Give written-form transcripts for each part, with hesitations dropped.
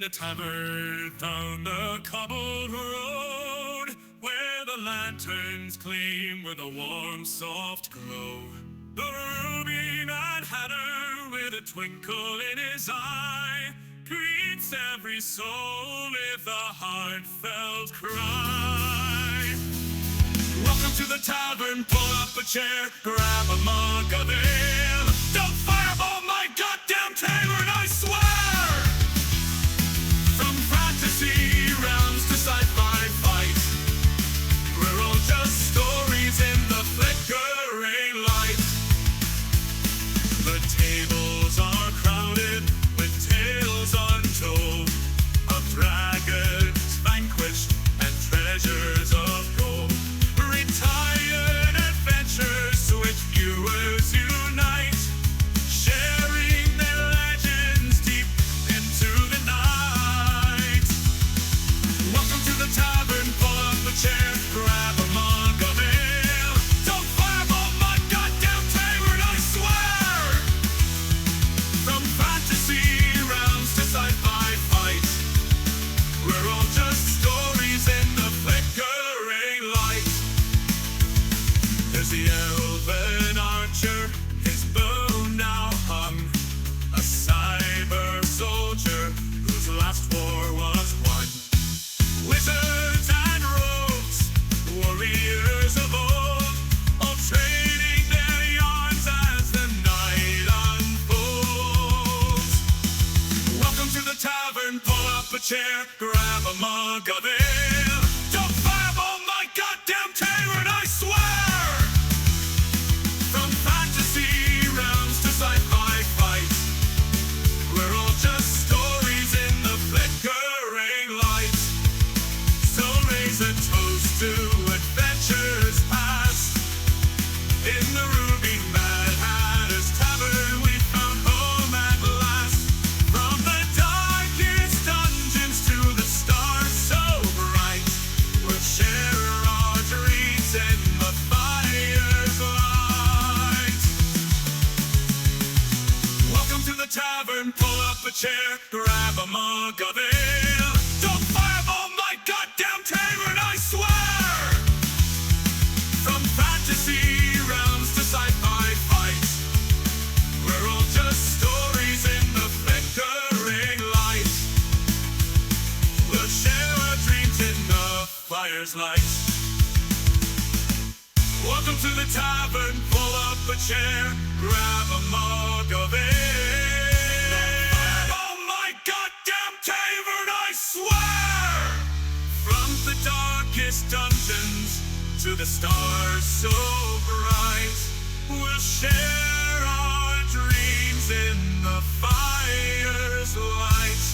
in a tavern down the cobbled road, where the lanterns gleam with a warm, soft glow. The ruby-eyed hatter, with a twinkle in his eye, greets every soul with a heartfelt cry. Welcome to the tavern, pull up a chair, grab a mug of ale. Don't fireball my goddamn tavern, I swear! From fantasy realms to sci-fi fights, we're all just stories in the flickering light. The tables are crowded with tales untold of dragons vanquished and treasures of gold. Retired adventures which viewers unite, sharing their legends deep into the night. Welcome to the tavern, pull up a chair, grab a mug of ale. Don't fireball my goddamn tavern, I swear! From fantasy realms to sci-fi fights, we're all just stories in the flickering light. There's the elven archer, his bow now hung, a cyber soldier whose last war was won. Wizards and rogues, warriors of old, all trading their yarns as the night unfolds. Welcome to the tavern, pull up a chair, grab a mug of ale. Don't fireball my goddamn tavern, I swear! From fantasy realms to sci-fi fights, we're all just stories in the flickering light. So raise a toast to adventures past. In the Ruby Mad Hatter's Tavern we found home at last. From the darkest dungeons to the stars so bright, we'll share our dreams in the fire's light. Welcome to the tavern, pull up a chair, grab a mug of ale. Don't fireball my goddamn tavern, I swear! From fantasy realms to sci-fi fights, we're all just stories in the flickering light. We'll share our dreams in the fire's light. Welcome to the tavern, pull up a chair, grab a mug of ale. Oh my goddamn tavern, I swear! From the darkest dungeons to the stars so bright, we'll share our dreams in the fire's light.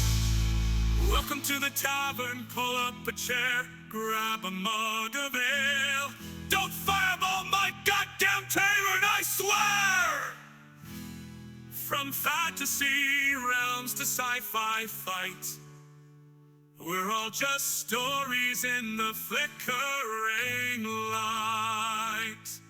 Welcome to the tavern, pull up a chair, grab a mug of ale. Don't fireball my goddamn tavern, I swear! From fantasy realms to sci-fi fights, we're all just stories in the flickering light.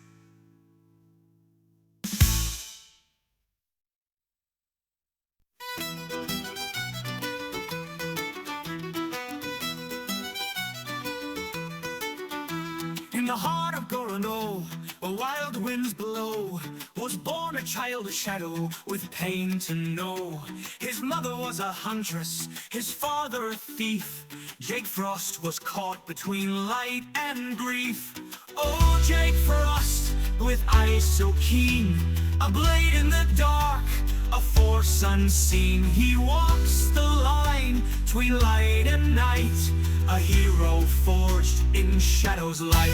In the heart of Gorono, where wild winds blow, was born a child of shadow with pain to know. His mother was a huntress, his father a thief. Jake Frost was caught between light and grief. Oh, Jake Frost, with eyes so keen, a blade in the dark, a force unseen. He walks the line between light and night, a hero forged in shadow's light.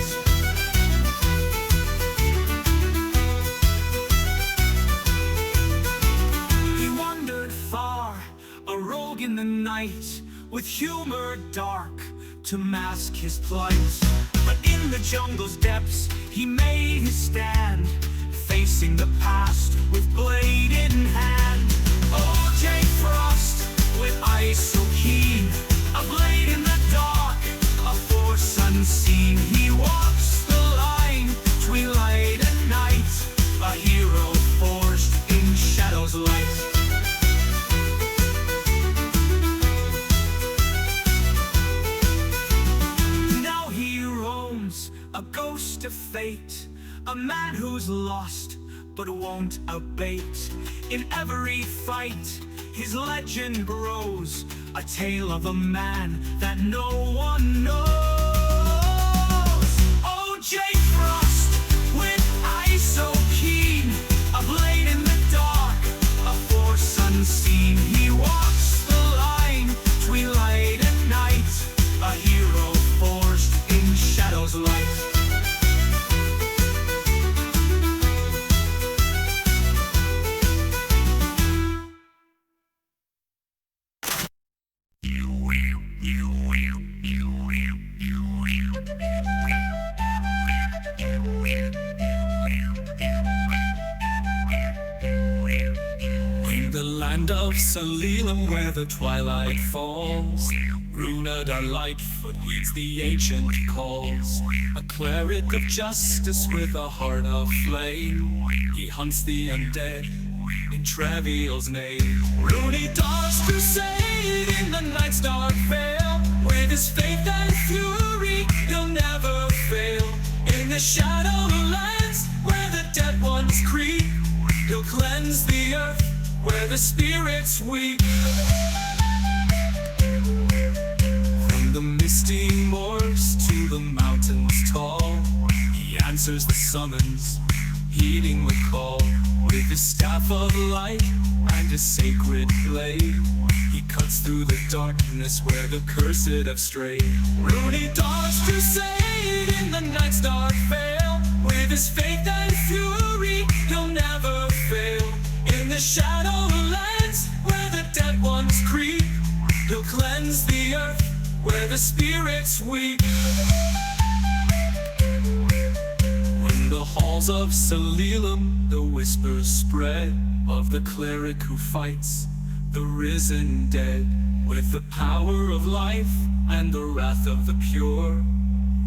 He wandered far, a rogue in the night, with humor dark to mask his plight. But in the jungle's depths he made his stand, facing the past with blade in hand. Oh, Jake Frost, with eyes so keen, a blade in the dark, a force unseen. He walks the line between light and night, a hero forged in shadow's light. to fate, a man who's lost but won't abate. In every fight, his legend grows, a tale of a man that no one knows. Oh, Jake Frost, with eyes so keen, a blade in the dark, a force unseen. He walks the line, twilight and night, a hero forged in shadow's light. In the land of Salilam, where the twilight falls, Runadar Lightfoot heeds the ancient calls. A cleric of justice with a heart of flame, he hunts the undead in Travial's name. Runadar's crusade in the night's dark veil, with his faith and fury he'll never fail. In the Shadowlands, where the dead ones creep, he'll cleanse the earth where the spirits weep. From the misty moors to the mountains tall, he answers the summons, heeding the call. With his staff of light and his sacred blade, he cuts through the darkness where the cursed have strayed. Runadar's crusade in the night's dark veil, with his faith and fury he'll never fail. In the Shadowlands, where the dead ones creep, he'll cleanse the earth where the spirits weep. In the halls of Salilam, the whispers spread of the cleric who fights the risen dead. With the power of life and the wrath of the pure,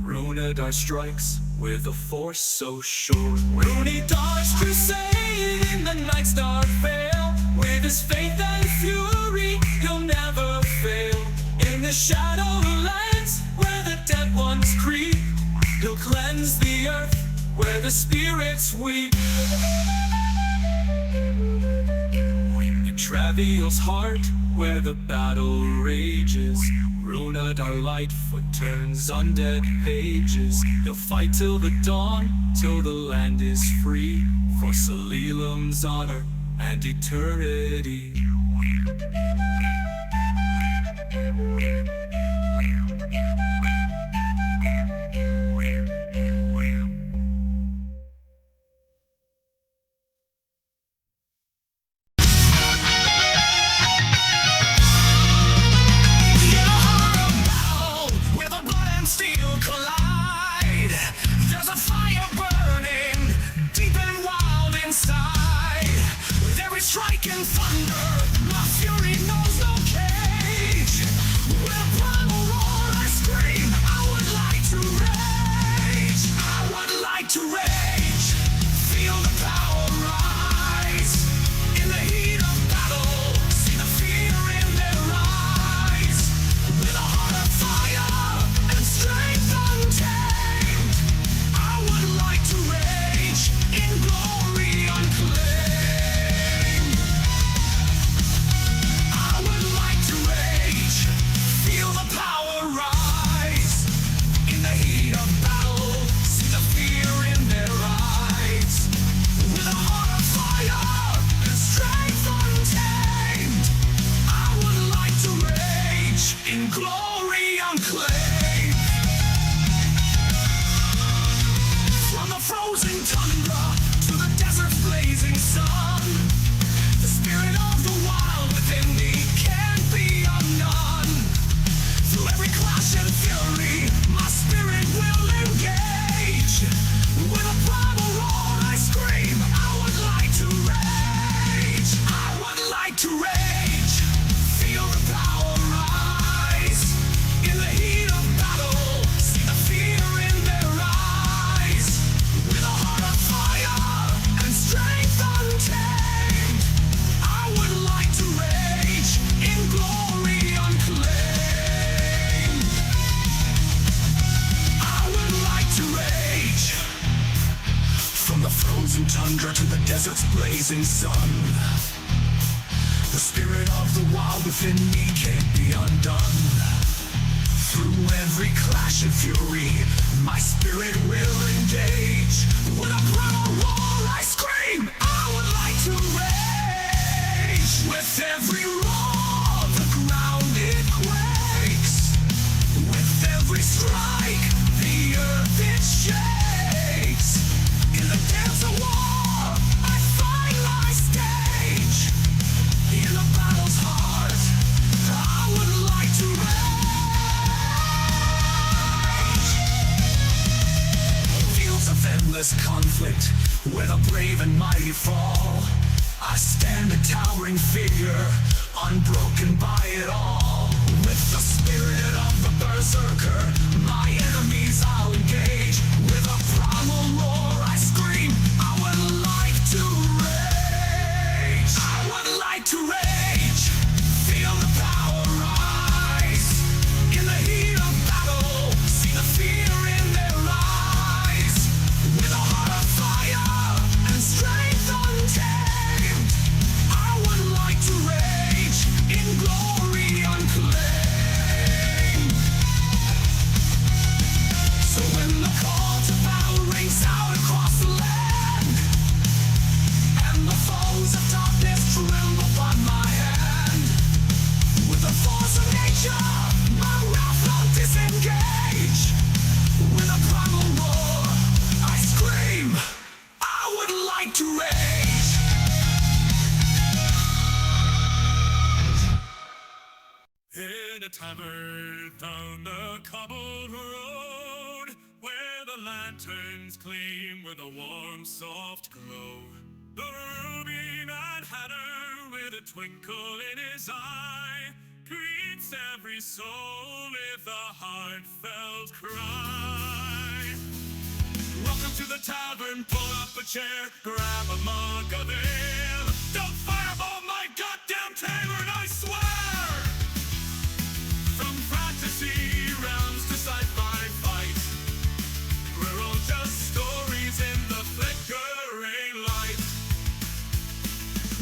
Runadar strikes with a force so sure. Runadar's crusade in the night's dark veil, with his faith and fury he'll never fail. In the Shadowlands, where the dead ones creep, he'll cleanse the earth where the spirits weep. In Travial's heart, where the battle rages, Runadar Lightfoot turns undead pages. He'll fight till the dawn, till the land is free, for Salilam's honor and eternity. Striking thunder, my fury knows no cage. With a primal roar I scream, I would like to rage. I would like to rage. Feel the power rise. In the heat of battle, see the fear in their eyes. With a heart of fire and strength untamed, I would like to rage in glory unclaimed. Glory unclaimed. From the frozen tundra to the desert's blazing sun, the spirit of the wild within me can't be undone. Through every clash and fury, my spirit will engage. With a primal roar I scream, I would like to rage. I would like to rage. Feel the power rise. In the heat frozen tundra to the desert's blazing sun. The spirit of the wild within me can't be undone. Through every clash and fury, my spirit will engage. With a primal roar I scream, I would like to rage. With every roar, the ground it quakes. With every strike, the earth it shakes. In the dance of war, I find my stage. In the battle's heart, I would like to rage. Fields of endless conflict, where the brave and mighty fall. I stand a towering figure, unbroken by it all. With the spirit of the berserker, my enemies I'll engage. With a primal roar I scream, I would like to rage. I would like to rage. Feel the power rise. In the heat of battle, see the fear in their eyes. With a heart of fire and strength untamed, I would like to rage in glory unclaimed. So when the call to battle rings out across the land, and the foes of darkness tremble upon my hand, with the force of nature, my wrath I'll disengage. With a primal roar, I scream, I would like to rage. In a tavern down the cobbled road, where the lanterns gleam with a warm, soft glow, the ruby-eyed hatter with a twinkle in his eye greets every soul with a heartfelt cry. Welcome to the tavern, pull up a chair, grab a mug of ale. Don't fireball my goddamn tavern, I swear! From fantasy realms to sci-fi fight, we're all just stories in the flickering light.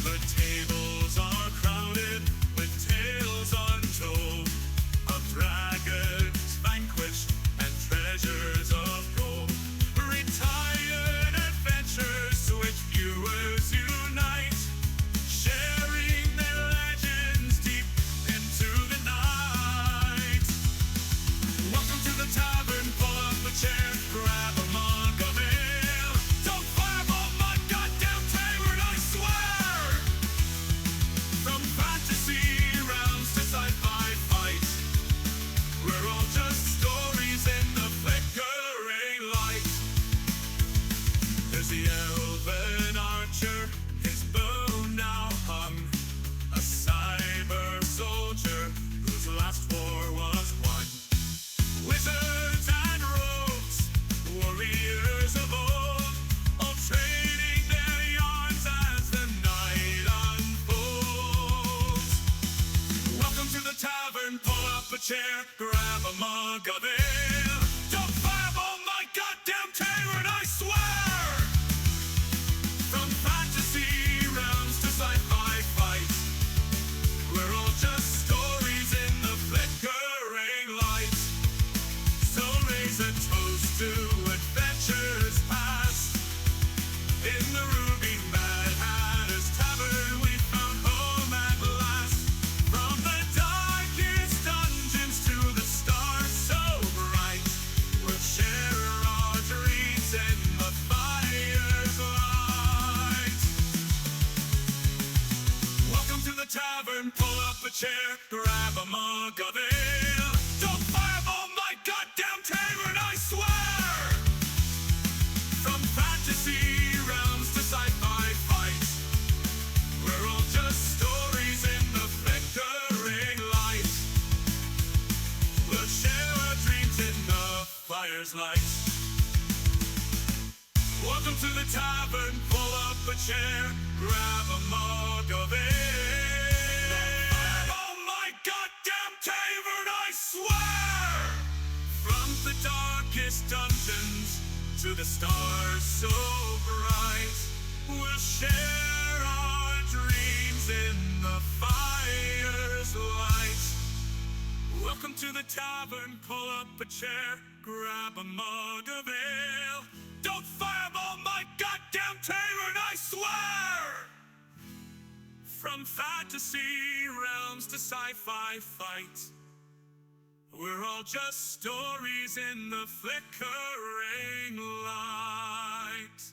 The tables are crowded with tales untold of dragons vanquished and treasures of gold. Retired adventures to which viewers unite, sharing their legends deep into the night. Welcome to the tavern, pull up a chair, grab a mug of ale. Don't fireball my goddamn tavern, I swear! From fantasy realms to sci-fi fight, we're all just stories in the flickering light. There's the elven archer, his bow now hung, a cyber soldier whose last war was won. Wizards and rogues, warriors of old, all trading their yarns as the night unfolds. Welcome to the tavern, pull up a chair, grab a mug of ale. Don't fireball my goddamn tavern, I swear! From fantasy realms to sci-fi fight, we're all just stories in the flickering light. So raise a toast to adventures past. In the ruby mad hatter's tavern we found home at last. From the darkest dungeons to the stars so bright, we'll share our dreams in the fire's light. Welcome to the tavern, pull up a chair, grab a mug of ale. Don't fireball my goddamn tavern, I swear! From fantasy realms to sci-fi fight, we're all just stories in the flickering light. We'll share our dreams in the fire's light. Welcome to the tavern, pull up a chair, grab a mug of ale. Oh my goddamn tavern, I swear! From the darkest dungeons to the stars so bright, We'll share our dreams in the fire's light. Welcome to the tavern, pull up a chair, grab a mug of ale. Don't fireball my goddamn tavern, I swear! From fantasy realms to sci-fi fight, we're all just stories in the flickering light.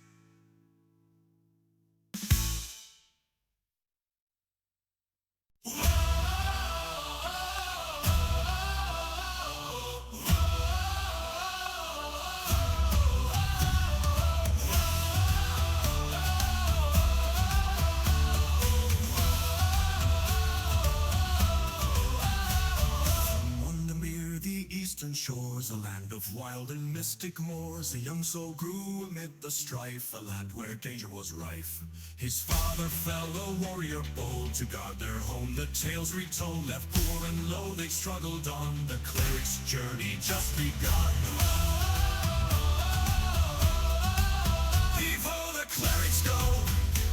Eastern shores, a land of wild and mystic moors. A young soul grew amid the strife, a land where danger was rife. His father fell a warrior bold, to guard their home the tales retold. Left poor and low, they struggled on, the cleric's journey just begun. Leave all the clerics go,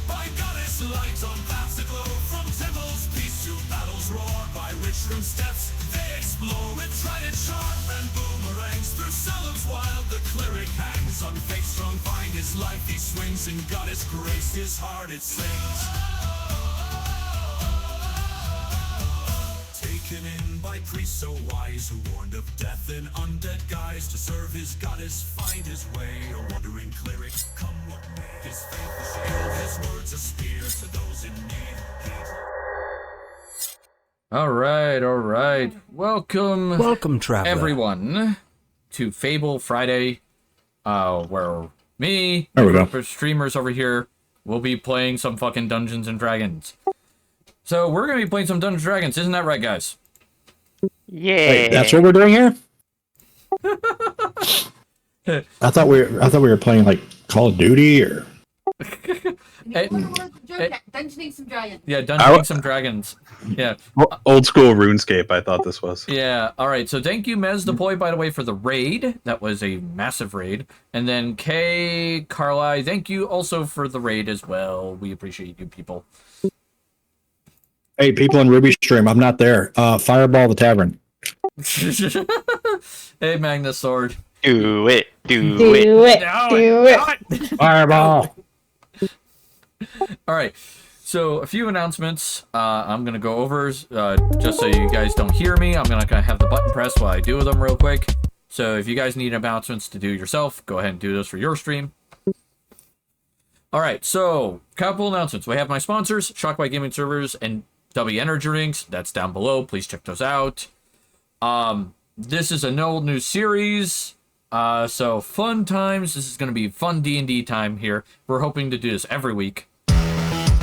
by goddess light on paths that glow. From temples peace to battles roar, by rich room steps they explore. With trident sharp and boomerangs, through Salem's wild the cleric hangs. On faith strong find his life he swings, in goddess grace his heart it sings. Taken in by priests so wise, who warned of death in undead guise. To serve his goddess find his way, a wandering cleric come what may. His faith a shield, his words a spear, to those in need. All right. Welcome, Traveler. everyone, to Fable Friday, where me, There we a go. group of streamers over here, will be playing some fucking Dungeons and Dragons. So we're gonna be playing some Dungeons and Dragons, isn't that right, guys? Yeah. Wait, that's what we're doing here? I thought we were playing like Call of Duty or Dungeoning some dragons. Yeah, Dungeoning some Dragons. Yeah. Old school RuneScape, I thought this was. Yeah, alright, so thank you, Mez Deploy, by the way, for the raid. That was a massive raid. And then Kay, Carly, thank you also for the raid as well. We appreciate you people. hey, people in Ruby Stream, I'm not there. Fireball the Tavern. Hey, Magnus Sword. Do it. Do it. Do it. Fireball. All right, so a few announcements I'm going to go over just so you guys don't hear me. I'm going to have the button pressed while I do them real quick. So if you guys need announcements to do yourself, go ahead and do those for your stream. All right, so couple announcements. We have my sponsors, Shockwave Gaming Servers and W Energy Drinks. That's down below. Please check those out. This is an old new series. So fun times. This is going to be fun D&D time here. We're hoping to do this every week.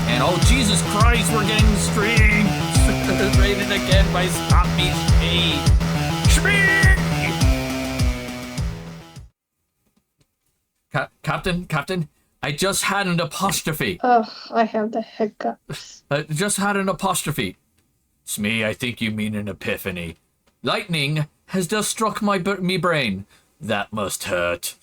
And oh Jesus Christ, we're getting streamed rated again by Stop Me Captain, I just had an apostrophe. Oh, I have the hiccups. Just had an apostrophe. Smee, I think you mean an epiphany. Lightning has just struck me brain. That must hurt.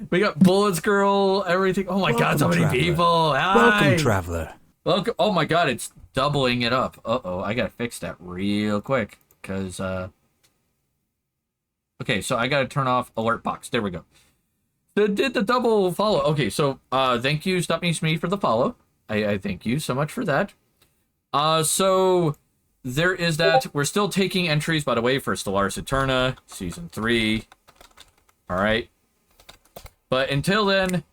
We got Bullets Girl, everything. Oh my God, so many Traveler. people. Hi. Welcome, Traveler. Welcome. Oh my God, it's doubling it up. Uh-oh, I gotta fix that real quick. Because, okay, so I gotta turn off alert box. There we go. Did the double follow. Okay, so, thank you, Stop Me Smee, for the follow. I thank you so much for that. So, there is that. We're still taking entries, by the way, for Stellaris Eterna, Season 3. Alright. But until then,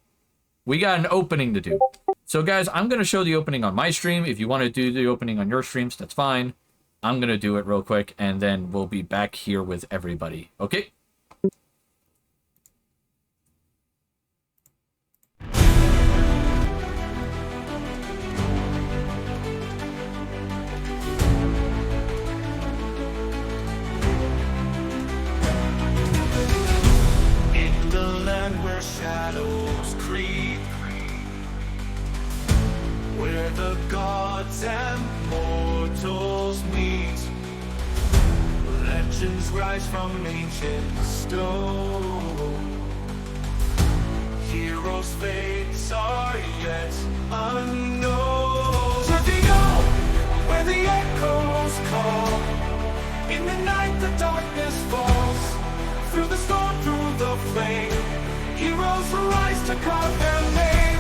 we got an opening to do. So guys, I'm going to show the opening on my stream. If you want to do the opening on your streams, that's fine. I'm going to do it real quick, and then we'll be back here with everybody. Okay? In the land where shadows creep, where the gods and mortals meet, legends rise from ancient stone. Heroes' fates are yet unknown. Travial, where the echoes call. In the night the darkness falls. Through the storm, through the flame, heroes rise to carve their name.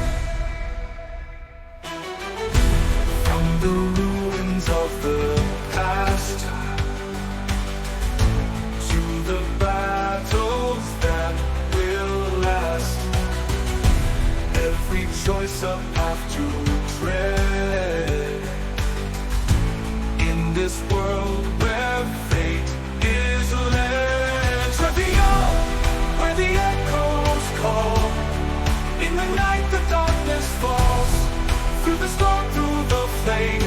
From the ruins of the past to the battles that will last, every choice a path to tread. In this world where fate is led, Travial, where the echoes call. In the night the darkness falls. Through the storm, through the flame,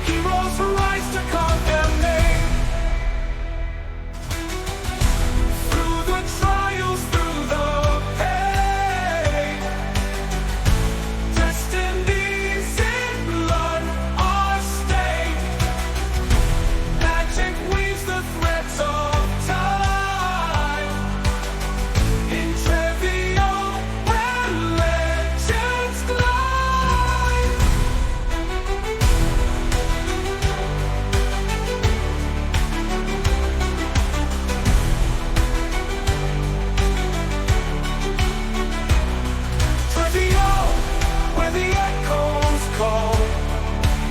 heroes rise to carve their name. Through the trials, through the pain, destinies in blood are stained. Magic weaves the threads of time. In Travial, where legends glide. Travial, where the echoes call.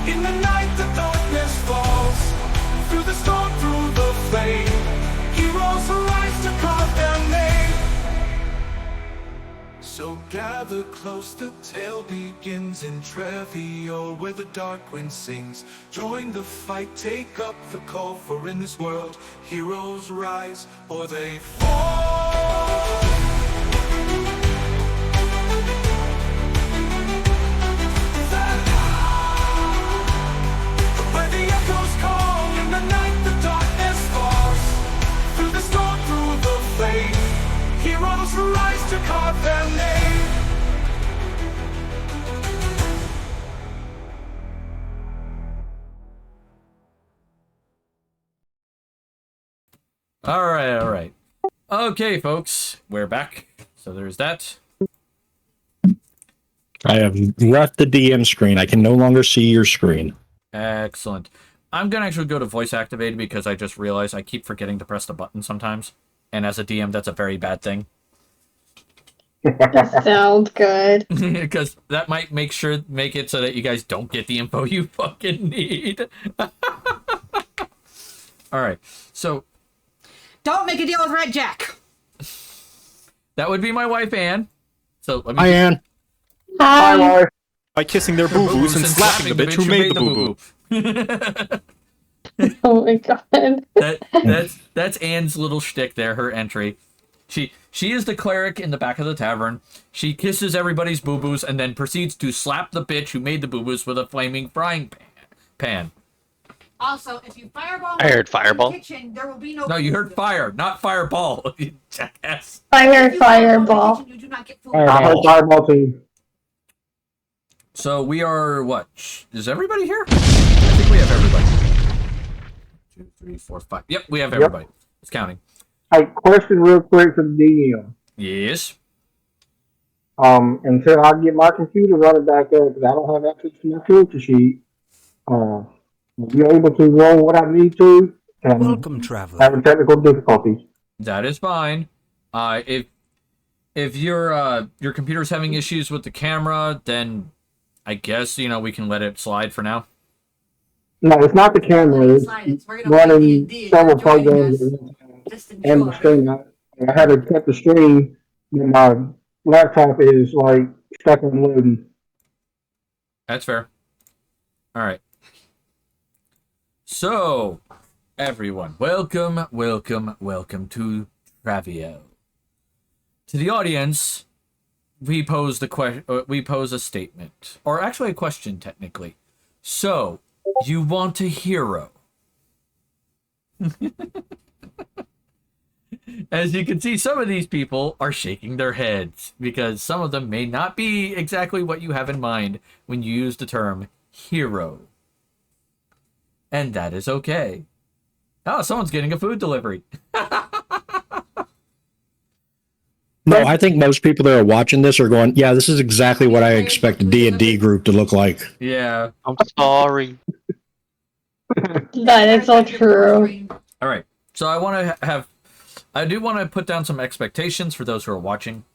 In the night the darkness falls. Through the storm, through the flame, heroes arise to carve their name. So gather close, the tale begins in Travial, where the dark wind sings. Join the fight, take up the call, for in this world heroes rise or they fall. Where the echoes call, in the night the darkness falls. Through the storm, through the flame, heroes rise to carve their name. All right, all right. Okay, folks, we're back. So there's that. I have left the DM screen. I can no longer see your screen. Excellent. I'm gonna actually go to voice activated because I just realized I keep forgetting to press the button sometimes. And as a DM, that's a very bad thing. That sounds good. Because that might make it so that you guys don't get the info you fucking need. Alright, so Don't make a deal with Red Jack. that would be my wife, Anne. So let me Hi, Anne. Hi. By kissing their boo-boos and slapping the bitch who made the boo-boo. Oh my god. That's Anne's little shtick there, her entry. She is the cleric in the back of the tavern. She kisses everybody's boo-boos and then proceeds to slap the bitch who made the boo-boos with a flaming frying pan. Also, if you fireball I heard fireball. in the kitchen, there will be no. No, you food. heard fire, not fireball, you jackass. Fire, If you fireball fireball. in the kitchen, you do not get food. I heard fireball too. So we are what? Is everybody here? I think we have everybody. 2, 3, 4, 5. Yep, we have everybody. It's counting. Hey, question real quick for the DM. Yes. Until I get my computer running back up, because I don't have access to my filter sheet, will you able to roll what I need to? Welcome, traveler. Having technical difficulties. That is fine. If your computer's having issues with the camera, then I guess we can let it slide for now. No, it's not the camera. It's We're gonna play running D&D, several you're joining programs us. Just and the enjoy. stream. I had to cut the stream, and my laptop is like stuck on loading. That's fair. All right. So, everyone, welcome to Travial. To the audience, we pose a statement, or actually a question, technically. So, you want a hero? As you can see, some of these people are shaking their heads because some of them may not be exactly what you have in mind when you use the term hero. And that is okay. Oh, someone's getting a food delivery. No, I think most people that are watching this are going, "Yeah, this is exactly what I expect a D&D group to look like." Yeah. I'm sorry. That is so true. All right. So I do want to put down some expectations for those who are watching.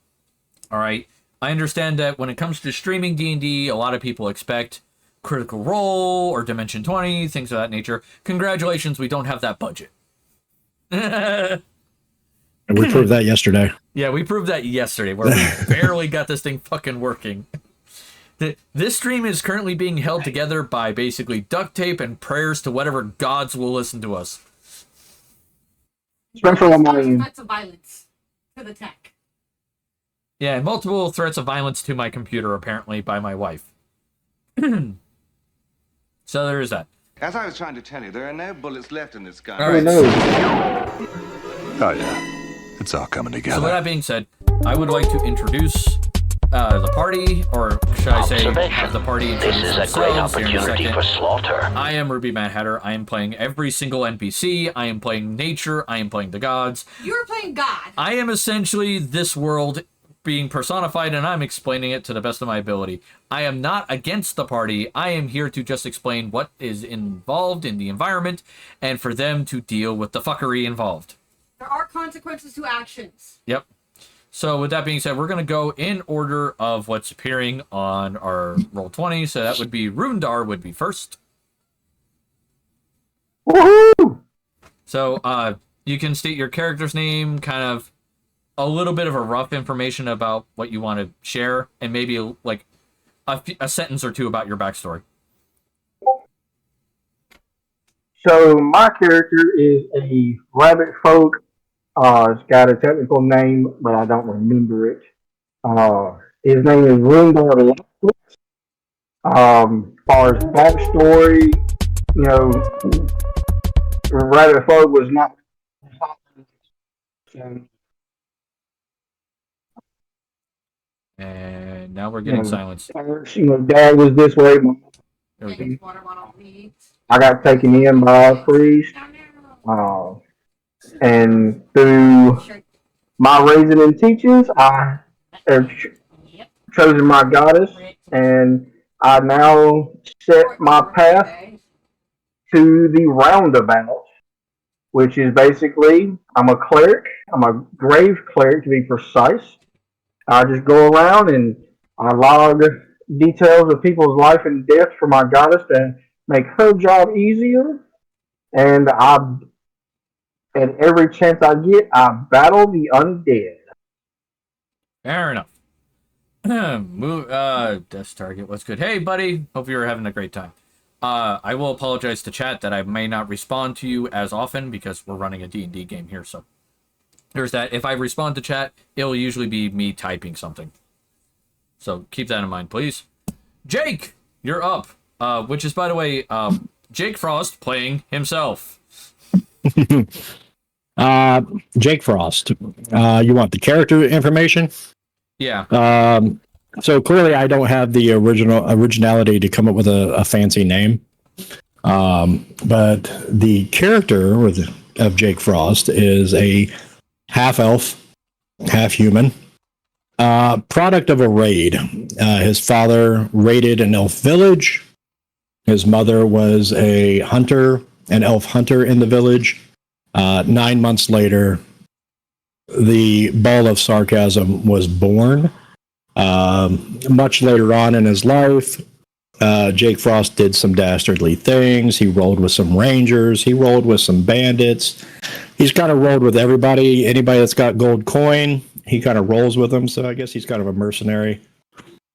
All right. I understand that when it comes to streaming D&D, a lot of people expect Critical Role or Dimension 20, things of that nature. Congratulations, we don't have that budget. And we proved that yesterday. Yeah, we proved that yesterday, where we barely got this thing fucking working. This stream is currently being held together by basically duct tape and prayers to whatever gods will listen to us. Special amount. Threats of violence to the tech. Yeah, and multiple threats of violence to my computer, apparently, by my wife. So there is that. As I was trying to tell you, there are no bullets left in this gun. All right. No. Oh, yeah. It's all coming together. So with that being said, I would like to introduce the party, or should I say, have the party introduce themselves here in a second. I am Ruby Mad Hatter. I am playing every single NPC. I am playing nature. I am playing the gods. You're playing God. I am essentially this world being personified, and I'm explaining it to the best of my ability. I am not against the party. I am here to just explain what is involved in the environment, and for them to deal with the fuckery involved. There are consequences to actions. Yep. So with that being said, we're going to go in order of what's appearing on our Roll20. So that would be Rundar would be first. Woohoo! So you can state your character's name, kind of a little bit of a rough information about what you want to share, and maybe like a sentence or two about your backstory. So my character is a rabbit folk. It's got a technical name, but I don't remember it. His name is Rundar. Far as backstory, you know, rabbit folk was not. And now we're getting silence. You know, dad was this way. There we go. Water bottle, please. I got taken in by a priest. And through my raising and teachings, I have chosen my goddess, and I now set my path to the roundabout, which is basically I'm a cleric. I'm a grave cleric to be precise. I just go around and I log details of people's life and death for my goddess to make her job easier. And at every chance I get, I battle the undead. Fair enough. Move. Death target. What's good? Hey, buddy. Hope you're having a great time. I will apologize to chat that I may not respond to you as often because we're running a D&D game here. So there's that. If I respond to chat, it'll usually be me typing something. So keep that in mind, please. Jake, you're up. Which is, by the way, Jake Frost playing himself. Jake Frost. You want the character information? Yeah. So clearly I don't have the originality to come up with a fancy name. But the character of Jake Frost is a half elf, half human, product of a raid. His father raided an elf village. His mother was a hunter, an elf hunter in the village. 9 months later, the ball of sarcasm was born. Much later on in his life, Jake Frost did some dastardly things. He rolled with some rangers. He rolled with some bandits. He's kind of rolled with everybody. Anybody that's got gold coin, he kind of rolls with them. So I guess he's kind of a mercenary.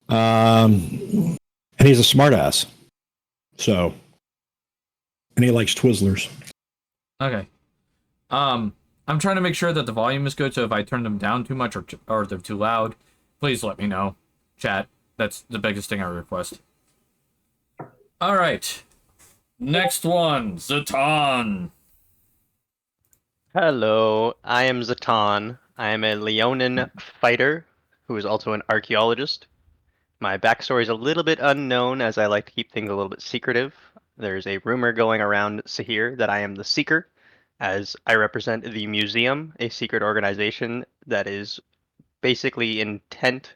And he's a smartass. So, and he likes Twizzlers. Okay. I'm trying to make sure that the volume is good, so if I turn them down too much or they're too loud, please let me know. Chat. That's the biggest thing I request. Alright. Next one, Zatan. Hello, I am Zatan. I am a Leonin fighter who is also an archaeologist. My backstory is a little bit unknown as I like to keep things a little bit secretive. There's a rumor going around Sahir that I am the Seeker, as I represent the Museum, a secret organization that is basically intent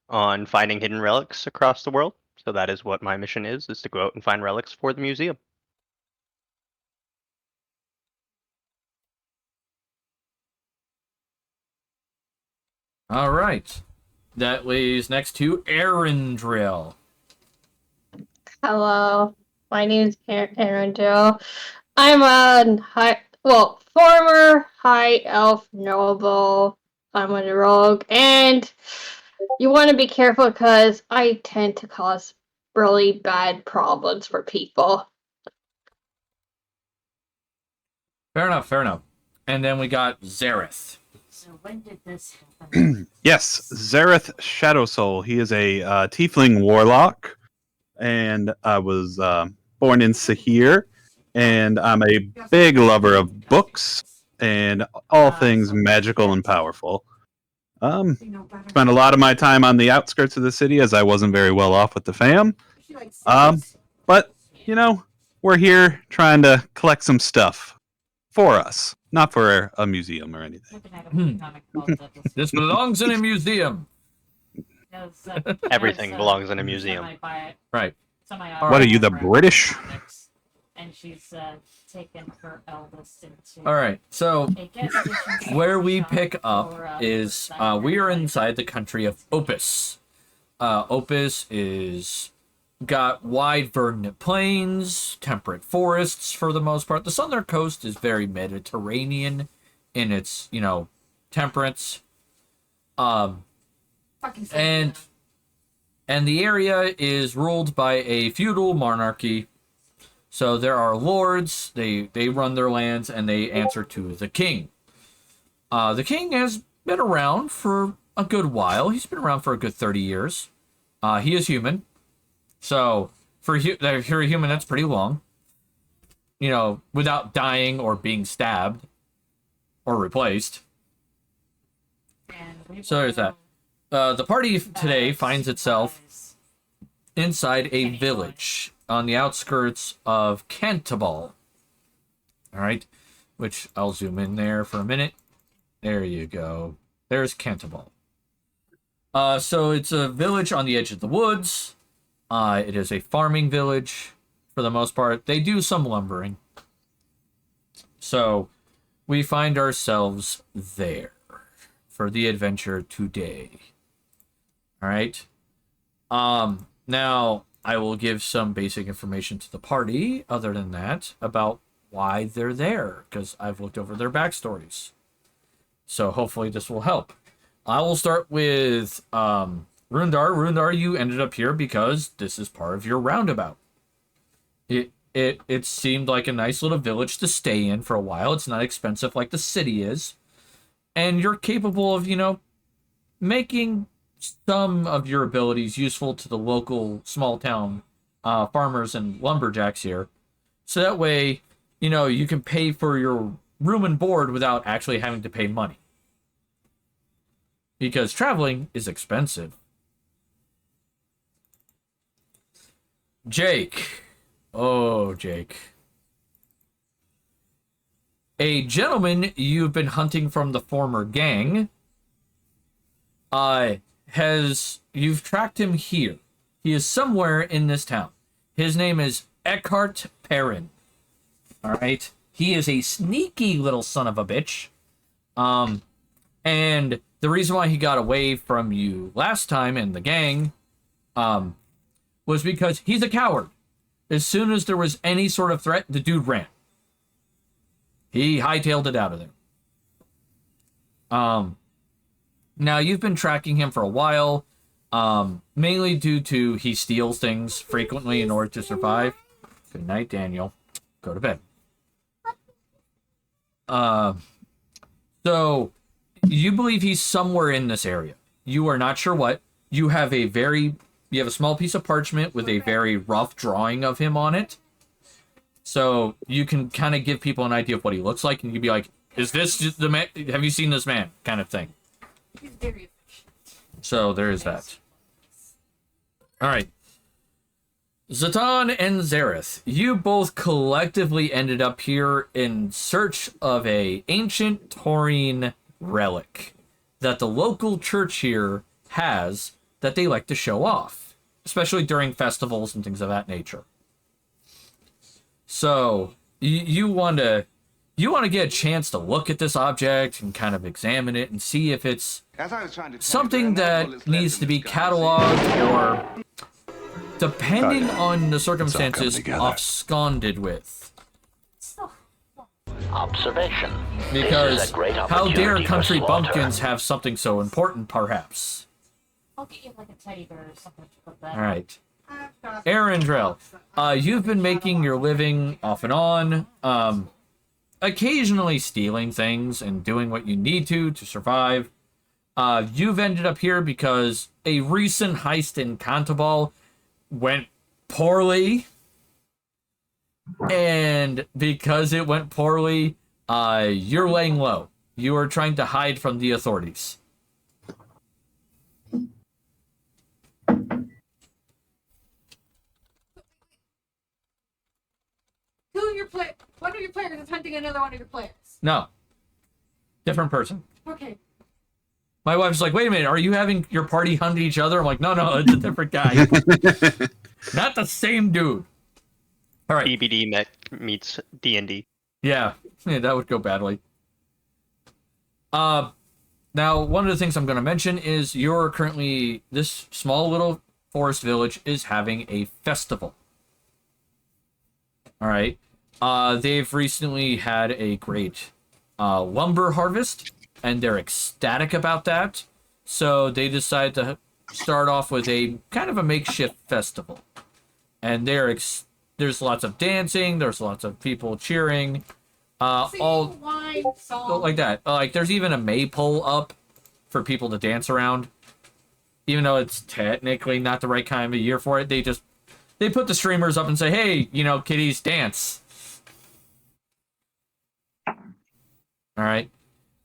on finding hidden relics across the world. So that is what my mission is to go out and find relics for the museum. All right. That lays next to Erindril. Hello, my name is Aaron Joe. I'm a former high elf noble. I'm a rogue, and you want to be careful because I tend to cause really bad problems for people. Fair enough, fair enough. And then we got Zareth. So when did this happen? Yes, Zareth Shadowsoul. He is a tiefling warlock, and I was born in Sahir, and I'm a big lover of books and all things magical and powerful. Spent a lot of my time on the outskirts of the city as I wasn't very well off with the fam. But, you know, we're here trying to collect some stuff for us, not for a museum or anything. This belongs in a museum. Everything belongs in a museum. Right. What are you, the British? And she's taken her eldest into. All right. So a gas station where we shop pick up for, is we are inside the country of Opus. Opus is got wide verdant plains, temperate forests for the most part. The southern coast is very Mediterranean in its, temperance. And the area is ruled by a feudal monarchy. So there are lords, they run their lands, and they answer to the king. The king has been around for a good while. He's been around for a good 30 years. He is human. So if you're a human, that's pretty long. Without dying or being stabbed or replaced. So there's that. The party today finds itself inside a village on the outskirts of Cantabal. All right, which I'll zoom in there for a minute. There you go. There's Cantabal. So it's a village on the edge of the woods. It is a farming village for the most part. They do some lumbering. So we find ourselves there for the adventure today. All right. Now I will give some basic information to the party other than that about why they're there, because I've looked over their backstories. So hopefully this will help. I will start with Rundar. Rundar, you ended up here because this is part of your roundabout. It seemed like a nice little village to stay in for a while. It's not expensive like the city is. And you're capable of, making some of your abilities useful to the local small town farmers and lumberjacks here. So that way, you can pay for your room and board without actually having to pay money. Because traveling is expensive. Jake. Oh, Jake. A gentleman you've been hunting from the former gang you've tracked him here. He is somewhere in this town. His name is Eckhart Perrin. All right. He is a sneaky little son of a bitch. And the reason why he got away from you last time in the gang, was because he's a coward. As soon as there was any sort of threat, the dude ran. He hightailed it out of there. Now, you've been tracking him for a while, mainly due to he steals things frequently in order to survive. Good night, Daniel. Go to bed. So, you believe he's somewhere in this area. You are not sure what. You have a small piece of parchment with a very rough drawing of him on it. So, you can kind of give people an idea of what he looks like, and you'd be like, is this the man? Have you seen this man? Kind of thing. So there is that. All right. Zatan and Zareth, you both collectively ended up here in search of a ancient taurine relic that the local church here has that they like to show off, especially during festivals and things of that nature. So you want to get a chance to look at this object and kind of examine it and see if it's As I was trying to tell you, something there are no that bullets left needs in to this be gun. cataloged or, depending on the coming circumstances, together. absconded with. Observation. Because This is a great how opportunity dare for country slaughter. bumpkins have something so important, perhaps? I'll get you like a teddy bear or something to put that. All right. Arendrell, you've been making your living off and on, occasionally stealing things and doing what you need to survive. You've ended up here because a recent heist in Cantabal went poorly. And because it went poorly, you're laying low. You are trying to hide from the authorities. One of your players is hunting another one of your players. No. Different person. Okay. My wife's like, wait a minute, are you having your party hunt each other? I'm like, no, it's a different guy. Not the same dude. All right. BBD meets D&D. Yeah, that would go badly. Now, one of the things I'm going to mention is this small little forest village is having a festival. All right. They've recently had a great lumber harvest, and they're ecstatic about that. So they decided to start off with a kind of a makeshift festival. And there's lots of dancing, there's lots of people cheering, all wine, salt. like that. Like there's even a maypole up for people to dance around. Even though it's technically not the right time of year for it, they put the streamers up and say, hey, kiddies, dance. All right.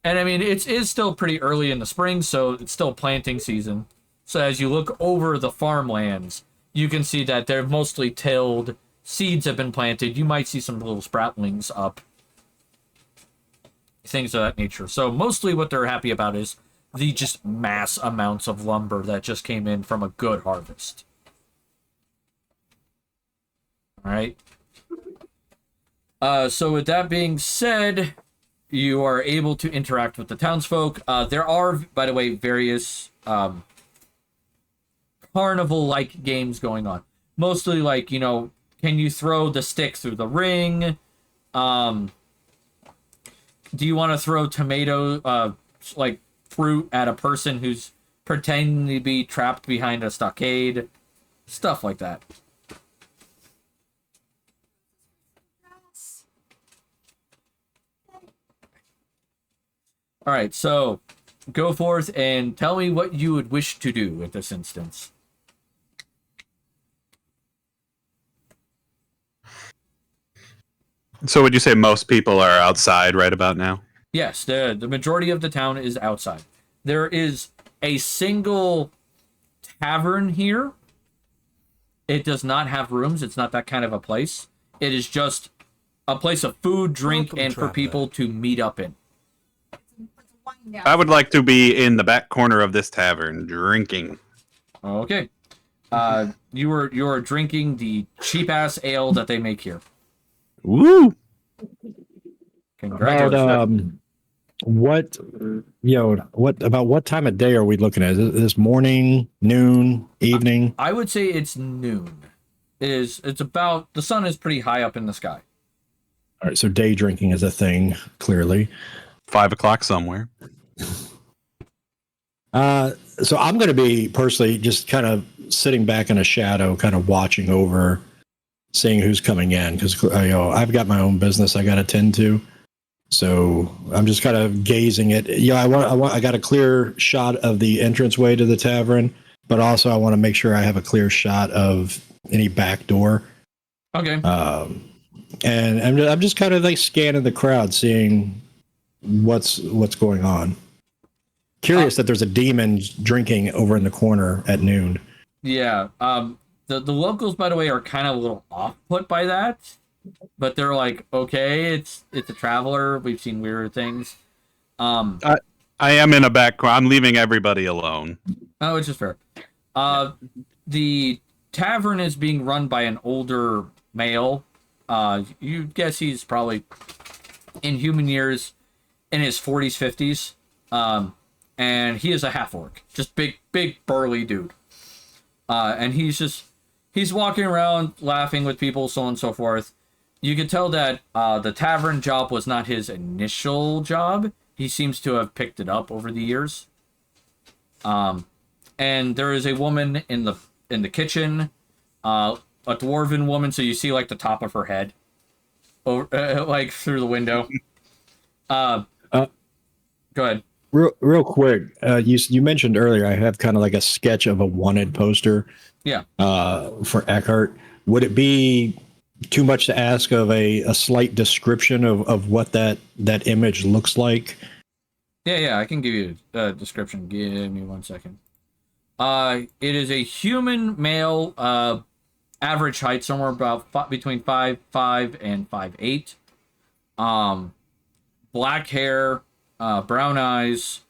And I mean, it is still pretty early in the spring, so it's still planting season. So as you look over the farmlands, you can see that they're mostly tilled. Seeds have been planted. You might see some little sproutlings up. Things of that nature. So mostly what they're happy about is the just mass amounts of lumber that just came in from a good harvest. All right. So with that being said, you are able to interact with the townsfolk. There are, by the way, various carnival-like games going on. Mostly like, can you throw the stick through the ring? Do you want to throw tomato, like fruit at a person who's pretending to be trapped behind a stockade? Stuff like that. All right, so go forth and tell me what you would wish to do at this instance. So would you say most people are outside right about now? Yes, the majority of the town is outside. There is a single tavern here. It does not have rooms. It's not that kind of a place. It is just a place of food, drink, Welcome, and for Travial. people to meet up in. I would like to be in the back corner of this tavern drinking. Okay. You are drinking the cheap ass ale that they make here. Woo! Congratulations. What what time of day are we looking at? Is this morning, noon, evening? I would say it's noon. It's about, the sun is pretty high up in the sky. All right, so day drinking is a thing, clearly. 5 o'clock somewhere. So I'm going to be personally just kind of sitting back in a shadow, kind of watching over, seeing who's coming in, because I've got my own business I got to tend to. So I'm just kind of gazing at. I got a clear shot of the entranceway to the tavern, but also I want to make sure I have a clear shot of any back door. Okay. And I'm just kind of like scanning the crowd, seeing what's going on. Curious that there's a demon drinking over in the corner at noon. Yeah. The locals, by the way, are kind of a little off-put by that, but they're like, okay, it's a traveler. We've seen weirder things. I I am in a background. I'm leaving everybody alone. Oh, which is fair. The tavern is being run by an older male. You guess he's probably in human years in his 40s, 50s. And he is a half orc. Just big burly dude. And he's walking around laughing with people, so on and so forth. You can tell that the tavern job was not his initial job. He seems to have picked it up over the years. And there is a woman in the kitchen, a dwarven woman, so you see like the top of her head, over, like through the window. Go ahead. Real quick, you mentioned earlier I have kind of like a sketch of a wanted poster. Yeah. For Eckhart, would it be too much to ask of a slight description of what that image looks like? Yeah, I can give you a description. Give me 1 second. It is a human male, average height, somewhere about between 5'5" and 5'8". Black hair, brown eyes,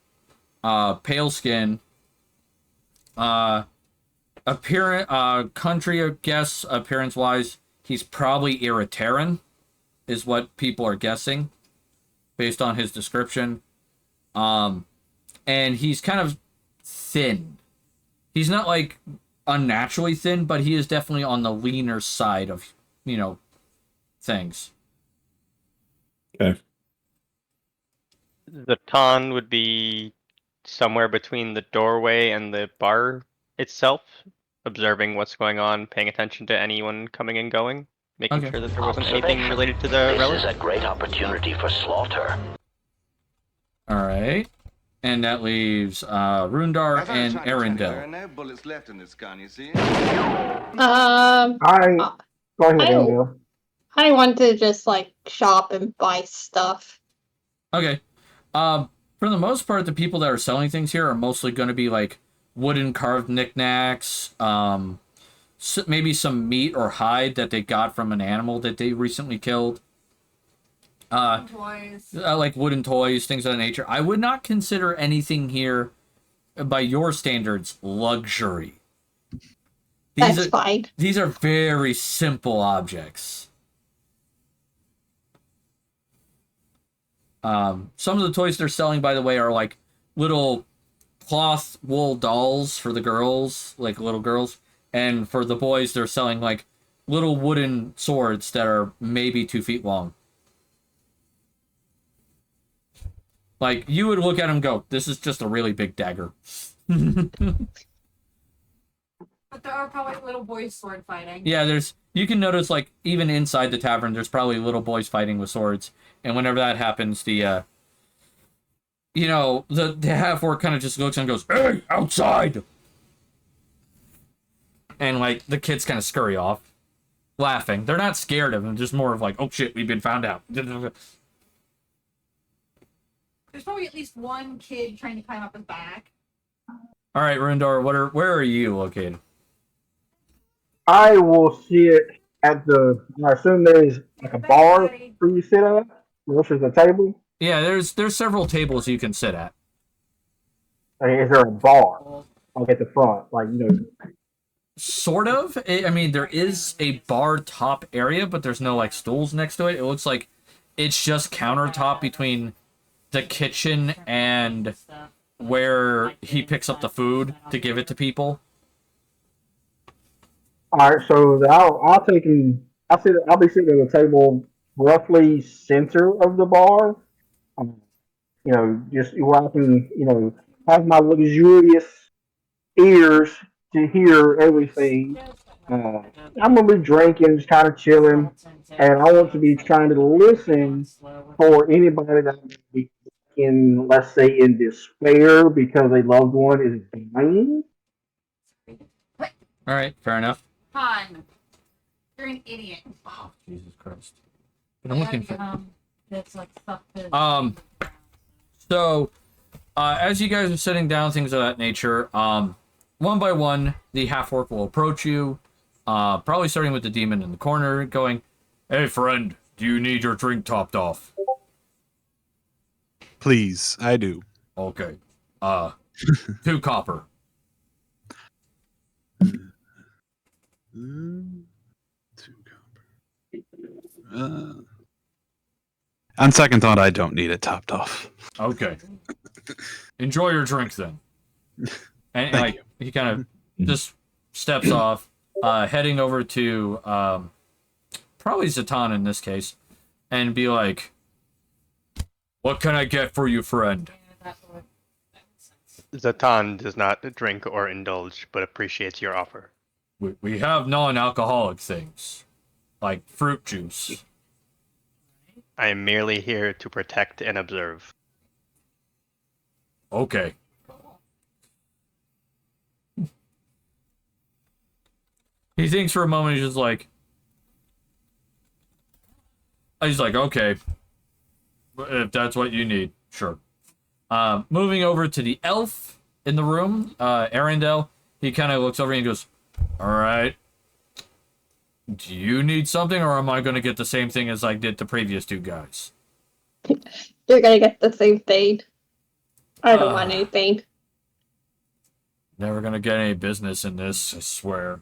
pale skin. Country, I guess, appearance-wise, he's probably Irritaran, is what people are guessing, based on his description. And he's kind of thin. He's not, like, unnaturally thin, but he is definitely on the leaner side of, things. Okay. The Ton would be somewhere between the doorway and the bar itself, observing what's going on, paying attention to anyone coming and going, making sure that there wasn't anything related to the relic. This is a great opportunity for slaughter. Alright. And that leaves Rundar As I was and trying to tell you, there are Arendelle. no bullets left in this gun, you see? Go ahead, Angel. I want to just like shop and buy stuff. Okay. For the most part, the people that are selling things here are mostly going to be like wooden carved knickknacks, maybe some meat or hide that they got from an animal that they recently killed. Toys. Like wooden toys, things of that nature. I would not consider anything here, by your standards, luxury. That's fine. These are very simple objects. Some of the toys they're selling, by the way, are like little cloth wool dolls for the girls, like little girls. And for the boys, they're selling like little wooden swords that are maybe 2 feet long. Like, you would look at them and go, this is just a really big dagger. But there are probably little boys sword fighting. Yeah, you can notice, like, even inside the tavern, there's probably little boys fighting with swords. And whenever that happens, the half-orc kind of just looks and goes, "Hey, outside!" And, like, the kids kind of scurry off, laughing. They're not scared of him, just more of like, oh shit, we've been found out. There's probably at least one kid trying to climb up his back. All right, Rundar, where are you located? I will sit at I assume there's like a bar for you to sit at, versus a table. Yeah, there's several tables you can sit at. Like, is there a bar like at the front, like Sort of. I mean, there is a bar top area, but there's no like stools next to it. It looks like it's just countertop between the kitchen and where he picks up the food to give it to people. All right, so I'll be sitting at a table roughly center of the bar. Just where I can have my luxurious ears to hear everything. I'm gonna be drinking, just kind of chilling, and I want to be trying to listen for anybody that may be in, let's say, in despair because a loved one is dying. All right, fair enough. Han, you're an idiot. Oh, Jesus Christ! But I'm looking for. That's like stuff to... So, as you guys are sitting down, things of that nature, one by one, the half-orc will approach you, probably starting with the demon in the corner, going, "Hey, friend, do you need your drink topped off?" Please, I do. Okay. 2 copper. Mm, 2 copper. On second thought, I don't need it topped off. Okay. Enjoy your drink then. And Thank like you. he kind of just steps off, heading over to probably Zatan in this case, and be like, "What can I get for you, friend?" Zatan does not drink or indulge, but appreciates your offer. We have non-alcoholic things, like fruit juice. I am merely here to protect and observe. Okay. He thinks for a moment. He's just like, okay, if that's what you need, sure. Moving over to the elf in the room, Arendelle. He kind of looks over and he goes, "All right. Do you need something, or am I going to get the same thing as I did the previous 2 guys?" You're gonna get the same thing. I don't want anything. Never going to get any business in this, I swear.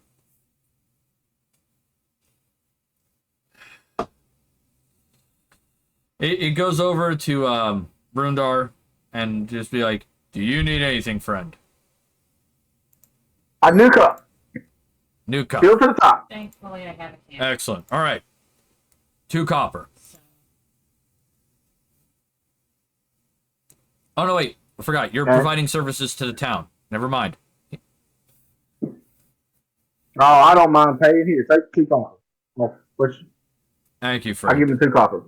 It goes over to Brundar and just be like, "Do you need anything, friend?" A new cup. New cup. Fill to the top. Thankfully, I have a can. Excellent. All right. 2 copper. Oh, no, wait. I forgot. You're providing services to the town. Never mind. Oh, I don't mind paying. Here, take 2 coppers. Well, Thank you, I'll friend. give him 2 coppers.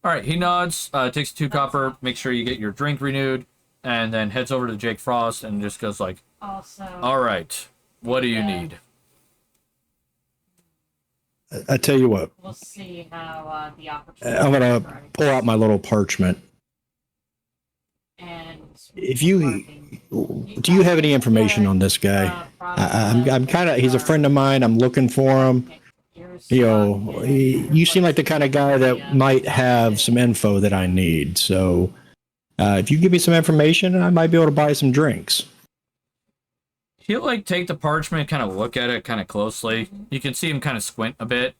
All right. He nods, takes 2 copper, makes sure you get your drink renewed, and then heads over to Jake Frost and just goes like, Also, "All right. What do you need?" I tell you what, we'll see how the opportunity. I'm gonna pull out my little parchment. And If you do, you have any information on this guy? I'm kind of. He's a friend of mine. I'm looking for him. You know, you seem like the kind of guy that might have some info that I need. So, if you give me some information, I might be able to buy some drinks. He'll like take the parchment, kind of look at it kind of closely. You can see him kind of squint a bit.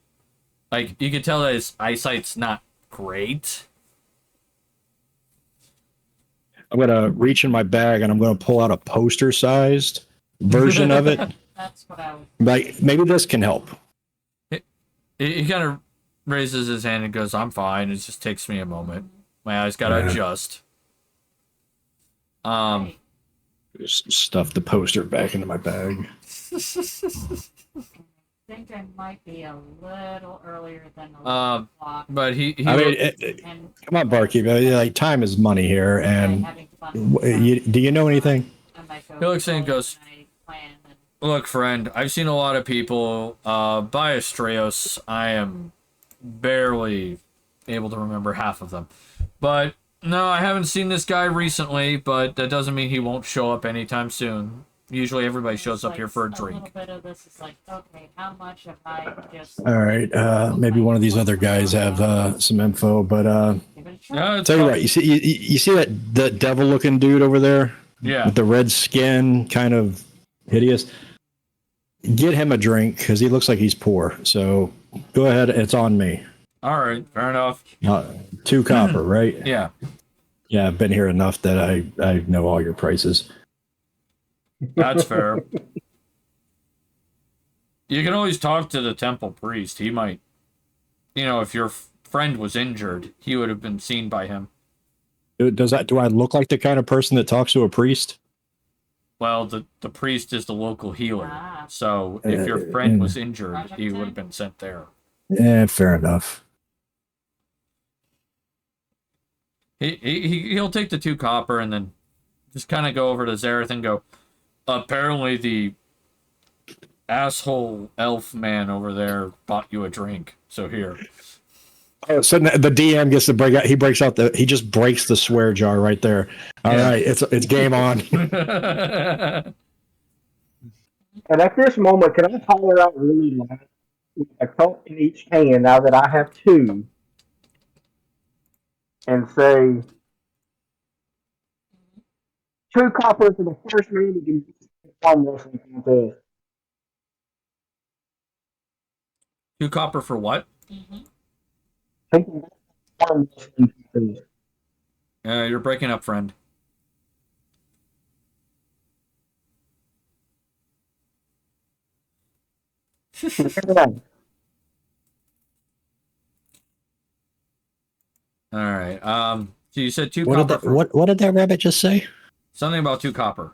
Like you can tell that his eyesight's not great. I'm gonna reach in my bag and I'm gonna pull out a poster-sized version of it. That's what I was. Like maybe this can help. He kind of raises his hand and goes, "I'm fine. It just takes me a moment. My eyes gotta adjust." Just stuff the poster back into my bag. I think I might be a little earlier than 11 o'clock. But he I mean, come on, barkeep. Like time is money here, and do you know anything? He looks and goes, "Look, friend, I've seen a lot of people. By Astreos, I am barely able to remember half of them. But no, I haven't seen this guy recently, but that doesn't mean he won't show up anytime soon. Usually everybody shows up here for a drink." A little bit of this is like, okay, how much have I just... All right, maybe one of these other guys have some info, but Yeah, tell you what, you see that the devil-looking dude over there? Yeah. With the red skin, kind of hideous. Get him a drink because he looks like he's poor. So go ahead, it's on me. All right, fair enough. 2 copper, right? Yeah. Yeah, I've been here enough that I know all your prices. That's fair. You can always talk to the temple priest. He might, if your friend was injured, he would have been seen by him. Do I look like the kind of person that talks to a priest? Well, the priest is the local healer. So if your friend was injured, he would have been sent there. Yeah, fair enough. He'll take the 2 copper and then just kind of go over to Zareth and go, "Apparently the asshole elf man over there bought you a drink. So here." Oh, so the DM gets to break out. He just breaks the swear jar right there. All right, it's game on. And at this moment, can I holler out really loud with a cup in each hand now that I have 2 and say, 2 copper for the first man to can arm wrestling contest. 2 copper for what? Taking arm wrestling contest. You're breaking up, friend. All right. So you said 2 copper for What did that rabbit just say? something about 2 copper.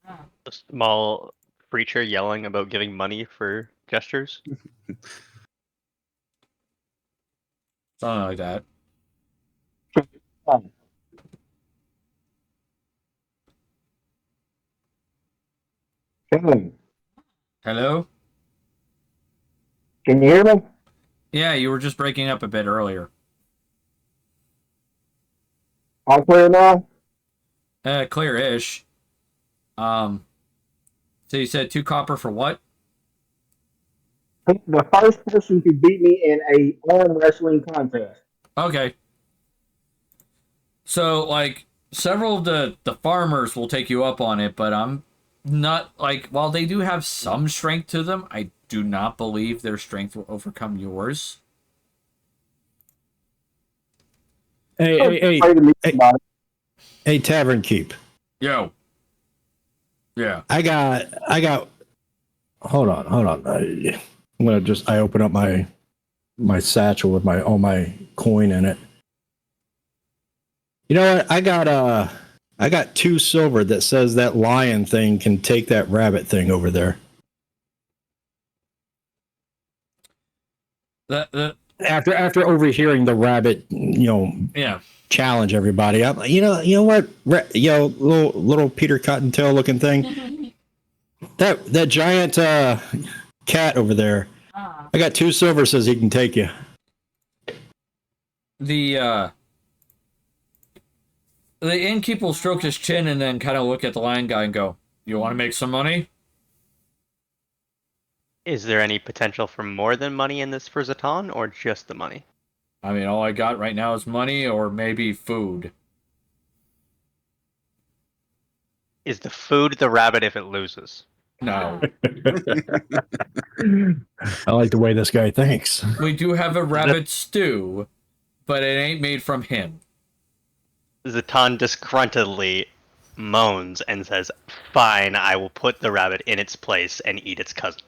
A small creature yelling about giving money for gestures. Something like that. Hello? Can you hear me? Yeah, you were just breaking up a bit earlier. All clear now? Clear-ish. So you said 2 copper for what? The first person to beat me in a arm wrestling contest. Okay. So, like, several of the farmers will take you up on it, but I'm not, like, while they do have some strength to them, I do not believe their strength will overcome yours. Hey, Tavern Keep. Yo. Yeah. I got. Hold on. I'm gonna I open up my satchel with all my coin in it. You know what? I got 2 silver that says that lion thing can take that rabbit thing over there. After overhearing the rabbit, Yeah. challenge everybody. You know what? Little Peter Cottontail looking thing. That giant cat over there. I got 2 silver says he can take you. The innkeeper will stroke his chin and then kind of look at the lion guy and go, "You want to make some money?" Is there any potential for more than money in this for Zatan, or just the money? I mean, all I got right now is money or maybe food. Is the food the rabbit if it loses? No. I like the way this guy thinks. We do have a rabbit stew, but it ain't made from him. Zatan disgruntledly moans and says, "Fine, I will put the rabbit in its place and eat its cousin."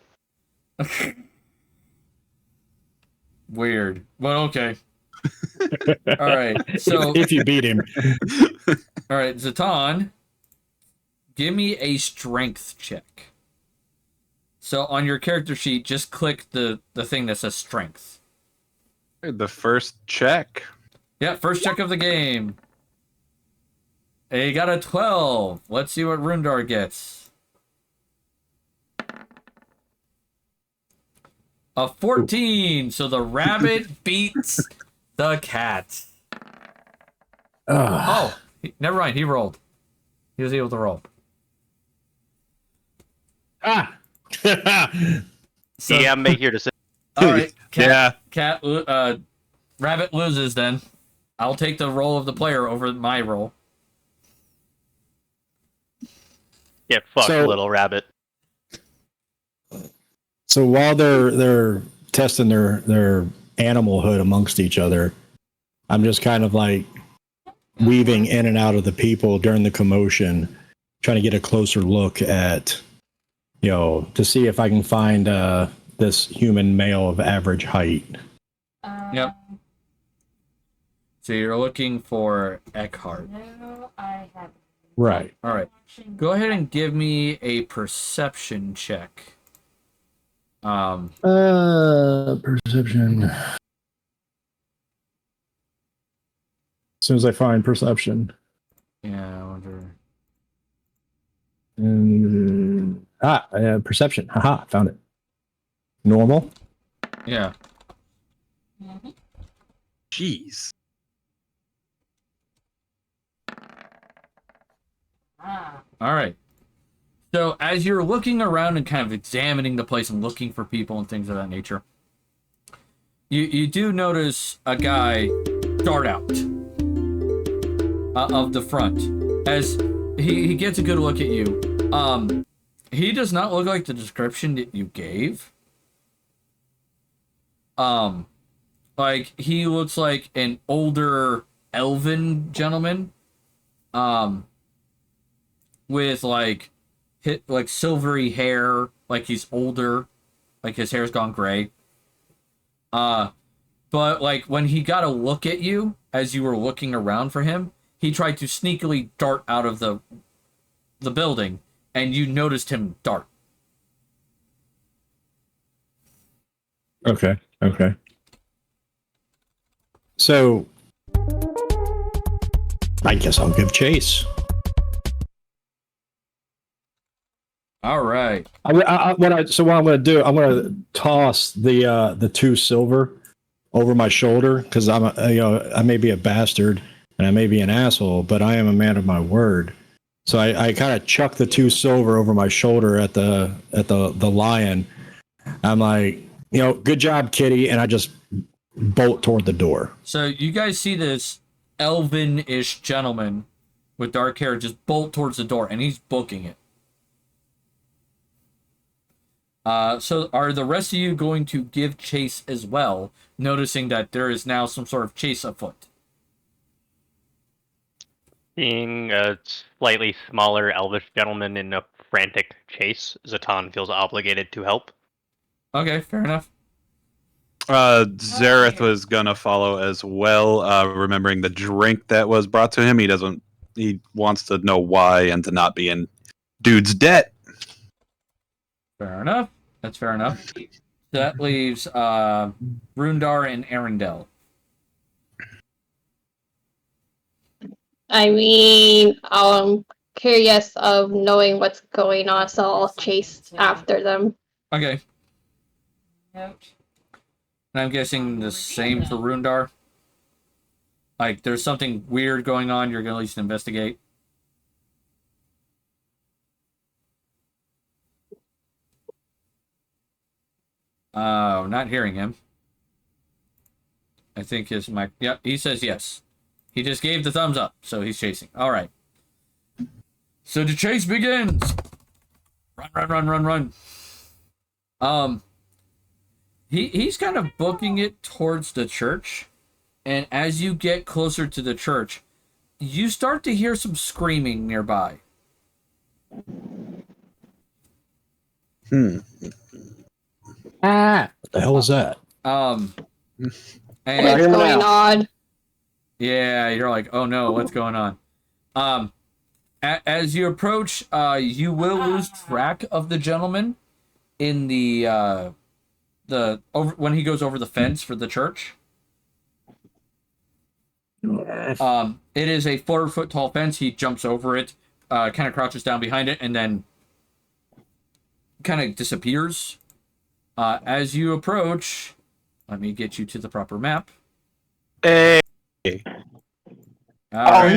Weird. Well, okay. All right. So if you beat him. All right, Zatan, give me a strength check. So on your character sheet, just click the thing that says strength. The first check. Yeah, first check of the game. Hey, you got a 12. Let's see what Rundar gets. A 14. So the rabbit beats the cat. Oh, never mind. He rolled. He was able to roll. So, yeah, make your decision. All right. Yeah. Rabbit loses then. I'll take the role of the player over my role. Get fucked, little rabbit. So while they're testing their animalhood amongst each other, I'm just kind of like weaving in and out of the people during the commotion, trying to get a closer look at, to see if I can find this human male of average height. Yep. So you're looking for Eckhart. No, I haven't. Right. All right. Go ahead and give me a perception check. Perception. As soon as I find perception. Yeah, I wonder. Perception. Haha, found it. Normal. Yeah. Jeez. All right. So as you're looking around and kind of examining the place and looking for people and things of that nature, you do notice a guy dart out of the front. As he gets a good look at you. He does not look like the description that you gave. Like, he looks like an older elven gentleman. With like silvery hair, like he's older, like his hair's gone gray. But like when he got a look at you as you were looking around for him, he tried to sneakily dart out of the building, and you noticed him dart. Okay. So, I guess I'll give chase. All right. What I'm going to do, I'm going to toss the 2 silver over my shoulder, because I may be a bastard and I may be an asshole, but I am a man of my word. So I kind of chuck the 2 silver over my shoulder at the lion. I'm like, good job, kitty, and I just bolt toward the door. So you guys see this elven-ish gentleman with dark hair just bolt towards the door, and he's booking it. So are the rest of you going to give chase as well, noticing that there is now some sort of chase afoot? Being a slightly smaller elvish gentleman in a frantic chase, Zatan feels obligated to help. Okay, fair enough. Zareth was gonna follow as well, remembering the drink that was brought to him. He wants to know why and to not be in dude's debt. Fair enough. That's fair enough. That leaves Rundar and Arendelle. I mean, I'm curious of knowing what's going on, so I'll chase after them. Okay. Note. And I'm guessing the same for Rundar. Like, there's something weird going on, you're going to at least investigate. Not hearing him. I think his mic... Yep, he says yes. He just gave the thumbs up, so he's chasing. All right. So the chase begins. Run. He's kind of booking it towards the church, and as you get closer to the church, you start to hear some screaming nearby. What the hell is that? And What's going on? Yeah, you're like, oh no, what's going on? As you approach, you will lose track of the gentleman in the when he goes over the fence for the church. It is a 4-foot tall fence. He jumps over it, kind of crouches down behind it, and then kind of disappears. As you approach, let me get you to the proper map. Hey. He's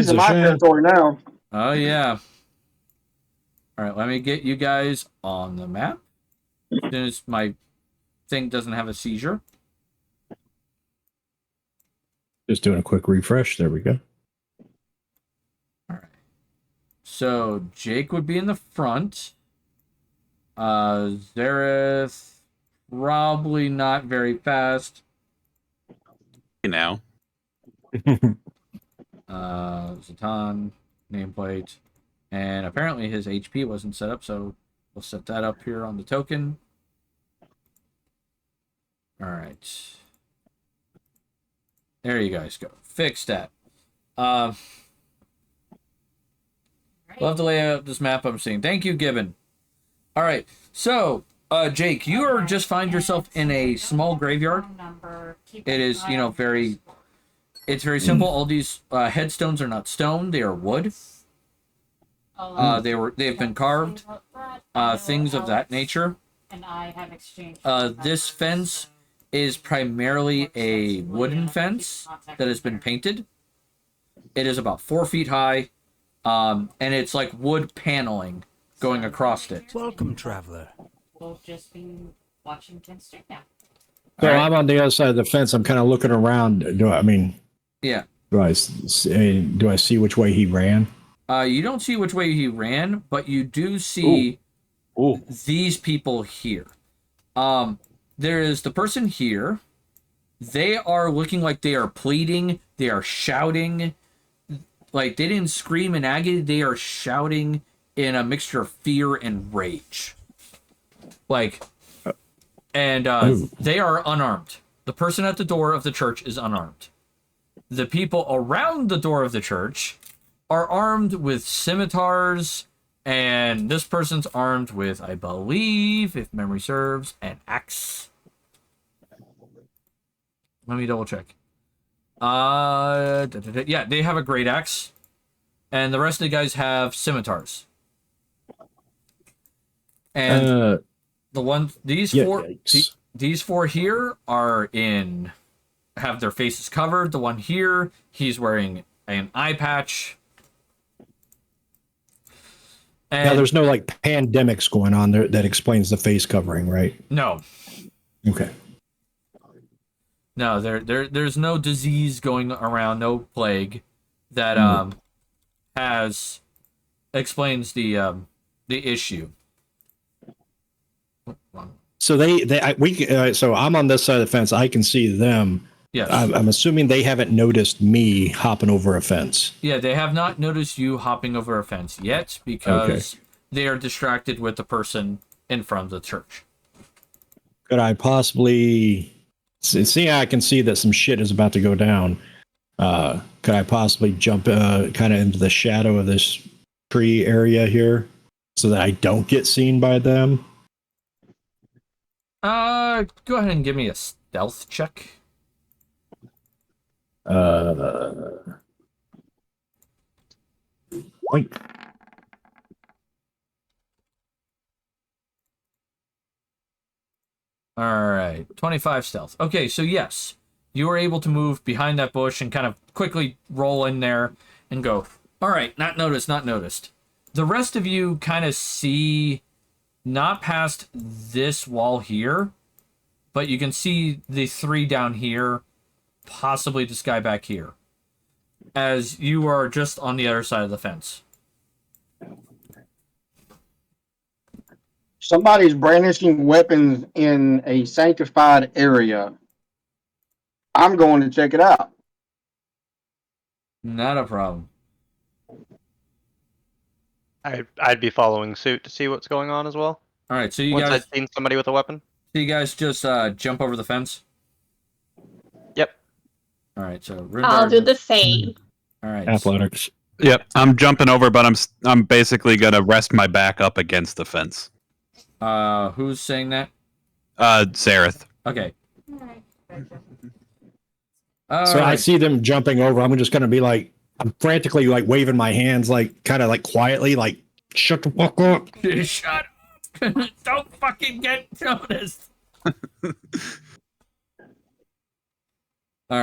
in my territory now. Oh, yeah. All right, let me get you guys on the map. As soon as my thing doesn't have a seizure. Just doing a quick refresh. There we go. All right. So Jake would be in the front. Zareth, probably not very fast. Zatan, nameplate. And apparently his HP wasn't set up, so we'll set that up here on the token. Alright. There you guys go. Fix that. Love the layout of this map I'm seeing. Thank you, Gibbon. Alright, so, Jake, you are just find yourself in a small graveyard. It is, it's very simple. All these headstones are not stone, they are wood. They've been carved, things of that nature. This fence is primarily a wooden fence that has been painted. It is about 4 feet high, and it's like wood paneling going across it. Welcome, traveler. We'll just be watching Ken Street now. So I'm on the other side of the fence. I'm kind of looking around. Yeah. Do I see which way he ran? You don't see which way he ran, but you do see Ooh. these people here. There is the person here. They are looking like they are pleading. They are shouting. Like, they didn't scream in agony. They are shouting in a mixture of fear and rage. Like, and they are unarmed. The person at the door of the church is unarmed. The people around the door of the church are armed with scimitars, and this person's armed with, I believe, if memory serves, an axe. Let me double check. Yeah, they have a great axe, and the rest of the guys have scimitars. And these four here have their faces covered. The one here, he's wearing an eye patch. And now, there's no like pandemics going on there that explains the face covering, right? No. Okay. No, there's no disease going around, no plague that explains the issue. So so I'm on this side of the fence. I can see them. Yes. I'm assuming they haven't noticed me hopping over a fence. Yeah, they have not noticed you hopping over a fence yet because they are distracted with the person in front of the church. Could I possibly see? I can see that some shit is about to go down. Could I possibly jump kind of into the shadow of this tree area here so that I don't get seen by them? Go ahead and give me a stealth check. Like, all right, 25 stealth. Okay, so yes, you were able to move behind that bush and kind of quickly roll in there and go, all right, not noticed, not noticed. The rest of you kind of see not past this wall here, but you can see the three down here, possibly this guy back here, as you are just on the other side of the fence. Somebody's brandishing weapons in a sanctified area. I'm going to check it out. Not a problem. I'd be following suit to see what's going on as well. All right, so you Once guys I've seen somebody with a weapon. So you guys just jump over the fence? Yep. All right, so I'll do the same. All right. Athletics. Yep, I'm jumping over, but I'm basically gonna rest my back up against the fence. Who's saying that? Sareth. Okay. So I see them jumping over. I'm just going to be like, I'm frantically like waving my hands, like kind of like quietly, like shut the fuck up. Shut up! Don't fucking get noticed. I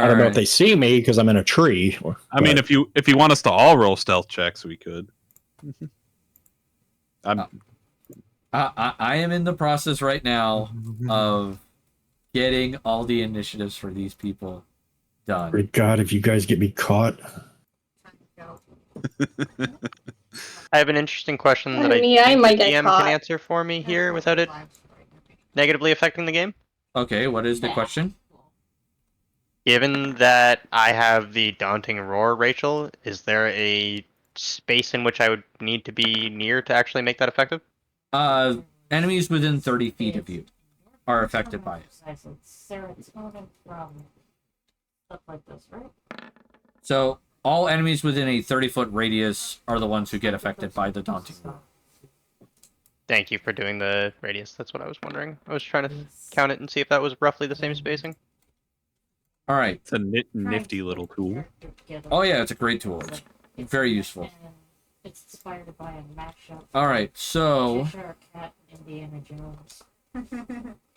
don't know if they see me because I'm in a tree. I mean, if you want us to all roll stealth checks, we could. I am in the process right now of getting all the initiatives for these people done. Great God, if you guys get me caught. I have an interesting question that I think might the get DM caught. can answer for me here without it negatively affecting the game. Okay, what is the question? Given that I have the daunting roar, Rachel, is there a space in which I would need to be near to actually make that effective? Enemies within 30 feet of you are affected by it. Serotonin from stuff like this, right? So all enemies within a 30-foot radius are the ones who get affected by the daunting roar. Thank you for doing the radius. That's what I was wondering. I was trying to count it and see if that was roughly the same spacing. All right. It's a nifty little tool. Oh yeah, it's a great tool. It's very useful. It's inspired by a mashup. All right, so Cheshire Cat, Indiana Jones.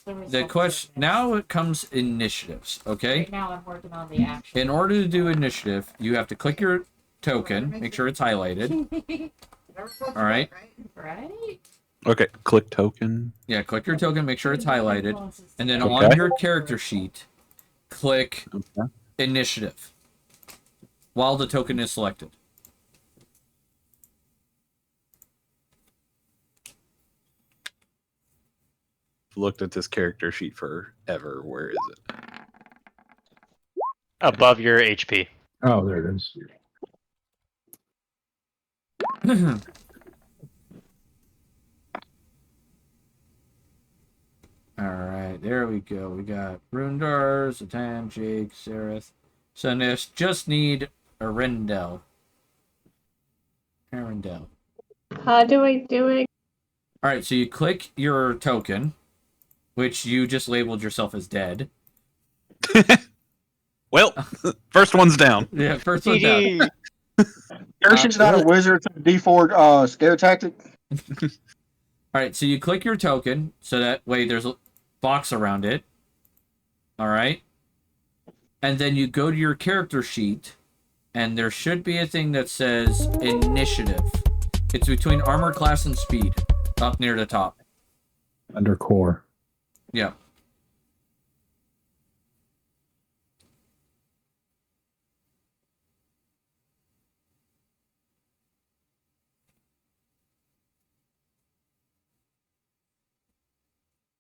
the question now it comes initiatives. Okay. Right now I'm working on the action. In order to do initiative, you have to click your token, make sure it's highlighted. All right. Right? Okay, click token. Yeah, click your token, make sure it's highlighted, and then Okay. on your character sheet, click initiative. while the token is selected. Looked at this character sheet forever. Where is it? Above your HP. Oh, there it is. Alright, there we go. We got Rundar, Zatan, Jake, Sereth. So this just need Arendelle. Arendelle. How do I do it? Alright, so you click your token, which you just labeled yourself as dead. Well, first one's down. Yeah, first one down. Urshan's not a wizard, it's a D4 scare tactic. Alright, so you click your token, so that way there's a box around it. Alright? And then you go to your character sheet, and there should be a thing that says initiative. It's between armor class and speed, up near the top. Under core. Yeah.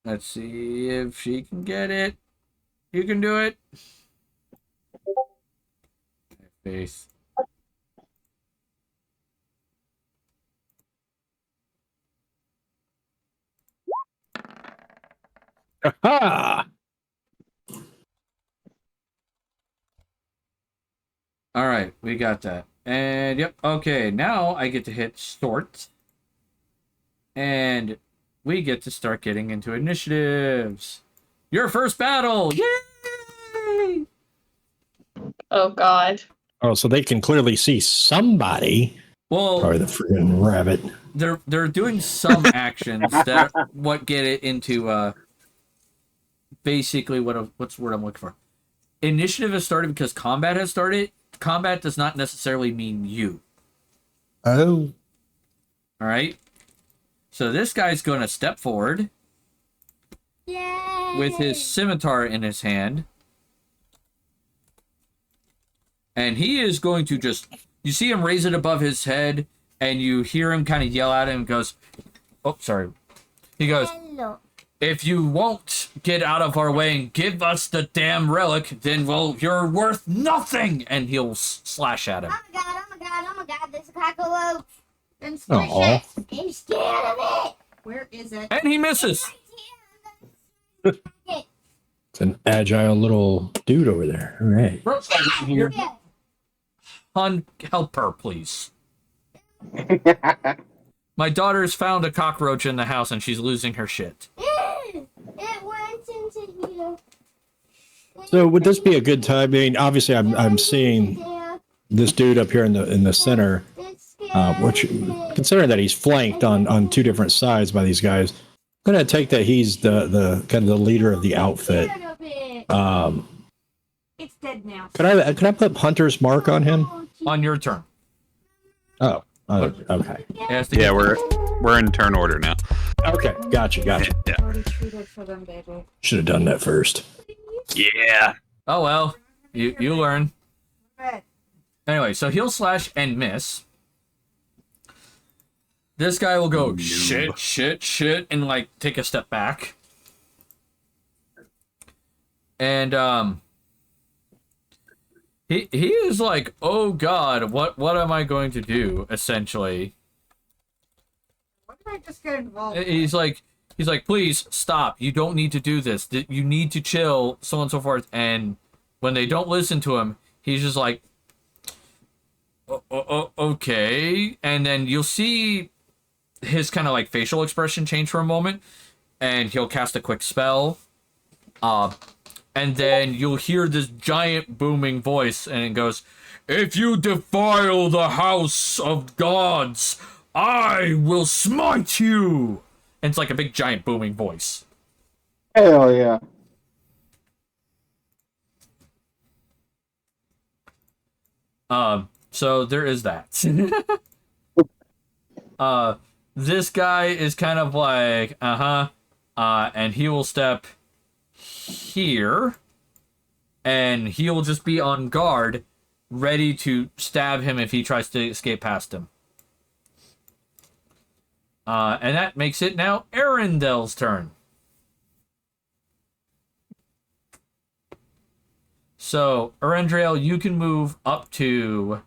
Let's see if she can get it. You can do it. Faith. Ha! All right, we got that. And yep, okay, now I get to hit sort. And we get to start getting into initiatives. Your first battle! Yay! Oh God. Oh, so they can clearly see somebody. Well, Probably the freaking rabbit. they're doing some actions that what get it into basically what's the word I'm looking for. Initiative has started because combat has started. Combat does not necessarily mean you. Oh. All right. So this guy's going to step forward. Yay! With his scimitar in his hand. And he is going to just... You see him raise it above his head, and you hear him kind of yell at him and goes... Oh, sorry. He goes, Hello. if you won't get out of our way and give us the damn relic, then, well, you're worth nothing! And he'll slash at him. Oh my God! Oh my God! Oh my God! There's a cockroach. And Aw. squish it. I'm scared of it. Where is it? And he misses. It's an agile little dude over there. All right. Here. Hun, help her, please. My daughter's found a cockroach in the house and she's losing her shit. It went into here. So would this be a good time? I mean, obviously, I'm seeing this dude up here in the center, which, considering that he's flanked on two different sides by these guys, I'm gonna take that he's the kind of the leader of the outfit. It's dead now. Could I put Hunter's mark on him? On your turn. Oh, okay. Yeah, we're in turn order now. Okay, gotcha. Yeah. Already treated for them, baby. Should have done that first. Yeah. Oh well, you learn. Red. Anyway, so he'll slash and miss. This guy will go shit, and like take a step back. And he is like, oh God, what am I going to do? Essentially, What did I just get involved in? he's like, please stop. You don't need to do this. You need to chill, so on and so forth. And when they don't listen to him, he's just like, okay. And then you'll see his kind of like facial expression change for a moment, and he'll cast a quick spell. And then you'll hear this giant booming voice, and it goes, if you defile the house of gods, I will smite you. And it's like a big giant booming voice. Hell yeah. So there is that. This guy is kind of like, and he will step here, and he'll just be on guard, ready to stab him if he tries to escape past him. And that makes it now Arendel's turn. So, Arendelle, you can move up to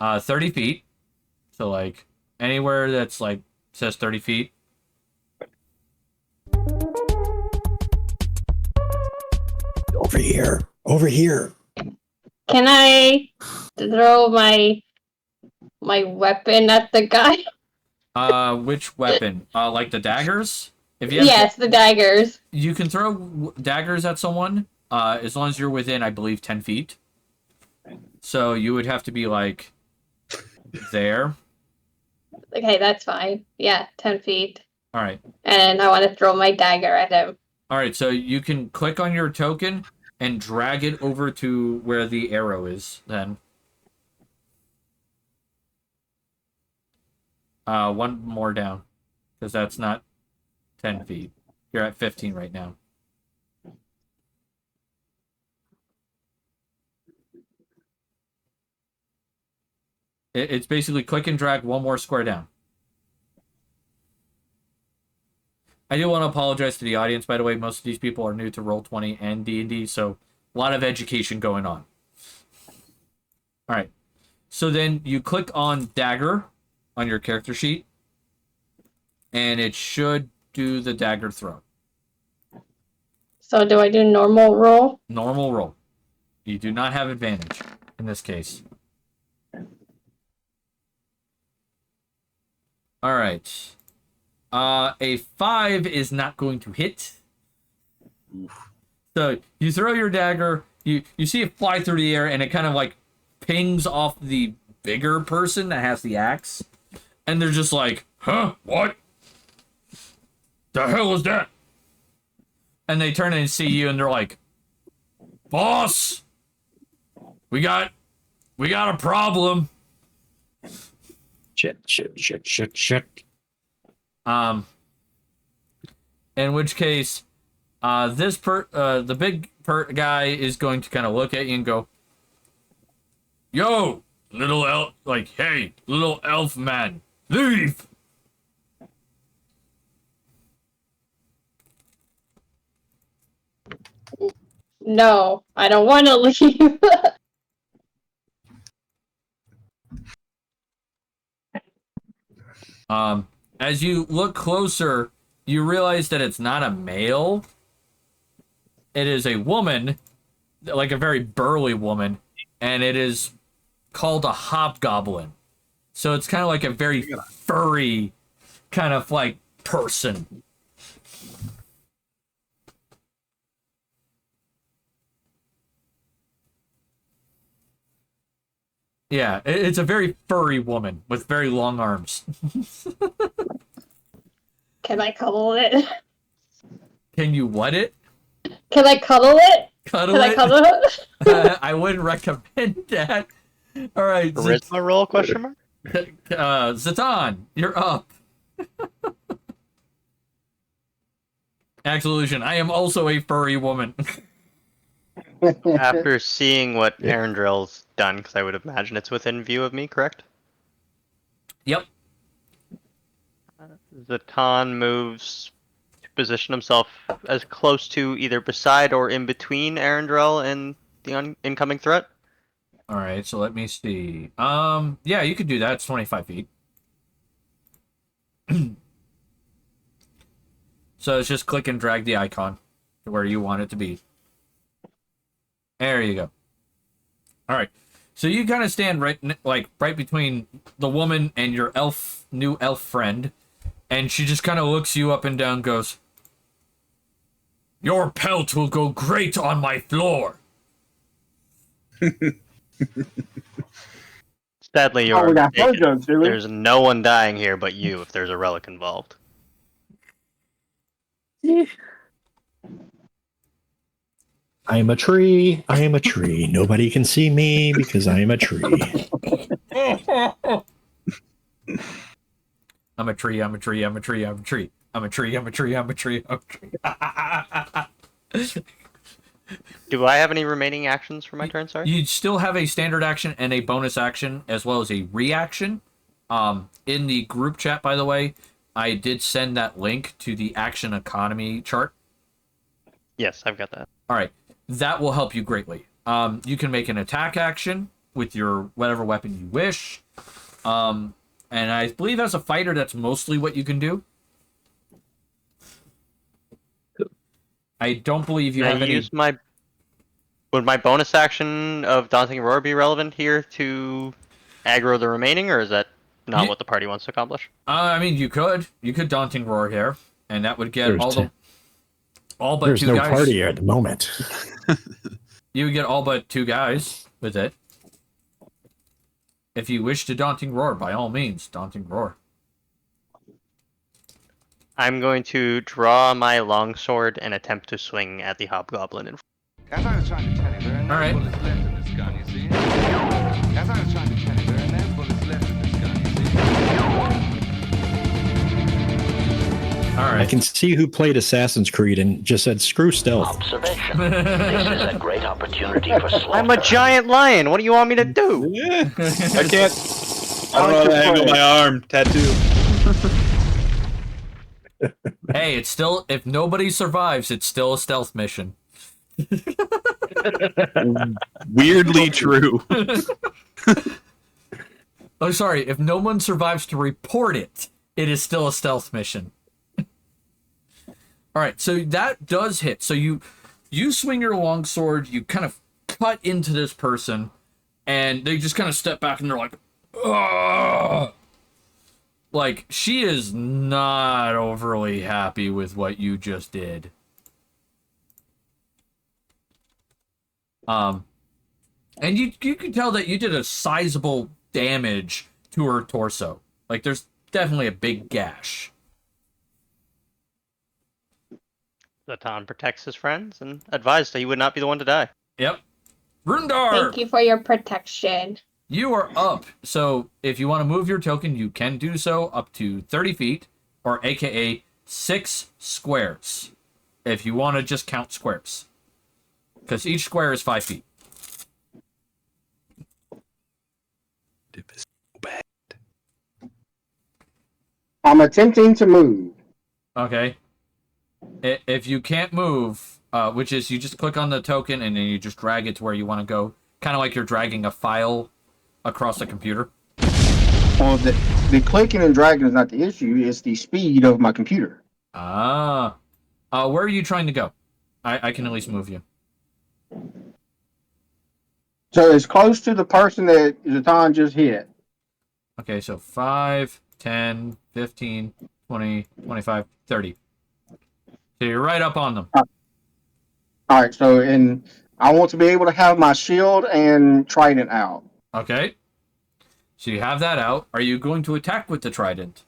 30 feet. So, like, anywhere that's, like, says 30 feet. Over here. Over here. Can I throw my weapon at the guy? Which weapon? Like the daggers? If you Yes, the daggers. You can throw daggers at someone, as long as you're within, I believe, 10 feet. So you would have to be, like, there. Okay, that's fine. Yeah, 10 feet. All right. And I want to throw my dagger at him. All right, so you can click on your token and drag it over to where the arrow is, then. One more down, because that's not 10 feet. You're at 15 right now. It's basically click and drag one more square down. I do want to apologize to the audience, by the way. Most of these people are new to Roll20 and D&D, so a lot of education going on. All right. So then you click on dagger on your character sheet, and it should do the dagger throw. So do I do normal roll? Normal roll. You do not have advantage in this case. All right. A 5 is not going to hit. So you throw your dagger, you see it fly through the air, and it kind of like pings off the bigger person that has the axe. And they're just like, huh? What? The hell is that? And they turn and see you, and they're like, boss, we got a problem. Shit. In which case, the big guy is going to kind of look at you and go, yo, little elf, like, hey, little elf man, leave. No, I don't want to leave. As you look closer, you realize that it's not a male. It is a woman, like a very burly woman, and it is called a hobgoblin. So it's kind of like a very furry kind of like person. Yeah, it's a very furry woman with very long arms. Can I cuddle it? Can you what it? Can I cuddle it? Cuddle Can it? I cuddle it? I wouldn't recommend that. All right. Charisma roll, question mark? Zatan, you're up. Axolution, I am also a furry woman. After seeing what Arendrill's done, because I would imagine it's within view of me, correct? Yep. Zatan moves to position himself as close to either beside or in between Arendrell and the incoming threat. All right, so let me see. Yeah, you could do that. It's 25 feet. So it's just click and drag the icon to where you want it to be. There you go. All right. So you kind of stand right between the woman and your new elf friend, and she just kind of looks you up and down, goes, "Your pelt will go great on my floor." Sadly, you're we got mistaken. jokes, do we? There's no one dying here but you if there's a relic involved. I am a tree. I am a tree. Nobody can see me because I am a tree. I'm a tree, I'm a tree, I'm a tree, I'm a tree. I'm a tree, I'm a tree, I'm a tree, I'm a tree. Do Do I have any remaining actions for my turn? Sorry. You still have a standard action and a bonus action, as well as a reaction. In the group chat, by the way, I did send that link to the action economy chart. Yes, I've got that. All right, that will help you greatly. You can make an attack action with your whatever weapon you wish. And I believe as a fighter, that's mostly what you can do. I don't believe you Can have I any. use my... Would my bonus action of Daunting Roar be relevant here to aggro the remaining, or is that not what the party wants to accomplish? I mean, you could Daunting Roar here, and that would get There's all but There's two no guys. party here at the moment. You would get all but 2 guys with it. If you wish to Daunting Roar, by all means, Daunting Roar. I'm going to draw my longsword and attempt to swing at the hobgoblin. As I was trying to tell you, there are no All right. bullets left in this gun, you see. As I was trying to tell you, there are no bullets left in this gun, you see. All right. I can see who played Assassin's Creed and just said, screw stealth. Observation. This is a great opportunity for slaughter. I'm a giant lion. What do you want me to do? Yeah. I can't. I don't know how to angle my arm. Tattoo. Hey, it's still, if nobody survives, it's still a stealth mission. Weirdly true. Oh, sorry. If no one survives to report it, it is still a stealth mission. All right, so that does hit. So you swing your longsword, you kind of cut into this person, and they just kind of step back and they're like, ugh! Like, she is not overly happy with what you just did. And you can tell that you did a sizable damage to her torso. Like, there's definitely a big gash. Zatan protects his friends and advised that he would not be the one to die. Yep. Rundar! Thank you for your protection. You are up. So if you want to move your token, you can do so up to 30 feet, or aka 6 squares. If you want to just count squares. Because each square is 5 feet. I'm attempting to move. Okay. If you can't move, which is you just click on the token and then you just drag it to where you want to go. Kind of like you're dragging a file across the computer. Well, the clicking and dragging is not the issue. It's the speed of my computer. Ah. Where are you trying to go? I can at least move you. So it's close to the person that Zatan just hit. Okay, so 5, 10, 15, 20, 25, 30. So you're right up on them. All right, so and I want to be able to have my shield and trident out. Okay. So you have that out. Are you going to attack with the trident?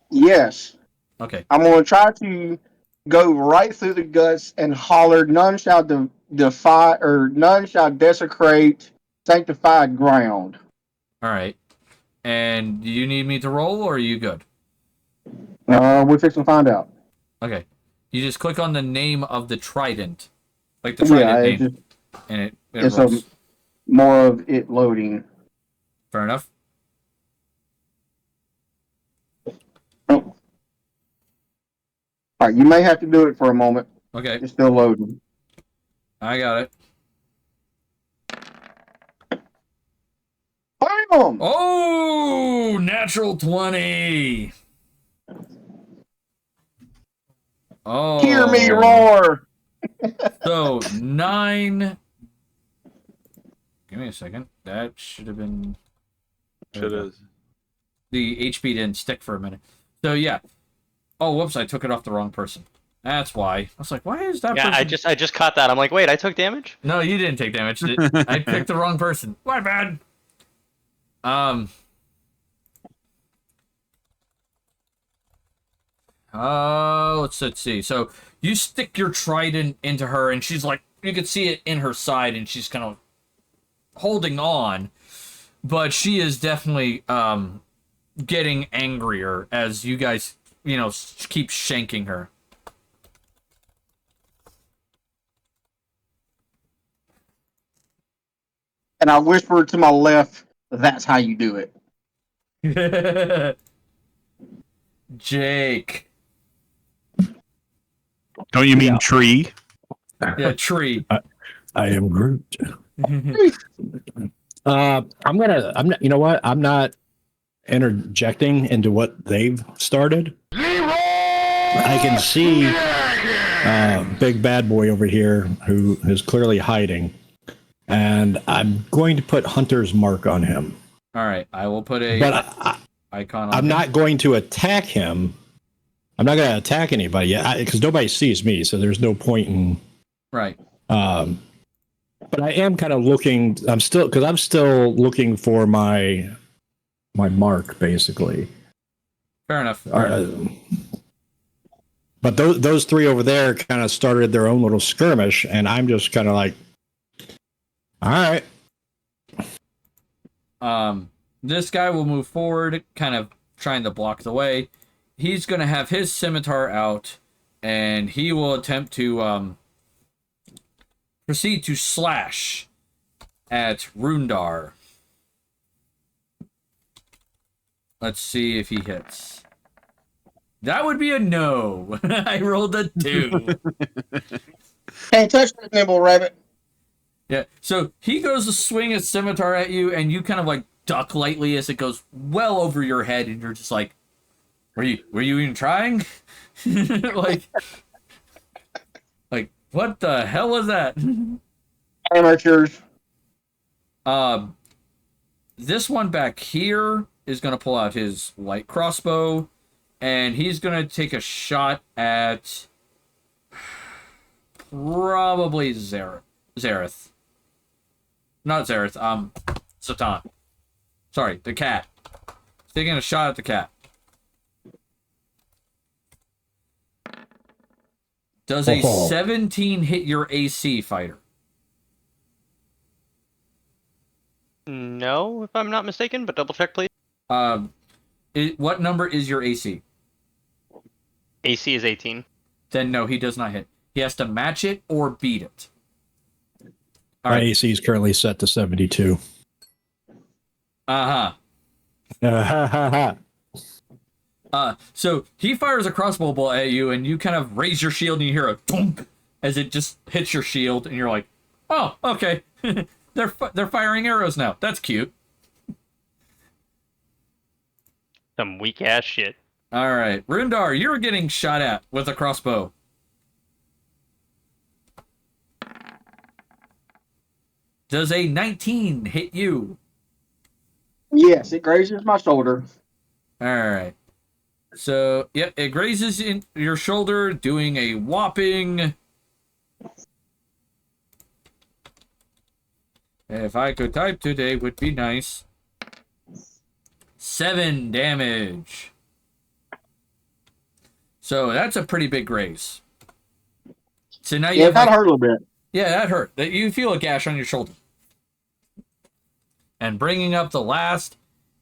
Yes. Okay. I'm going to try to go right through the guts and holler, none shall defy, or none shall desecrate sanctified ground. All right. And do you need me to roll, or are you good? We're fixing to find out. Okay. You just click on the name of the trident. Like the trident name. And it it's rolls. More of it loading. Fair enough. Oh. All right, you may have to do it for a moment. Okay. It's still loading. I got it. Bam! Oh, natural 20. Oh. Hear me roar! So 9. Give me a second. That should have been. Should have. The HP didn't stick for a minute. So yeah. Oh, whoops! I took it off the wrong person. That's why. I was like, why is that? Yeah, person... I just caught that. I'm like, wait, I took damage? No, you didn't take damage. I picked the wrong person. My bad. Let's see. So you stick your trident into her, and she's like, you can see it in her side, and she's kind of holding on, but she is definitely getting angrier as you guys, keep shanking her. and I whisper to my left, "That's how you do it." Jake. Don't you mean tree? Yeah, tree. I am Groot. I'm not, you know what? I'm not interjecting into what they've started. I can see big bad boy over here who is clearly hiding, and I'm going to put Hunter's mark on him. All right, I will put a icon on I'm him. not going to attack him. I'm not going to attack anybody yet because nobody sees me, so there's no point in. Right. But I am kind of looking. I'm still looking for my mark, basically. Fair enough. But those three over there kind of started their own little skirmish, and I'm just kind of like, all right. This guy will move forward, kind of trying to block the way. He's going to have his scimitar out, and he will attempt to proceed to slash at Rundar. Let's see if he hits. That would be a no. I rolled a 2. Can't touch that nimble rabbit. Yeah, so he goes to swing his scimitar at you, and you kind of like duck lightly as it goes well over your head, and you're just like, were you even trying? like what the hell was that? Amateurs. This one back here is gonna pull out his light crossbow, and he's gonna take a shot at probably Zareth. Not Zareth, Satan. Sorry, the cat. He's taking a shot at the cat. Does a 17 hit your AC, fighter? No, if I'm not mistaken, but double check, please. What number is your AC? AC is 18. Then no, he does not hit. He has to match it or beat it. All My right. AC is currently set to 72. So he fires a crossbow bolt at you, and you kind of raise your shield, and you hear a thump as it just hits your shield, and you're like, "Oh, okay, they're firing arrows now. That's cute." Some weak ass shit. All right, Rundar, you're getting shot at with a crossbow. Does a 19 hit you? Yes, it grazes my shoulder. All right. So, yeah, it grazes in your shoulder, doing a whopping... If I could type today, would be nice. 7 damage. So, that's a pretty big graze. So now you Yeah, that hurt a little bit. Yeah, that hurt. That you feel a gash on your shoulder. And bringing up the last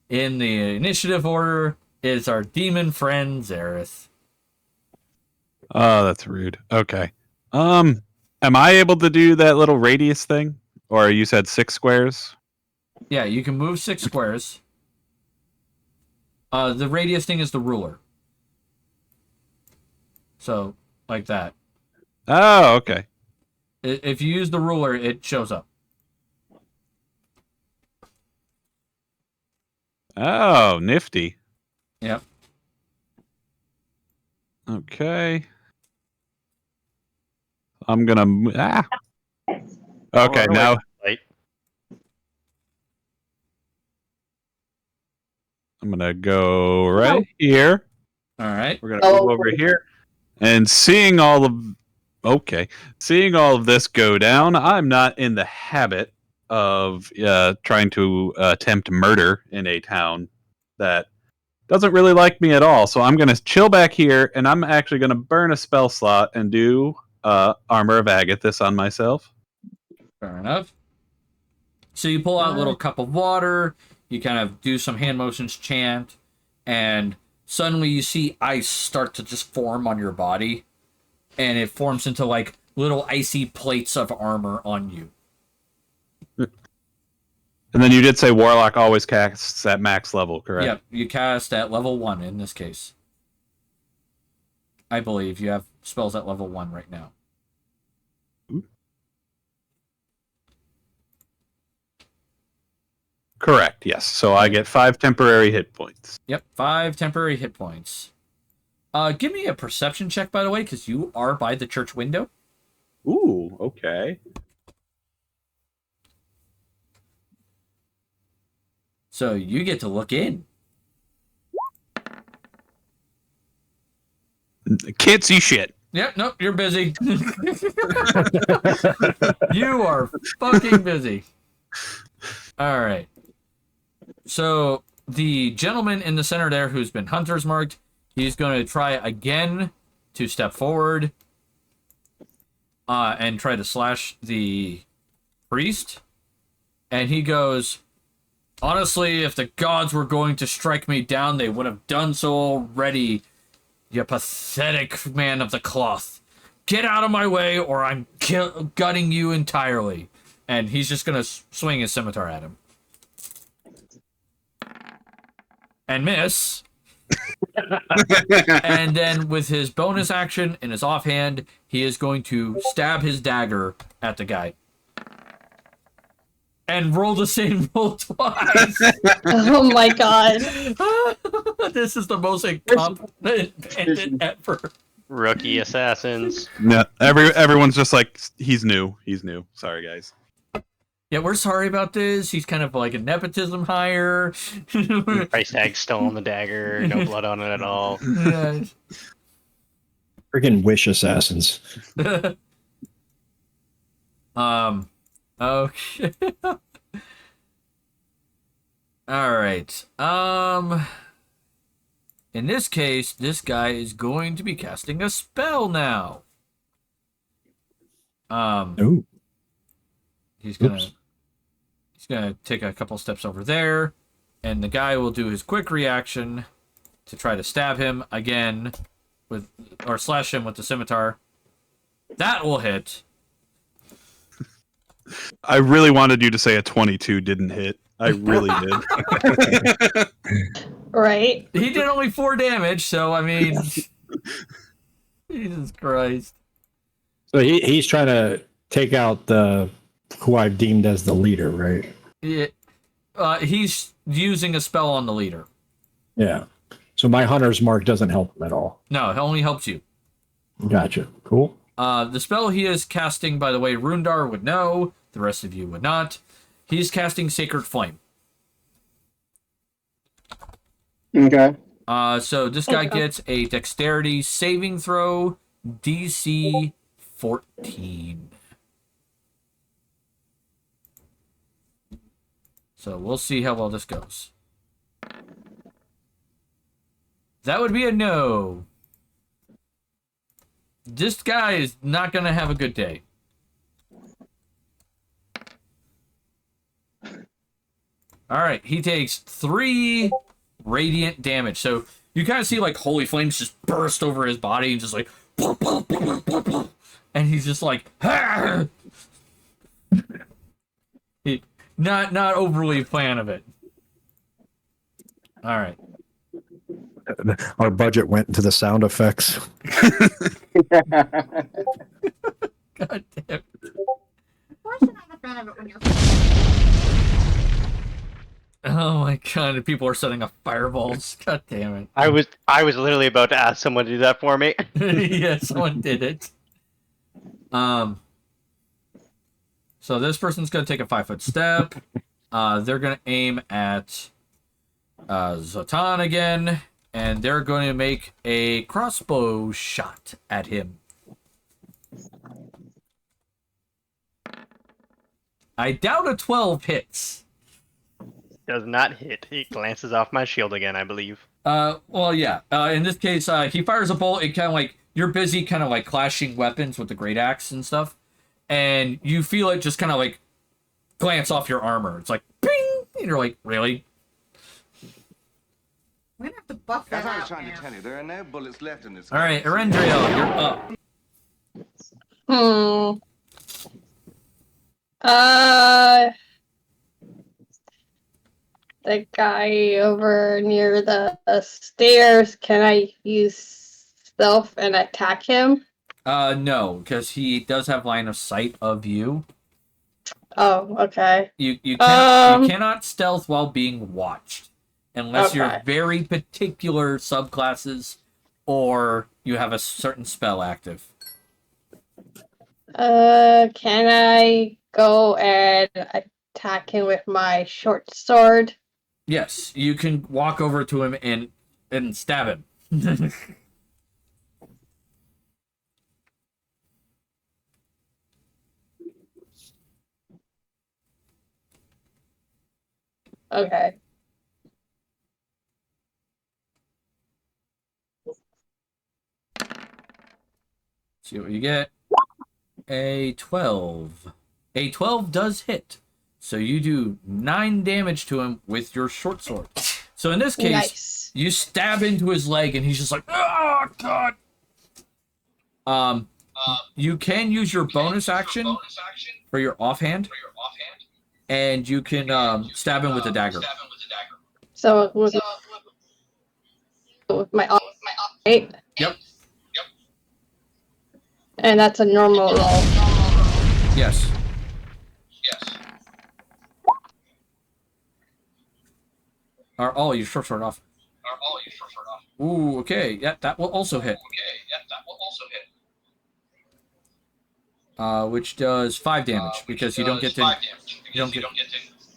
in the initiative order is our demon friend Zareth. Oh, that's rude. Okay. Am I able to do that little radius thing? Or you said 6 squares? Yeah, you can move 6 squares. The radius thing is the ruler. So, like that. Oh, okay. If you use the ruler, it shows up. Oh, nifty. Yep. Okay. I'm gonna... Okay, now... I'm gonna go right here. All right. We're gonna move over here. And seeing all of... Okay. Seeing all of this go down, I'm not in the habit of trying to attempt murder in a town that doesn't really like me at all. So I'm going to chill back here, and I'm actually going to burn a spell slot and do Armor of Agathis on myself. Fair enough. So you pull out a little cup of water, you kind of do some hand motions, chant, and suddenly you see ice start to just form on your body, and it forms into like little icy plates of armor on you. And then you did say Warlock always casts at max level, correct? Yep, you cast at level 1 in this case. I believe you have spells at level 1 right now. Correct, yes. So I get 5 temporary hit points. Yep, 5 temporary hit points. Give me a perception check, by the way, because you are by the church window. Ooh, okay. So you get to look in. Can't see shit. Yep, nope, you're busy. You are fucking busy. All right. So the gentleman in the center there who's been hunter's marked, he's going to try again to step forward and try to slash the priest. And he goes, honestly, if the gods were going to strike me down, they would have done so already. You pathetic man of the cloth. Get out of my way or I'm gutting you entirely. And he's just going to swing his scimitar at him. And miss. And then with his bonus action in his offhand, he is going to stab his dagger at the guy. And roll the same roll twice. Oh my god. This is the most incompetent bandit ever. Rookie assassins. No, everyone's just like, he's new. He's new. Sorry, guys. Yeah, we're sorry about this. He's kind of like a nepotism hire. Price tag still on the dagger. No blood on it at all. Yeah. Friggin' wish assassins. Okay. All right. In this case, this guy is going to be casting a spell now. Ooh. He's gonna take a couple steps over there, and the guy will do his quick reaction to try to stab him again or slash him with the scimitar. That will hit. I really wanted you to say a 22 didn't hit. I really did. Right. He did only 4 damage, so I mean, Jesus Christ. So he's trying to take out who I've deemed as the leader, right? Yeah. He's using a spell on the leader. Yeah. So my hunter's mark doesn't help him at all. No, it only helps you. Gotcha. Cool. The spell he is casting, by the way, Rundar would know. The rest of you would not. He's casting Sacred Flame. Okay. So this guy gets a Dexterity saving throw, DC 14. So we'll see how well this goes. That would be a no. This guy is not going to have a good day. All right, he takes 3 radiant damage. So you kind of see like holy flames just burst over his body and just like, and he's just like, he, not overly a fan of it. All right. Our budget went into the sound effects. God damn. Why should I have fan of it when you're Oh my god, people are setting off fireballs. God damn it. I was literally about to ask someone to do that for me. Yeah, someone did it. So this person's gonna take a 5-foot step. They're gonna aim at Zatan again, and they're going to make a crossbow shot at him. I doubt a 12 hits. Does not hit. He glances off my shield again, I believe. Well, yeah. In this case, he fires a bolt. It kind of like you're busy, kind of like clashing weapons with the great axe and stuff, and you feel it just kind of like glance off your armor. It's like, ping, and you're like, really? We're gonna have to buff that As I was out, trying man. to tell you, there are no bullets left in this. All right, Erendriel, you're up. the guy over near the stairs, can I use stealth and attack him? No, because he does have line of sight of you. Oh, okay. You cannot stealth while being watched, unless you're Okay. very particular subclasses, or you have a certain spell active. Can I go and attack him with my short sword? Yes, you can walk over to him and stab him. Okay. See what you get. A 12. A 12 does hit. So you do 9 damage to him with your short sword. So in this case, Nice. you stab into his leg and he's just like, oh god. You can use your bonus action for your offhand, and you can stab him with a dagger. So with my arm, right? Yep. And that's a normal roll. Yes. Oh, your short sword off. Ooh, okay. Yeah, that will also hit. Which does 5 damage because you don't get to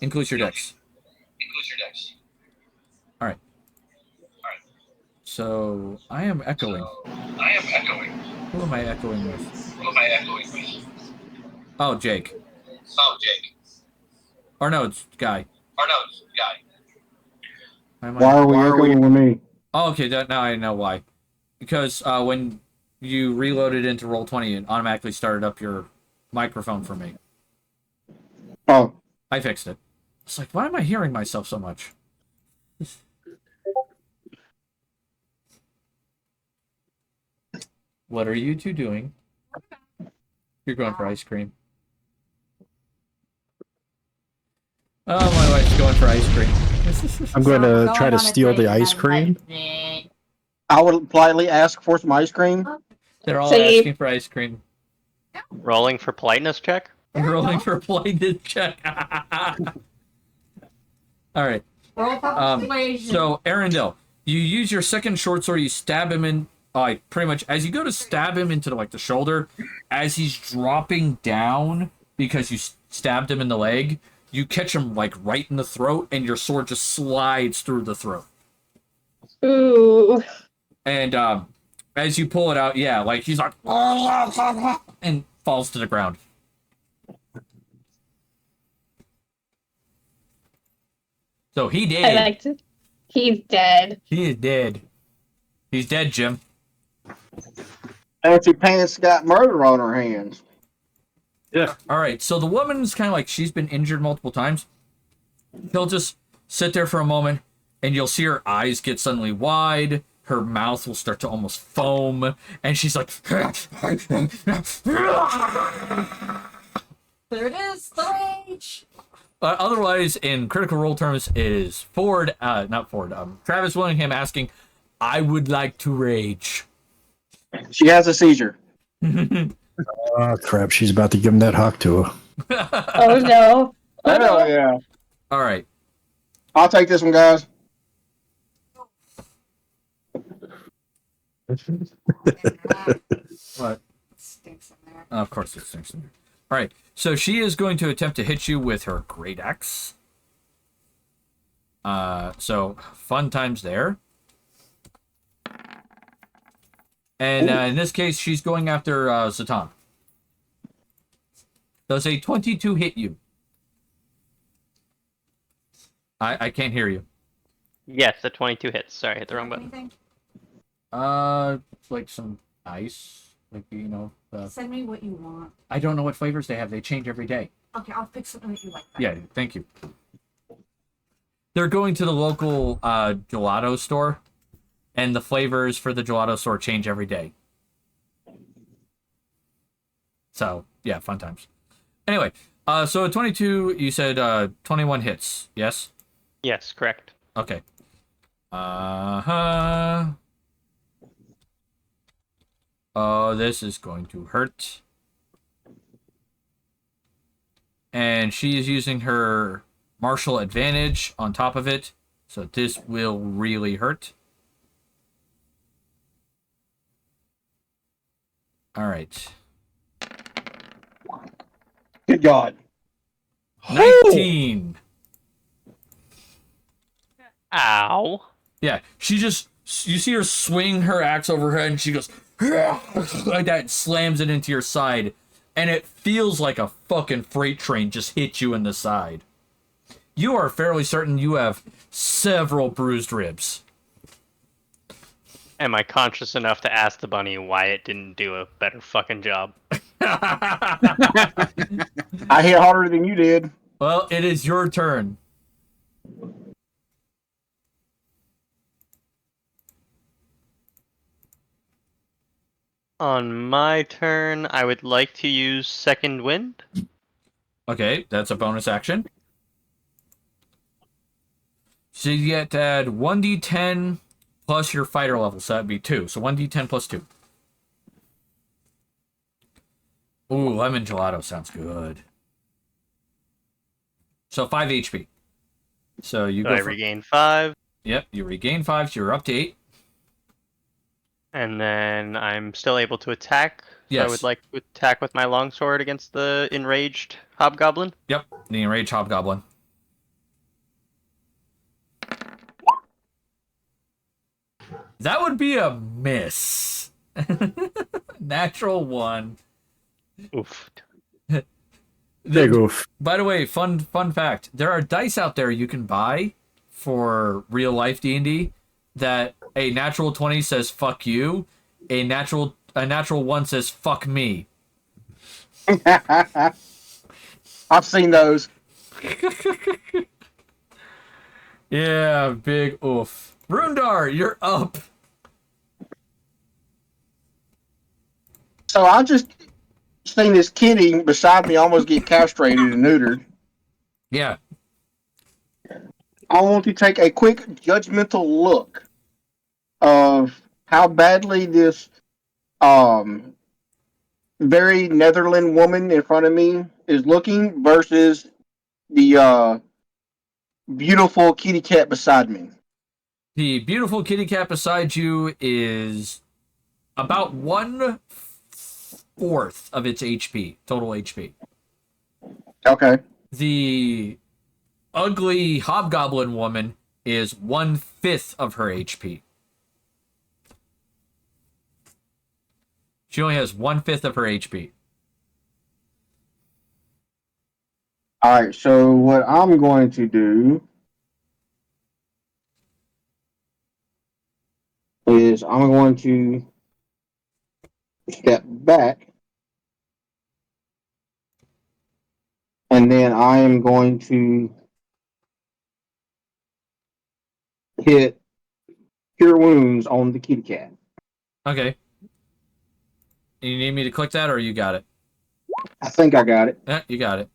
increase your dex. All right. So I am echoing. Who am I echoing with? Oh, Jake. Or no, it's Guy. Why are we echoing with me? Oh, okay. Now I know why. Because when you reloaded into Roll20, it automatically started up your microphone for me. Oh. I fixed it. It's like, why am I hearing myself so much? What are you two doing? You're going for ice cream. Oh, my wife's going for ice cream. I'm going to try to steal the ice cream. I would politely ask for some ice cream. They're all See? asking for ice cream. Rolling for politeness check. I'm rolling for a politeness check. All right. Roll for persuasion. So, Arendelle, you use your second short sword. You stab him in, like, pretty much as you go to stab him into the shoulder, as he's dropping down because you stabbed him in the leg, you catch him like right in the throat, and your sword just slides through the throat. Ooh. And as you pull it out, yeah, like he's like and falls to the ground. So he did. I liked it. He's dead. He is dead. He's dead, Jim. Fancy Pants got murder on her hands. Yeah. All right. So the woman's kind of like she's been injured multiple times. She'll just sit there for a moment, and you'll see her eyes get suddenly wide. Her mouth will start to almost foam, and she's like, There it is, the rage. otherwise, in Critical Role terms, it is Travis Willingham asking, I would like to rage. She has a seizure. Oh, crap. She's about to give him that hawk to her. Oh no. Oh, no. Hell yeah. All right. I'll take this one, guys. What? Stinks in there. Of course it stinks in there. All right. So she is going to attempt to hit you with her great axe. So fun times there. And in this case, she's going after Zatan. Does a 22 hit you? I can't hear you. Yes, the 22 hits. Sorry, hit the wrong button. Anything? Like some ice, like Send me what you want. I don't know what flavors they have. They change every day. Okay, I'll pick something that you like. Yeah, thank you. They're going to the local gelato store, and the flavors for the gelato store change every day. So, yeah, fun times. Anyway, so 22, you said 21 hits, yes? Yes, correct. Okay. Uh-huh. Oh, this is going to hurt. And she is using her martial advantage on top of it, so this will really hurt. All right. Good God. 19. Ow. Yeah, she just, you see her swing her axe over her head, and she goes like that, and slams it into your side, and it feels like a fucking freight train just hit you in the side. You are fairly certain you have several bruised ribs. Am I conscious enough to ask the bunny why it didn't do a better fucking job? I hit harder than you did. Well, it is your turn. On my turn, I would like to use Second Wind. Okay, that's a bonus action. So you get to add 1d10 plus your fighter level, so that'd be 2. So 1d10 plus 2. Ooh, lemon gelato sounds good. So 5 HP. So you go I regain 5. Yep, you regain 5, so you're up to 8. And then I'm still able to attack. Yes. So I would like to attack with my longsword against the enraged hobgoblin. Yep, the enraged hobgoblin. That would be a miss. Natural 1. Oof. Big oof. By the way, fun fact: there are dice out there you can buy for real life D&D that a natural 20 says "fuck you," a natural 1 says "fuck me." I've seen those. Yeah, big oof. Rundar, you're up. So I just seen this kitty beside me almost get castrated and neutered. Yeah. I want to take a quick judgmental look of how badly this very Netherland woman in front of me is looking versus the beautiful kitty cat beside me. The beautiful kitty cat beside you is about 1/4 of its HP, total HP. Okay. The ugly hobgoblin woman is 1/5 of her HP. She only has 1/5 of her HP. All right. So what I'm going to do is I'm going to step back, and then I am going to hit cure wounds on the kitty cat. Okay. You need me to click that, or you got it? I think I got it. Yeah, you got it.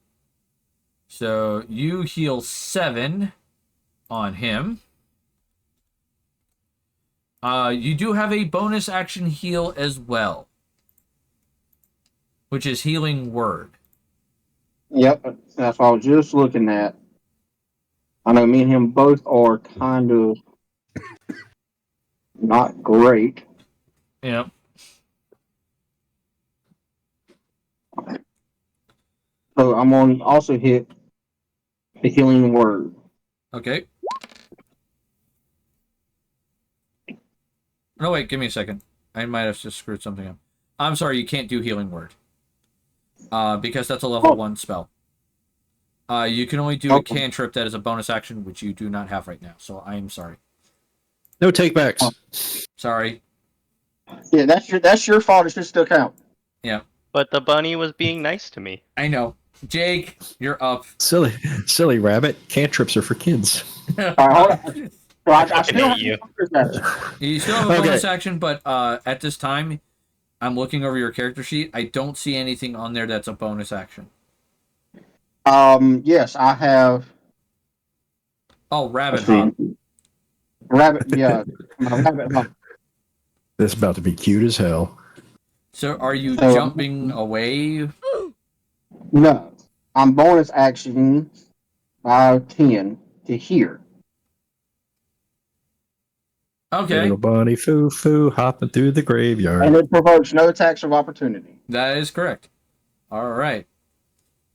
So you heal 7 on him. You do have a bonus action heal as well, which is Healing Word. Yep, that's what I was just looking at. I know me and him both are kind of not great. Yep. So I'm on also hit the healing word. Okay. No, wait, give me a second. I might have just screwed something up. I'm sorry, you can't do Healing Word. Because that's a level 1 spell. You can only do a cantrip that is a bonus action, which you do not have right now. So I am sorry. No takebacks. Sorry. Yeah, that's your fault. It should still count. Yeah. But the bunny was being nice to me. I know. Jake, you're up. Silly rabbit. Cantrips are for kids. All right, hold on. So I still have you. You still have a bonus action, but at this time, I'm looking over your character sheet. I don't see anything on there that's a bonus action. Yes, I have Oh, rabbit Let's see. hop. Rabbit, yeah, my rabbit hop. This is about to be cute as hell. So are you So, jumping away? no, I'm bonus action 10 to here. Okay. Little bunny foo foo hopping through the graveyard. And it provokes no attacks of opportunity. That is correct. All right.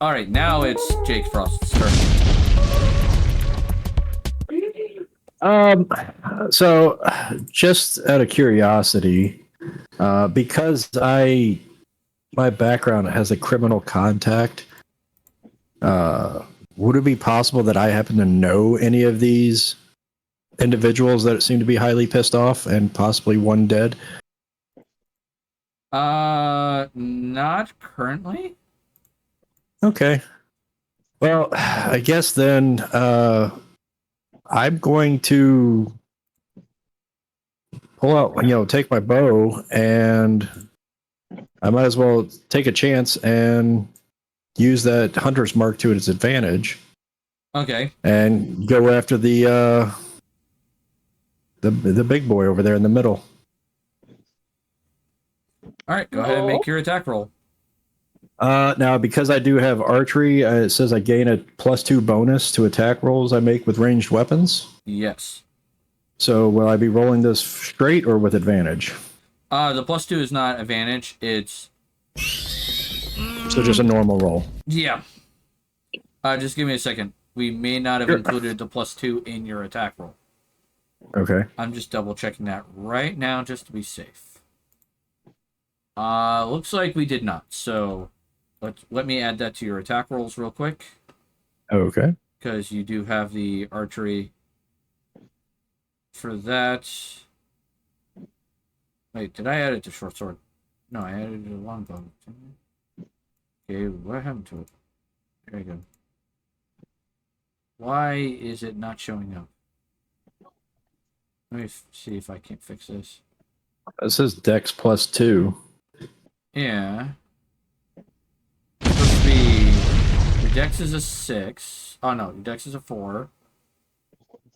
All right, now it's Jake Frost's turn. So, just out of curiosity, because my background has a criminal contact, would it be possible that I happen to know any of these individuals that seem to be highly pissed off and possibly one dead? Not currently. Okay. Well, I guess then I'm going to pull out, take my bow, and I might as well take a chance and use that hunter's mark to its advantage. Okay. And go after the big boy over there in the middle. All right, go ahead and make your attack roll. Now, because I do have archery, it says I gain a +2 bonus to attack rolls I make with ranged weapons. Yes. So will I be rolling this straight or with advantage? The +2 is not advantage. It's so just a normal roll. Yeah. Just give me a second. We may not have included the +2 in your attack roll. Okay. I'm just double checking that right now just to be safe. Looks like we did not. So let me add that to your attack rolls real quick. Okay. Because you do have the archery for that. Wait, did I add it to short sword? No, I added it to longbow. Okay, what happened to it? There you go. Why is it not showing up? Let me see if I can't fix this. It says Dex +2. Yeah. It's supposed to be... Your Dex is a 6. Oh, no. Your Dex is a 4.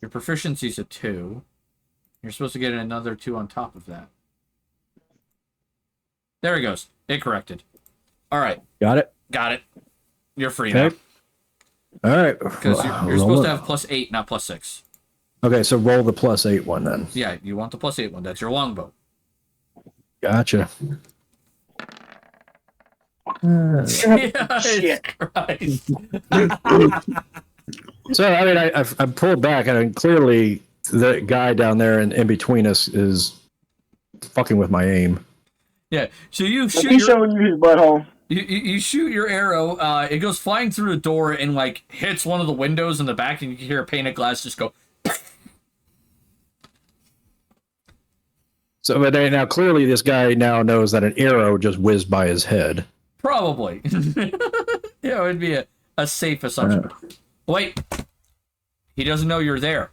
Your proficiency is a 2. You're supposed to get another 2 on top of that. There it goes. It corrected. All right. Got it? Got it. You're free now. All right. Because you're supposed to have +8, not +6. Okay, so roll the +8 one then. Yeah, you want the +8 one. That's your longbow. Gotcha. Shit. Christ. So, I mean, I pulled back, and clearly the guy down there in between us is fucking with my aim. Yeah, so you shoot. He's showing you his butthole. You shoot your arrow. It goes flying through a door and like hits one of the windows in the back, and you can hear a pane of glass just go. So, but now clearly this guy now knows that an arrow just whizzed by his head. Probably. Yeah, it would be a safe assumption. Wait, he doesn't know you're there.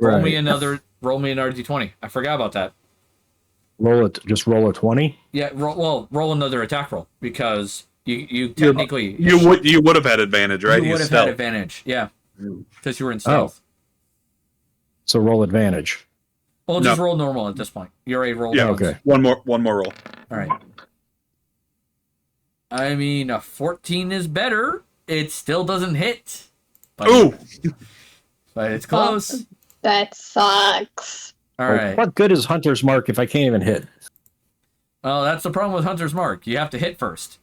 Roll me another d20. I forgot about that. Just roll a 20. Yeah, roll another attack roll because you technically you would have had advantage, right? You would have had advantage, yeah, because you were in stealth. So roll advantage. Well, just roll normal at this point. You already rolled. Yeah, once. okay. One more roll. All right. I mean, a 14 is better. It still doesn't hit. Ooh! But it's close. That sucks. All right. What good is Hunter's Mark if I can't even hit? Well, that's the problem with Hunter's Mark. You have to hit first.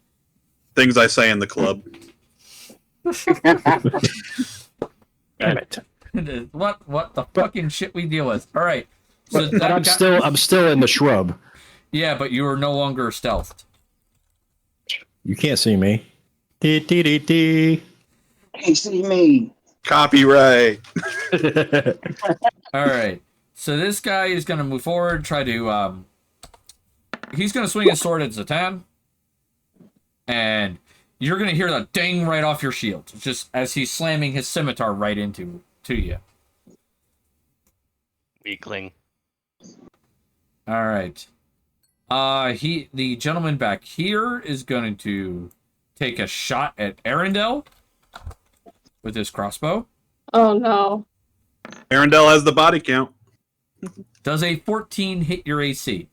Things I say in the club. Damn it. What the fucking shit we deal with. All right. So But I'm still in the shrub. Yeah, but you are no longer stealthed. You can't see me. Dee. Can't see me. Copyright. All right. So this guy is going to move forward, try to he's going to swing his sword at Zatan. And you're going to hear the ding right off your shield, just as he's slamming his scimitar right into you. Weakling. All right. The gentleman back here is going to take a shot at Arendelle with his crossbow. Oh no. Arendelle has the body count. Does a 14 hit your AC?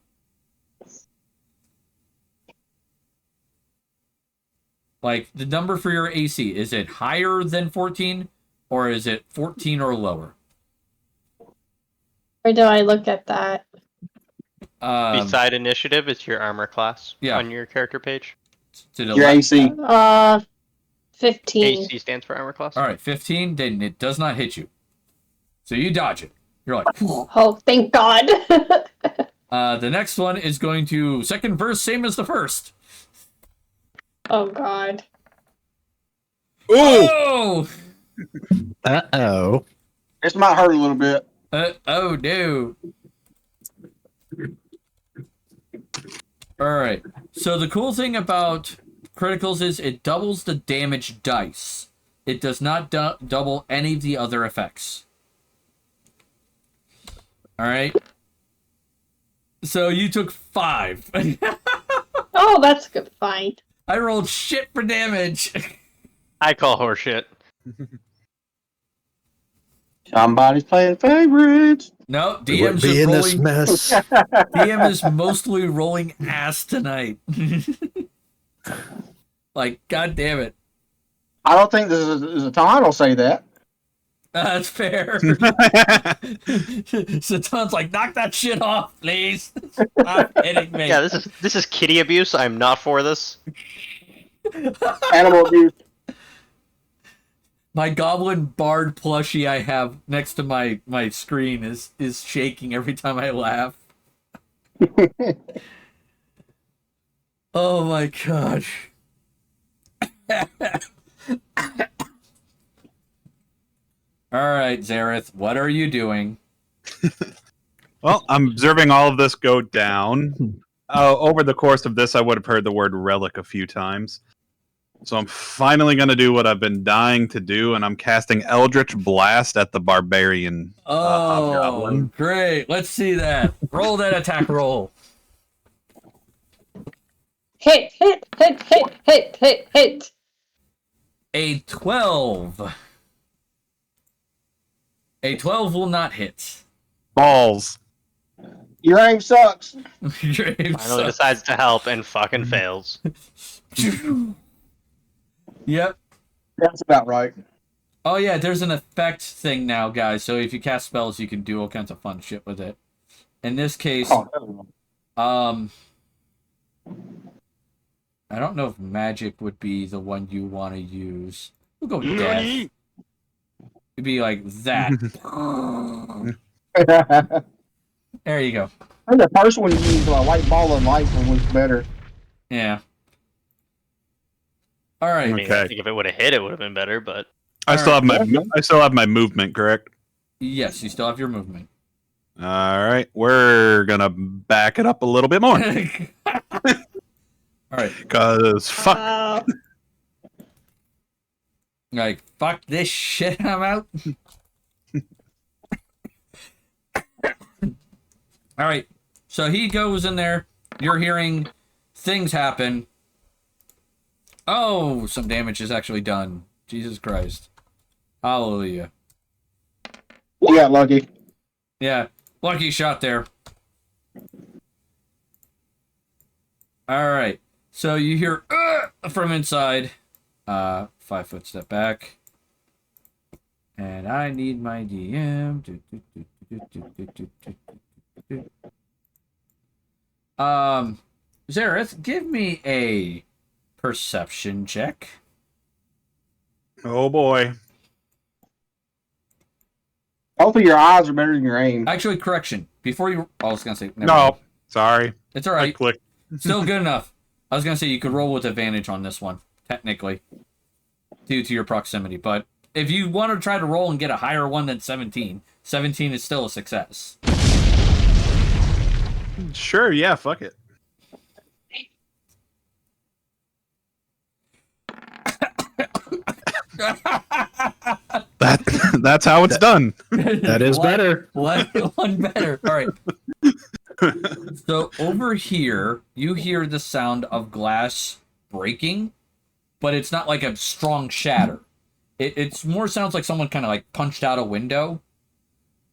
Like, the number for your AC, is it higher than 14? Or is it 14 or lower? Where do I look at that? Beside initiative, it's your armor class Yeah. on your character page. To the Your left. AC. 15. AC stands for armor class. All right, 15, then it does not hit you. So you dodge it. You're like, whew. Oh, thank God. The next one is going to second verse, same as the first. Oh, God. Ooh! Oh! Uh-oh. This might hurt a little bit. Oh, no. All right. So the cool thing about criticals is it doubles the damage dice. It does not double any of the other effects. All right. So you took 5. Oh, that's a good find. I rolled shit for damage. I call horseshit. Somebody's playing favorites. No, We DM's wouldn't be just in this rolling. mess. DM is mostly rolling ass tonight. Like, god damn it. I don't think this is a time will say that. That's fair. Satan's like, knock that shit off, please. Stop hitting me. Yeah, this is kitty abuse. I'm not for this. Animal abuse. My goblin bard plushie I have next to my screen is shaking every time I laugh. Oh my gosh. Alright, Zareth, what are you doing? Well, I'm observing all of this go down. Over the course of this, I would have heard the word relic a few times. So I'm finally going to do what I've been dying to do, and I'm casting Eldritch Blast at the Barbarian Hobgoblin. Great. Let's see that. Roll that attack roll. Hit, hit, hit, hit, hit, hit, hit. A 12. A 12 will not hit. Balls. Your aim sucks. Your aim Finally sucks. decides to help and fucking fails. Yep. That's about right. Oh yeah, there's an effect thing now, guys. So if you cast spells, you can do all kinds of fun shit with it. In this case, I don't know if magic would be the one you want to use. We'll go with death. It'd be like that. There you go. And the first one you used, a white ball of light one was better. Yeah. All right. I mean, I think if it would have hit, it would have been better, but I still have my movement, correct? Yes, you still have your movement. All right, we're gonna back it up a little bit more. All right. Cause fuck. Like, fuck this shit, I'm out. All right. So he goes in there. You're hearing things happen. Oh, some damage is actually done. Jesus Christ. Hallelujah. You got lucky. Yeah. Lucky shot there. All right. So you hear from inside. 5-foot step back. And I need my DM. Zareth, give me a perception check. Oh boy. Both of your eyes are better than your aim. Actually, correction. Before you... I was going to say... never No, mind. sorry. It's all right. I clicked. Still good enough. I was going to say you could roll with advantage on this one, technically, due to your proximity. But if you want to try to roll and get a higher one than 17, 17 is still a success. Sure, yeah, fuck it. That's how it's done. That is better. One better. All right. So over here, you hear the sound of glass breaking, but it's not like a strong shatter. It's more sounds like someone kind of like punched out a window,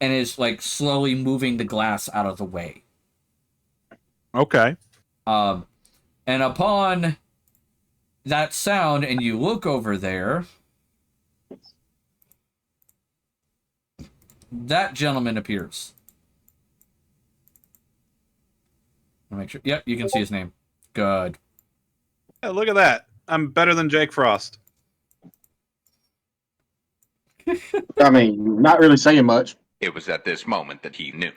and is like slowly moving the glass out of the way. Okay. And upon that sound, and you look over there, that gentleman appears. Make sure. Yep, you can see his name. Good. Yeah, look at that. I'm better than Jake Frost. I mean, not really saying much. It was at this moment that he knew.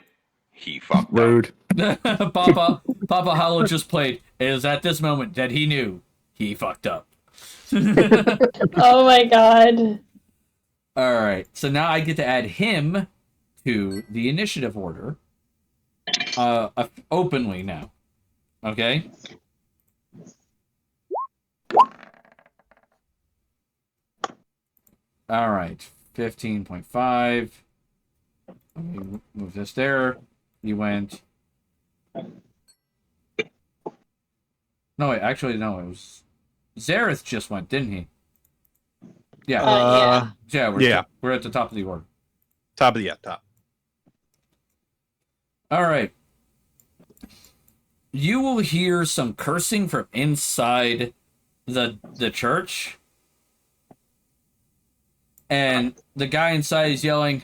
He fucked Rude. Papa Hollow just played. It is at this moment that he knew he fucked up. Oh my god. All right, so now I get to add him to the initiative order, openly now. Okay. All right, 15.5. Let me move this there. He went. No, wait, actually, no, it was. Zareth just went, didn't he? Yeah. Yeah. We're at the top of the order. Top. All right. You will hear some cursing from inside the church. And the guy inside is yelling,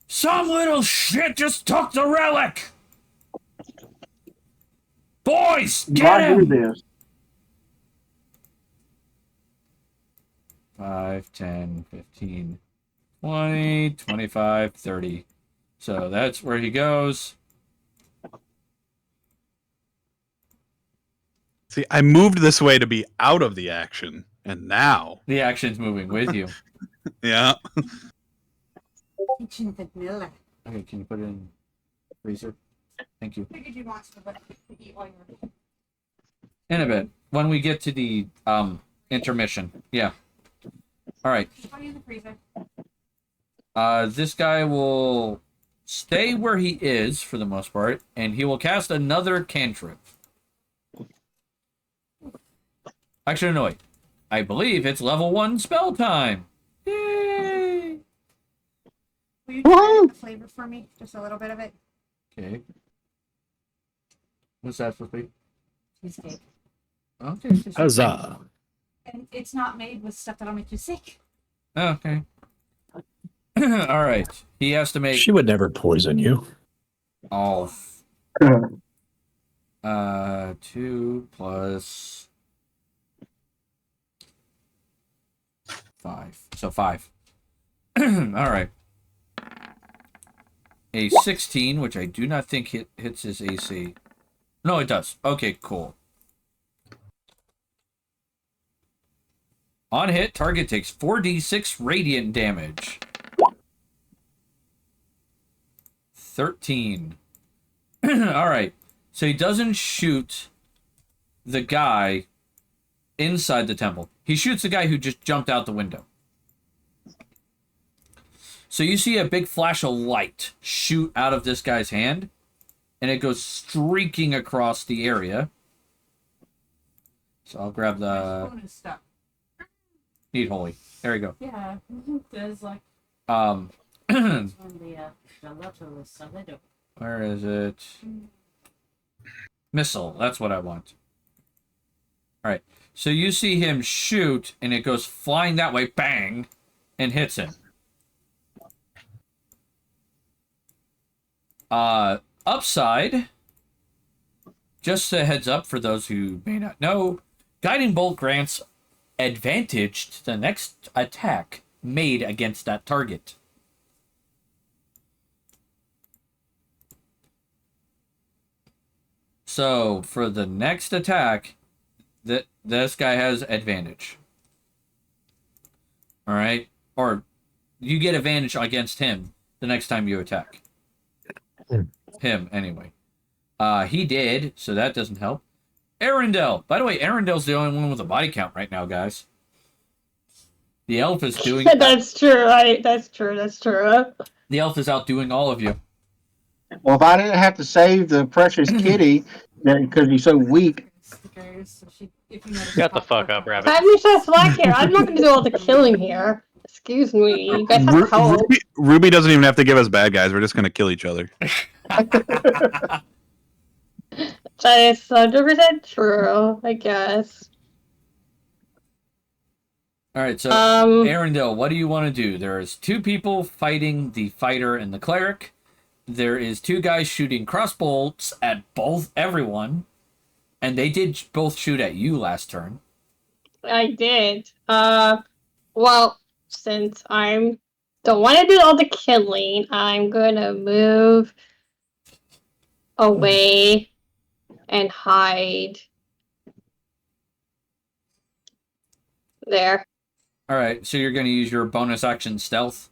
"Some little shit just took the relic! Boys, get I do him!" this. 5, 10, 15, 20, 25, 30. So that's where he goes. See, I moved this way to be out of the action, and now The action's moving with you. yeah. Kitchen vanilla. Okay, can you put it in the freezer? Thank you. Figured you want some, but to eat while you're. In a bit. When we get to the intermission. Yeah. All right. Put it in the freezer. This guy will stay where he is for the most part, and he will cast another cantrip. Actually, no, wait. I believe it's level 1 spell time. Yay! Will you try the flavor for me? Just a little bit of it. Okay. What's that supposed to be? Cheesecake. Okay. Huzzah. And it's not made with stuff that'll make you sick. Okay. All right. He has to make She would never poison you. all 2 plus 5. So 5. All right. A 16, which I do not think hits his AC. No, it does. Okay, cool. On hit, target takes 4d6 radiant damage. 13. All right. So he doesn't shoot the guy inside the temple. He shoots the guy who just jumped out the window. So you see a big flash of light shoot out of this guy's hand, and it goes streaking across the area. So I'll grab the Spoon is stuck. Need holy. There we go. Yeah, there's like Um, on the gelato list on the door. where is it? Missile. That's what I want. All right. So you see him shoot, and it goes flying that way, bang, and hits him. Upside, just a heads up for those who may not know, Guiding Bolt grants advantage to the next attack made against that target. So, for the next attack, this guy has advantage. Alright? Or, you get advantage against him the next time you attack. Him, anyway. He did, so that doesn't help. Arundel. By the way, Arundel's the only one with a body count right now, guys. The elf is doing... That's true, right? That's true. The elf is outdoing all of you. Well, if I didn't have to save the precious kitty because he's so weak. Stickers. So if you notice Shut the fuck up, Rabbit. I'm just slack here. I'm not going to do all the killing here. Excuse me, you guys have help. Ruby doesn't even have to give us bad guys. We're just gonna kill each other. That is 100% true, I guess. All right, so Um, Arendelle, what do you want to do? There's two people fighting the fighter and the cleric. There is two guys shooting crossbolts at everyone, and they did both shoot at you last turn. I did. Well, since don't want to do all the killing, I'm gonna move away and hide there. All right, so you're going to use your bonus action stealth?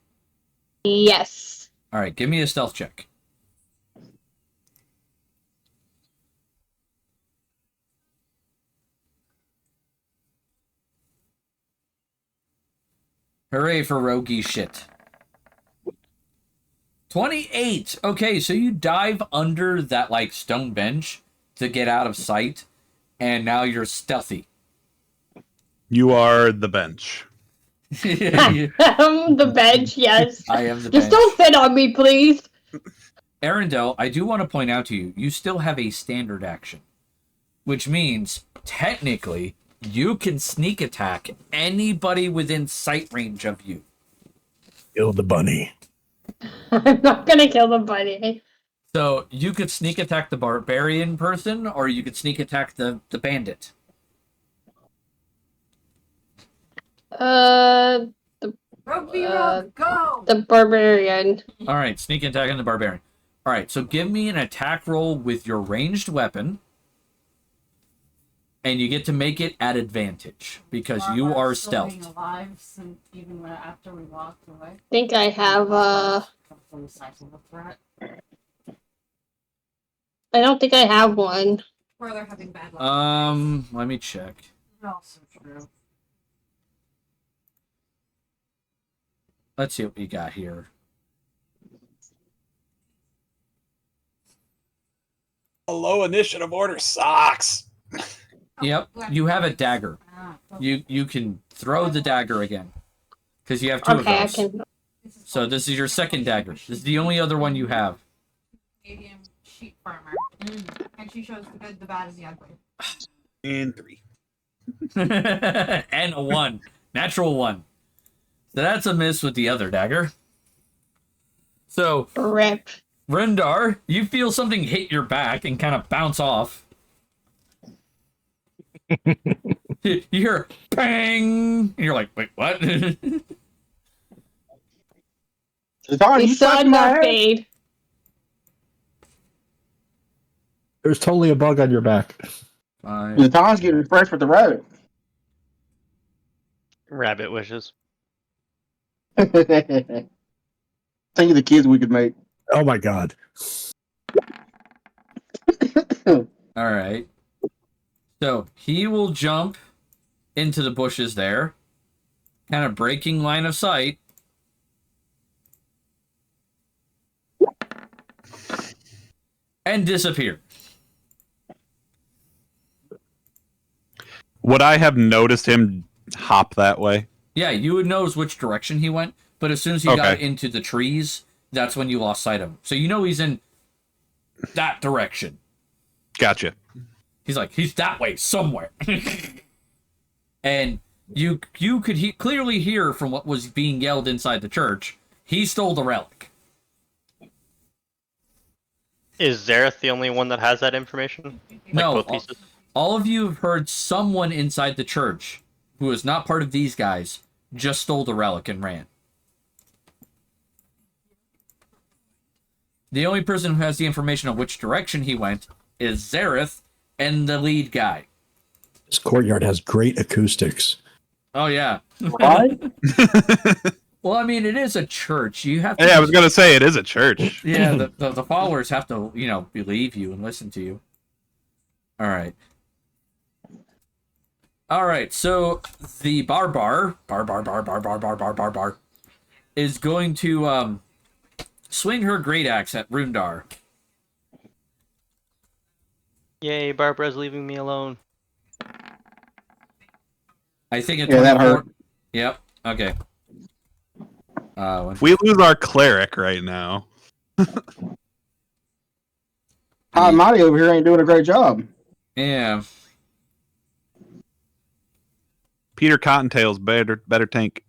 Yes. All right, give me a stealth check. Hooray for roguey shit. 28! Okay, so you dive under that, like, stone bench to get out of sight, and now you're stealthy. You are the bench. I'm the bench, yes. I am the Just bench. don't sit on me, please. Arendelle, I do want to point out to you, you still have a standard action. Which means, technically, you can sneak attack anybody within sight range of you. Kill the bunny. I'm not gonna kill the bunny. So, you could sneak attack the barbarian person, or you could sneak attack the bandit. Rugby rogue, go! The barbarian. Alright, sneak attack on the barbarian. Alright, so give me an attack roll with your ranged weapon. And you get to make it at advantage, because you are stealthed. Alive since even after we walked away. I think I have, I don't think I have one. Where they're having bad luck. Let me check. Also true. Let's see what we got here. A low initiative order sucks. Yep, you have a dagger. You can throw the dagger again. Because you have two of Okay, I those. can. So this is your second dagger. This is the only other one you have. Canadian sheep farmer. And she shows the good, the bad, and the ugly. And 3. And a 1. Natural 1. So that's a miss with the other dagger. So, Rip. Rendar, you feel something hit your back and kind of bounce off. You hear bang, and you're like, wait, what? We saw enough fade. There's totally a bug on your back. The Tom's getting fresh with the road. Rabbit wishes. Think of the kids we could make. Oh my god. All right. So he will jump into the bushes there, kind of breaking line of sight. And disappear. Would I have noticed him hop that way? Yeah, you would notice which direction he went, but as soon as he got into the trees, that's when you lost sight of him. So you know he's in that direction. Gotcha. He's like, he's that way somewhere. And you could clearly hear from what was being yelled inside the church, he stole the relic. Is Zareth the only one that has that information? Like No, both pieces? all of you have heard someone inside the church who is not part of these guys just stole the relic and ran. The only person who has the information of which direction he went is Zareth and the lead guy. This courtyard has great acoustics. Oh, yeah. Right? Well, I mean, it is a church. You have to... Yeah, I was going to say, it is a church. Yeah, the followers have to, believe you and listen to you. All right. All right, so the barbar is going to swing her great axe at Rundar. Yay, Barbara's leaving me alone. I think it's Yeah, that hurt. Yep. Okay. We lose our cleric right now. High and Mighty over here ain't doing a great job. Yeah. Peter Cottontail's better tank.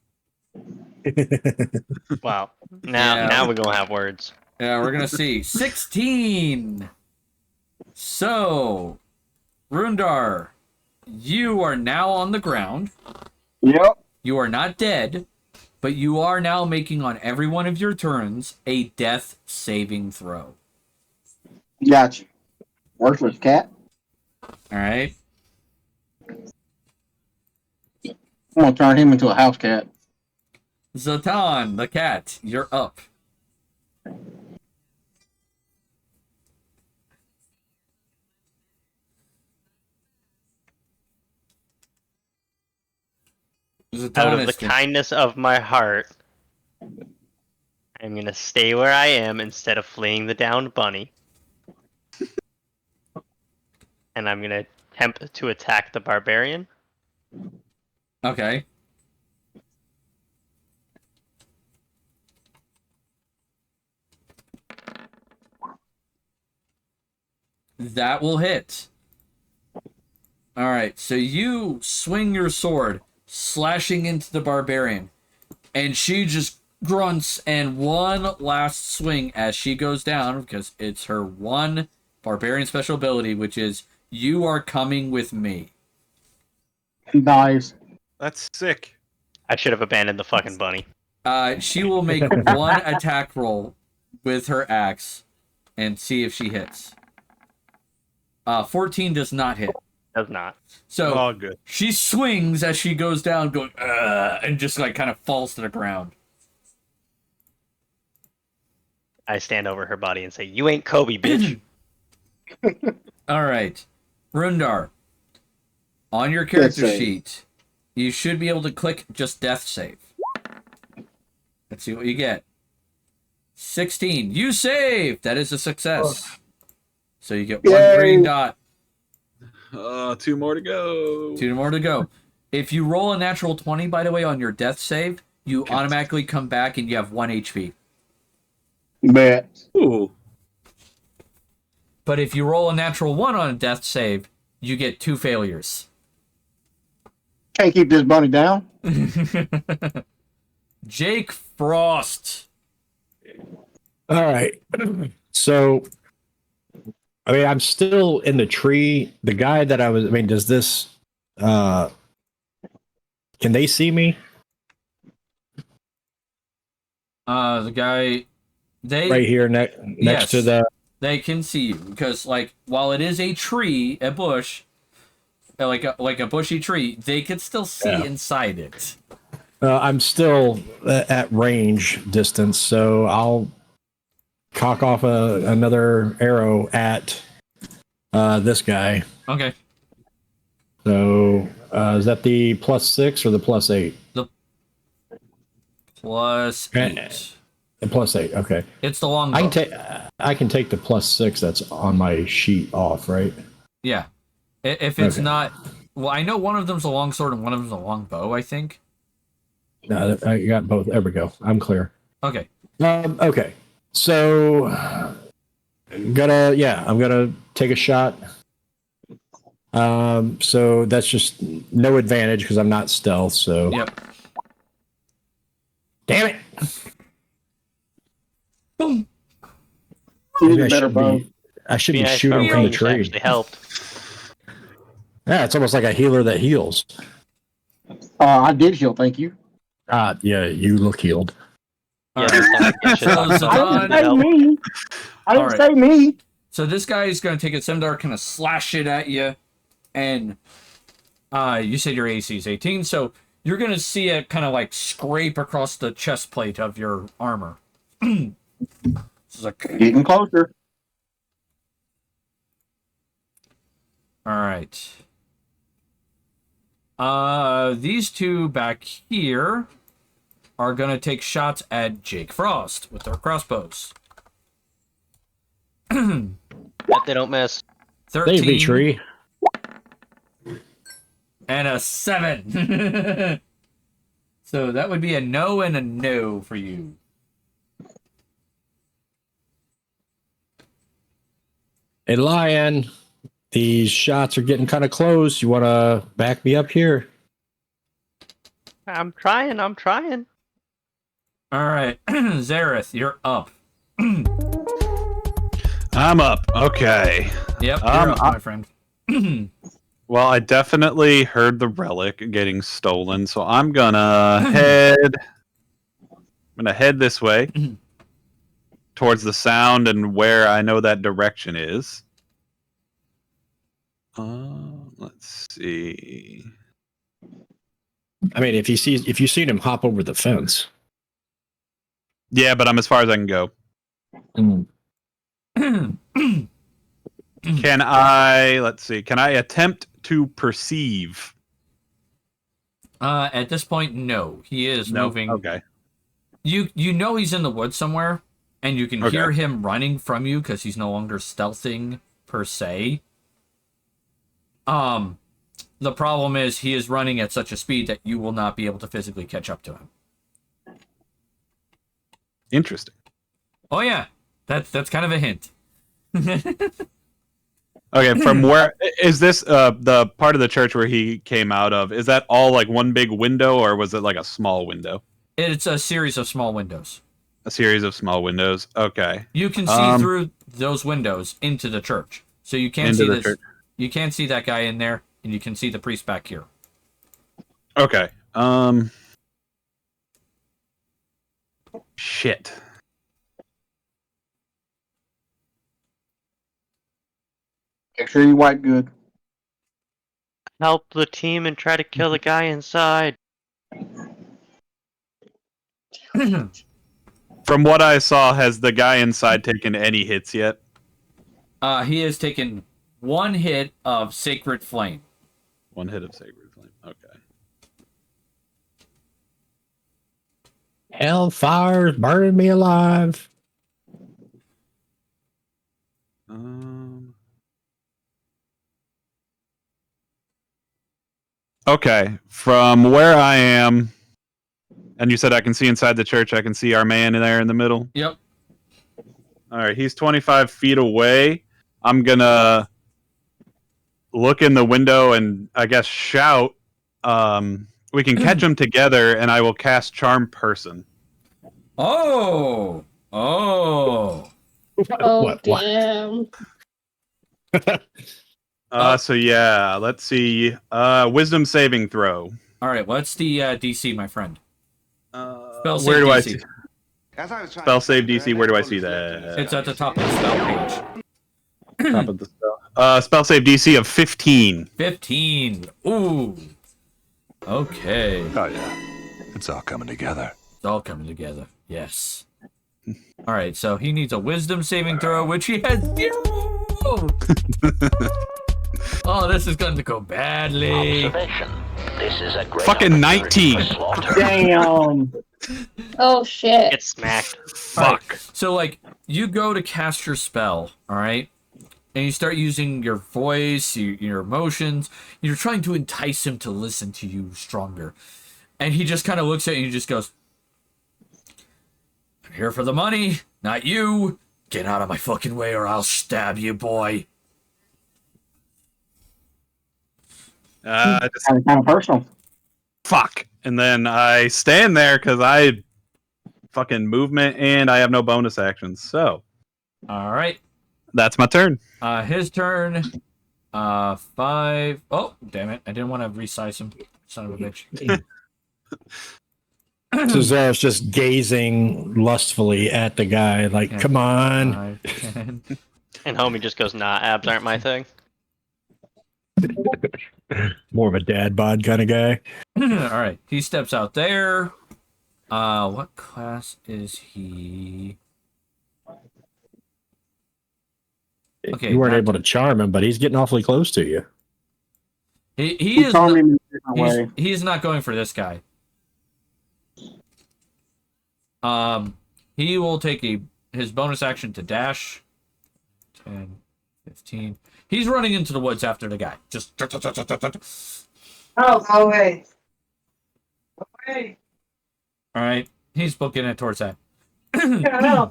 Wow. Now we're gonna have words. Yeah, we're gonna see 16. So, Rundar, you are now on the ground. Yep. You are not dead, but you are now making on every one of your turns a death saving throw. Gotcha. Worthless cat. All right. I'm gonna turn him into a house cat. Zatan, the cat, you're up. Out of the kindness of my heart, I'm gonna stay where I am instead of fleeing the downed bunny. And I'm gonna attempt to attack the barbarian. Okay. That will hit. All right, so you swing your sword, slashing into the barbarian, and she just grunts and one last swing as she goes down, because it's her one barbarian special ability, which is you are coming with me. Nice. That's sick. I should have abandoned the fucking bunny. She will make one attack roll with her axe and see if she hits. 14 does not hit. Does not. So Oh, good. she swings as she goes down, going, and just like kind of falls to the ground. I stand over her body and say, "You ain't Kobe, bitch." All right. Rundar, on your character sheet, you should be able to click just death save. Let's see what you get. 16. You save! That is a success. So you get one green dot. 2 more to go. 2 more to go. If you roll a natural 20, by the way, on your death save, you automatically come back and you have 1 HP. Bet. Ooh. But if you roll a natural 1 on a death save, you get 2 failures. Can't keep this bunny down. Jake Frost. All right. So, I mean, I'm still in the tree. The guy that I was, I mean, does this, can they see me? The guy, they Right here next to the. They can see you because, like, while it is a tree, a bush, like a bushy tree, they can still see inside it. I'm still at range distance, so I'll cock off another arrow at this guy. Okay. So is that the +6 or the +8? The +8. The +8. Okay. It's the longbow. I can take the +6 that's on my sheet off, right? Yeah. If it's not, well, I know one of them's a longsword and one of them's a longbow, I think. No, I got both. There we go. I'm clear. Okay. Okay. So I'm gonna take a shot. So that's just no advantage because I'm not stealth. So yep. Damn it! Boom. I should be shooting from the tree. Actually helped. Yeah, it's almost like a healer that heals. I did heal, thank you. Yeah, you look healed. I didn't say me. I didn't say me. So this guy is going to take a scimitar, kind of slash it at you, and you said your AC is 18, so you're going to see it kind of like scrape across the chest plate of your armor. Getting closer. All right. These two back here are going to take shots at Jake Frost with their crossbows. Bet they don't miss. 13. Baby tree. And a 7. So that would be a no and a no for you. Hey, Lion, these shots are getting kind of close. You want to back me up here? I'm trying. I'm trying. All right, Zareth, you're up. I'm up. Okay. Yep, you're up, my friend. Well, I definitely heard the relic getting stolen, so I'm gonna head. I'm gonna head this way towards the sound and where I know that direction is. Let's see. I mean, if you've seen him hop over the fence. Yeah, but I'm as far as I can go. Can I? Let's see. Can I attempt to perceive? At this point, no. He is moving. Okay. You know he's in the woods somewhere, and you can hear him running from you because he's no longer stealthing per se. The problem is he is running at such a speed that you will not be able to physically catch up to him. Interesting. Oh yeah, that's kind of a hint. Okay, from where is this? The part of the church where he came out of, is that all like one big window, or was it like a small window? It's a series of small windows. A series of small windows. Okay. You can see through those windows into the church, so you can't see this. Church. You can't see that guy in there, and you can see the priest back here. Okay. Shit. Make sure you wipe good. Help the team and try to kill the guy inside. From what I saw, has the guy inside taken any hits yet? He has taken one hit of Sacred Flame. One hit of Sacred Flame. Okay. Hellfire's burning me alive. Okay, from where I am, and you said I can see inside the church, I can see our man in there in the middle? Yep. Alright, he's 25 feet away. I'm gonna look in the window and, I guess, shout. We can catch him together, and I will cast Charm Person. Oh! Oh! Oh, damn. So yeah, let's see. Wisdom saving throw. All right, what's the DC, my friend? Spell save Where do DC. I see? Spell save DC. Where do I see that? It's at the top of the spell page. Top of the spell. Spell save DC of 15. 15. Ooh. Okay. Oh yeah, it's all coming together. It's all coming together. Yes. All right, so he needs a Wisdom saving throw, which he has 0. Oh, this is going to go badly. Observation. This is a great Fucking 19. Damn. Oh shit. Get smacked. Fuck. Right, so like you go to cast your spell, all right, and you start using your voice, your emotions. You're trying to entice him to listen to you stronger, and he just kind of looks at you and just goes, "I'm here for the money, not you. Get out of my fucking way, or I'll stab you, boy." Just Kind of personal. fuck. And then I stand there because I fucking movement and I have no bonus actions. So All right. that's my turn. His turn. 5. Oh, damn it! I didn't want to resize him. Son of a bitch. So Zareth's just gazing lustfully at the guy, like, Yeah. come on. 5, 10. And homie just goes, nah, abs aren't my thing. More of a dad bod kind of guy. All right, he steps out there. What class is he? Okay, You weren't not- able to charm him, but he's getting awfully close to you. He is. Charm Not, him in a different way. he's not going for this guy. He will take his bonus action to dash. 10, 15. He's running into the woods after the guy. Just. Oh, go away. Go away. All right, he's booking it towards that. The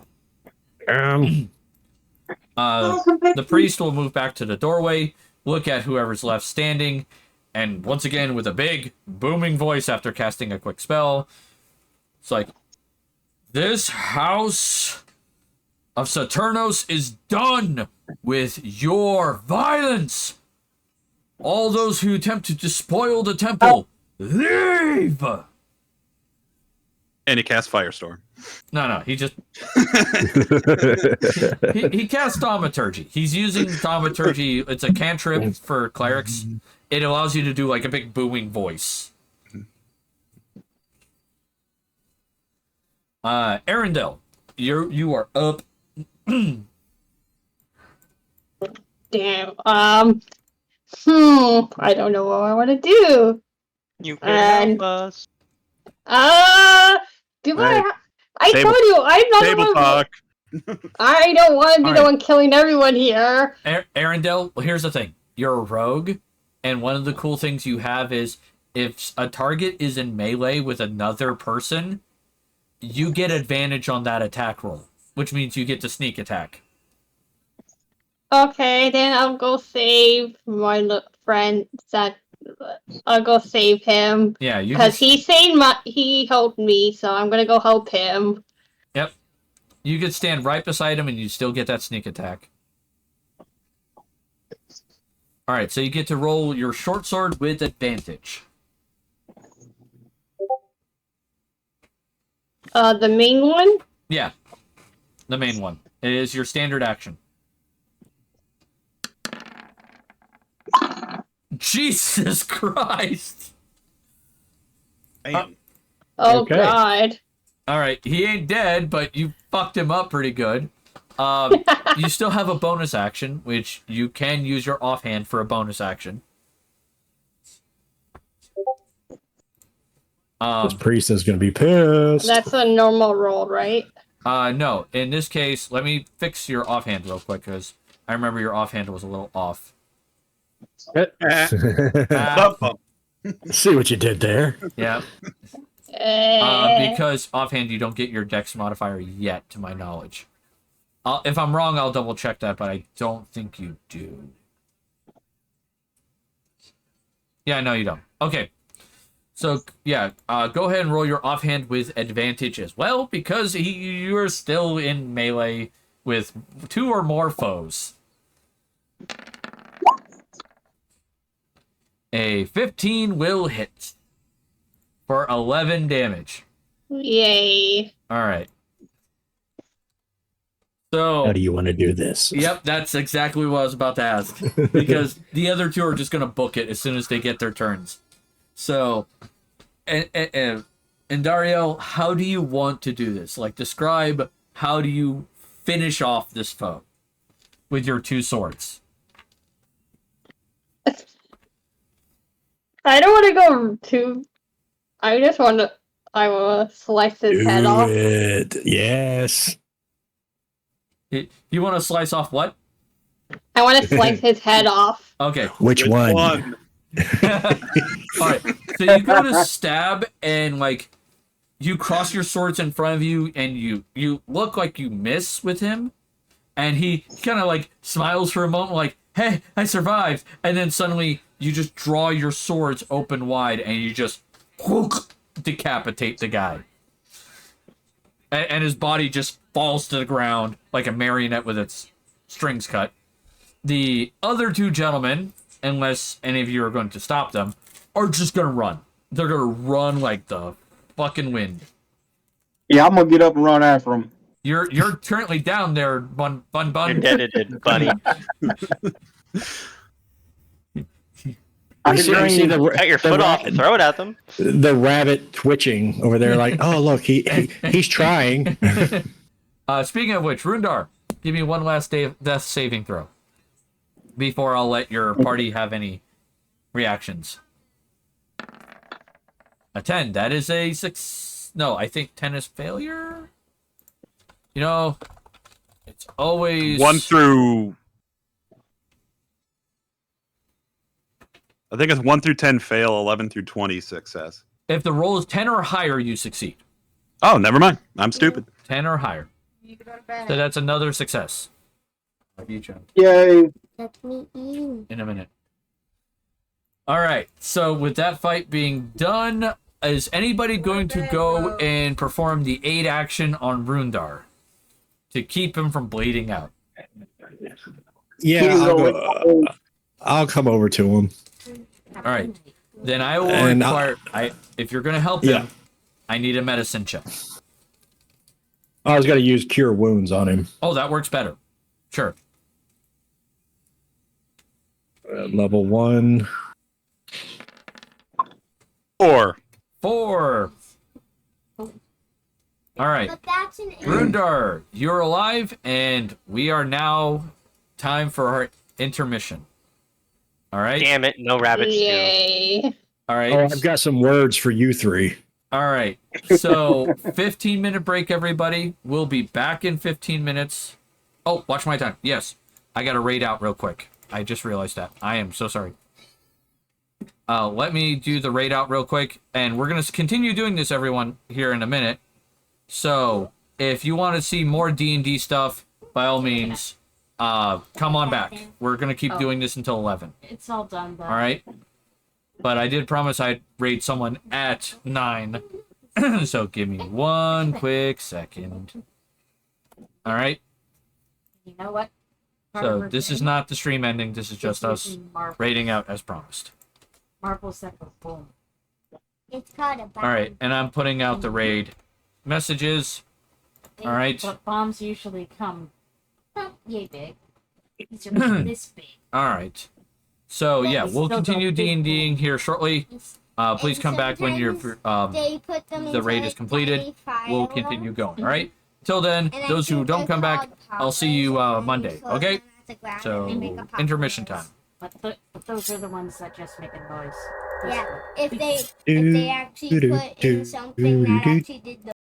priest will move back to the doorway, look at whoever's left standing, and once again, with a big, booming voice after casting a quick spell, it's like, this house of Saturnos is done with your violence. All those who attempt to despoil the temple, leave! And he casts Firestorm. No, he just... he casts Thaumaturgy. He's using Thaumaturgy. It's a cantrip for clerics. It allows you to do like a big booming voice. Arendelle, you are up. Damn. I don't know what I want to do. You can help us. Do Hey, I table- told you, I'm not the Table one. talk. I don't want to be the one killing everyone here. Arendelle, well, here's the thing. You're a rogue, and one of the cool things you have is if a target is in melee with another person, you get advantage on that attack roll, which means you get to sneak attack. Okay, then I'll go save my friend. I'll go save him. Yeah, you because can... he helped me, so I'm gonna go help him. Yep. You could stand right beside him and you still get that sneak attack. Alright, so you get to roll your short sword with advantage. The main one? Yeah. The main one. It is your standard action. Jesus Christ! Damn. Oh, Okay. God. Alright, he ain't dead, but you fucked him up pretty good. You still have a bonus action, which you can use your offhand for a bonus action. This priest is going to be pissed. That's a normal roll, right? No. In this case, let me fix your offhand real quick, because I remember your offhand was a little off. See what you did there. Yeah. Because offhand you don't get your dex modifier yet, to my knowledge. If I'm wrong, I'll double check that, but I don't think you do. Yeah, no, you don't. Okay. So, yeah, go ahead and roll your offhand with advantage as well, because you're still in melee with 2 or more foes. A 15 will hit for 11 damage. Yay. Alright. So, how do you want to do this? Yep, that's exactly what I was about to ask. Because the other 2 are just going to book it as soon as they get their turns. So, and Dario, how do you want to do this? Like, describe how do you finish off this foe with your 2 swords? I don't want to go too... I want to slice his head off. It. Yes. You want to slice off what? I want to slice his head off. Okay. Which one? Alright, so you go to stab and, like, you cross your swords in front of you and you look like you miss with him. And he kind of, like, smiles for a moment like, hey, I survived. And then suddenly you just draw your swords open wide and you just decapitate the guy. And his body just falls to the ground like a marionette with its strings cut. The other 2 gentlemen, unless any of you are going to stop them, are just going to run. They're going to run like the fucking wind. Yeah, I'm going to get up and run after him. You're currently down there, Bun. You're dead, bunny. I You can see the, Cut your foot off and throw it at them. the rabbit twitching over there like, oh, look, he's trying. Speaking of which, Rundar, give me one last death saving throw before I'll let your party have any reactions. A 10. That is a 6. No, I think 10 is failure. You know, it's always 1 through. I think it's 1 through 10 fail, 11 through 20 success. If the roll is 10 or higher, you succeed. Oh, never mind. I'm stupid. 10 or higher. So that's another success. Love you, John. Yay. In a minute. All right. So with that fight being done, is anybody going to go and perform the aid action on Rundar to keep him from bleeding out? Yeah, I'll come over to him. All right. Then I will And require. If you're going to help him, I need a medicine check. I was going to use cure wounds on him. Oh, that works better. Sure. Level 1. 4. All right. Rundar, you're alive, and we are now time for our intermission. All right. Damn it, no rabbit stew. Yay. All right. Oh, I've got some words for you three. All right. So 15-minute break, everybody. We'll be back in 15 minutes. Oh, watch my time. Yes. I got to raid out real quick. I just realized that. I am so sorry. Let me do the raid out real quick, and we're going to continue doing this, everyone, here in a minute. So if you want to see more D&D stuff, by all means, come on back. We're going to keep doing this until 11. It's all done, though. All right? But I did promise I'd raid someone at 9. So give me one quick second. All right? You know what? So this is not the stream ending. This is just us raiding out as promised. Marble Second Boom. It's called a bomb. All right, and I'm putting out the raid messages. All right. But bombs usually come yay big. These are this big. All right. So yeah, we'll continue D&Ding here shortly. Please come back when your the raid is completed. We'll continue going. All right. Till then, those who don't come back, I'll see you Monday. Okay. So intermission time. But those are the ones that just make a noise. Yeah, if they actually put in something that actually did the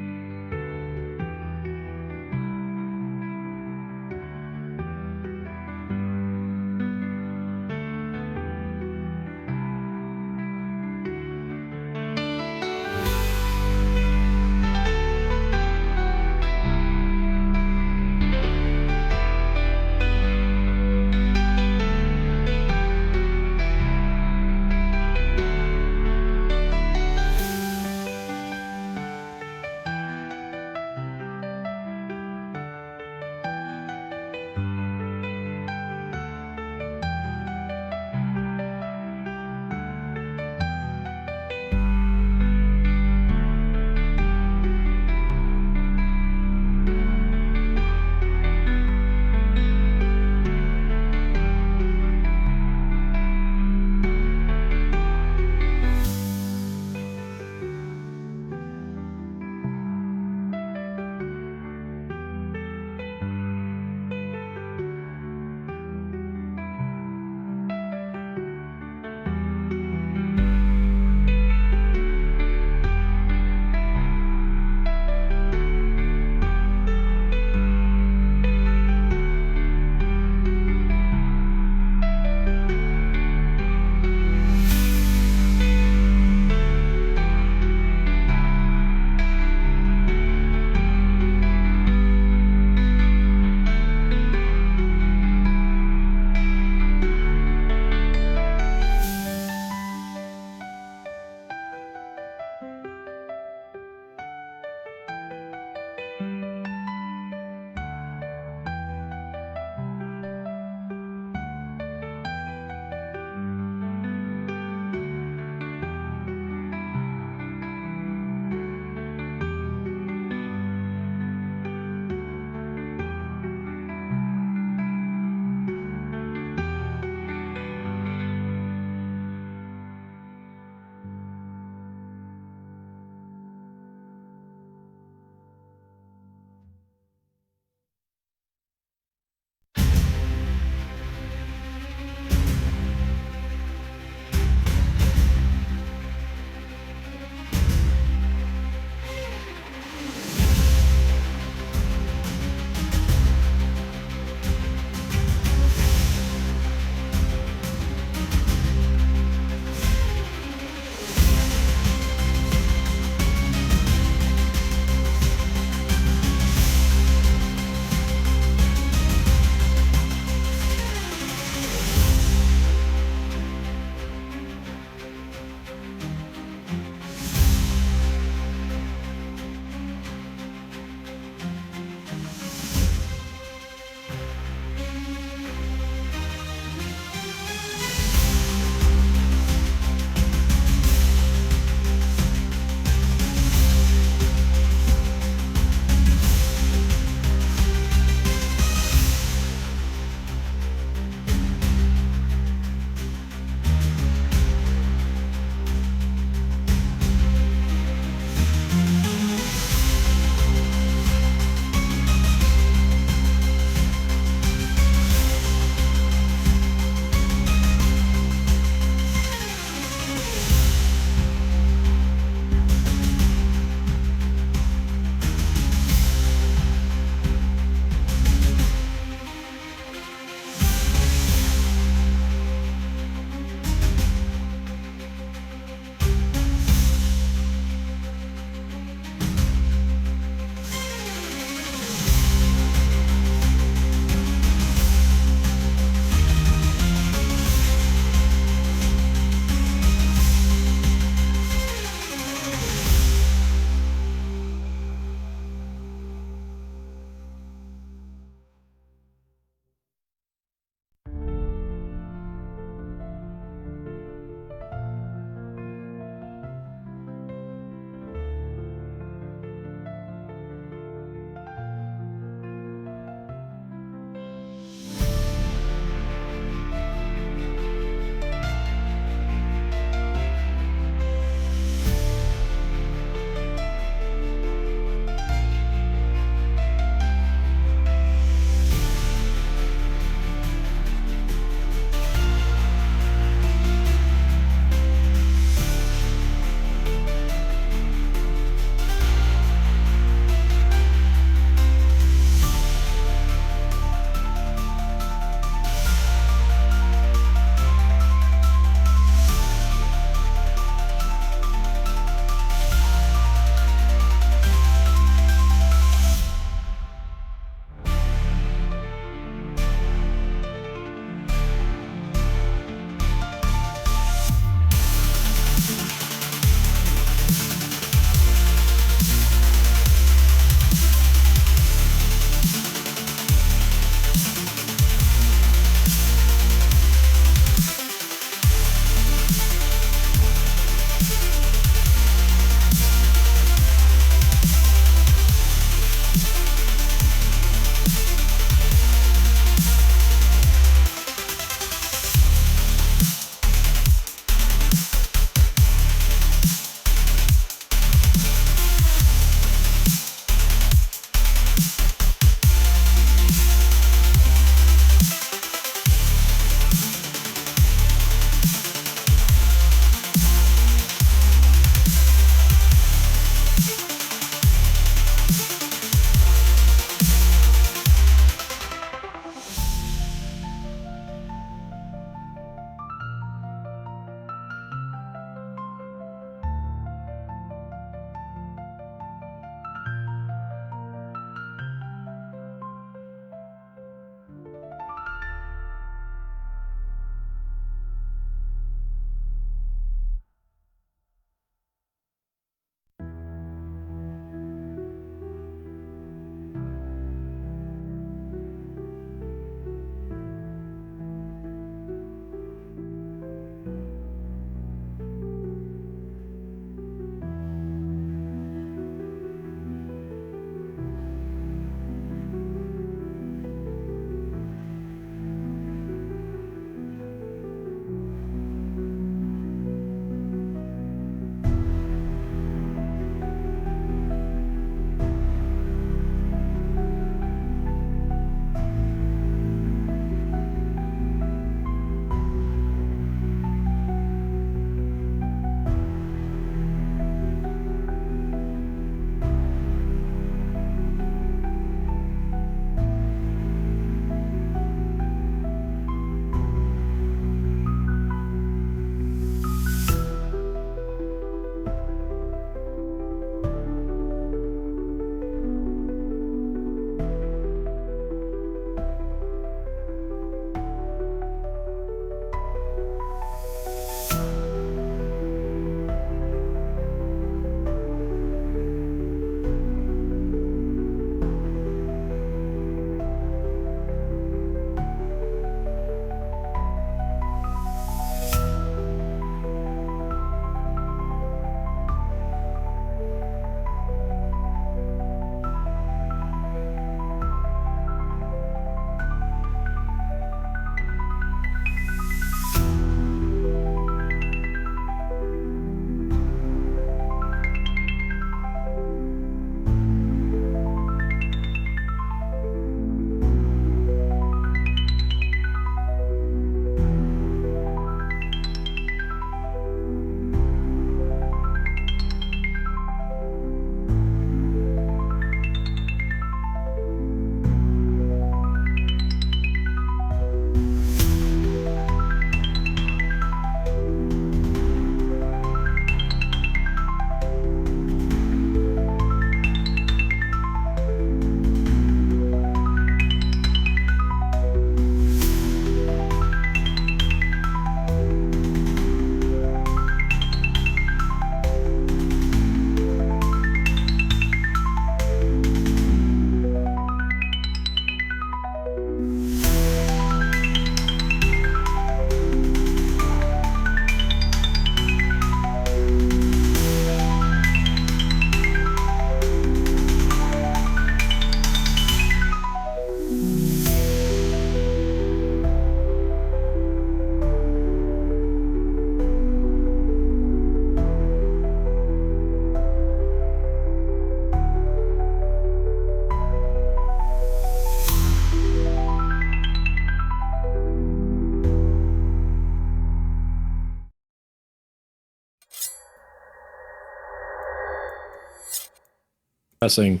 discussing,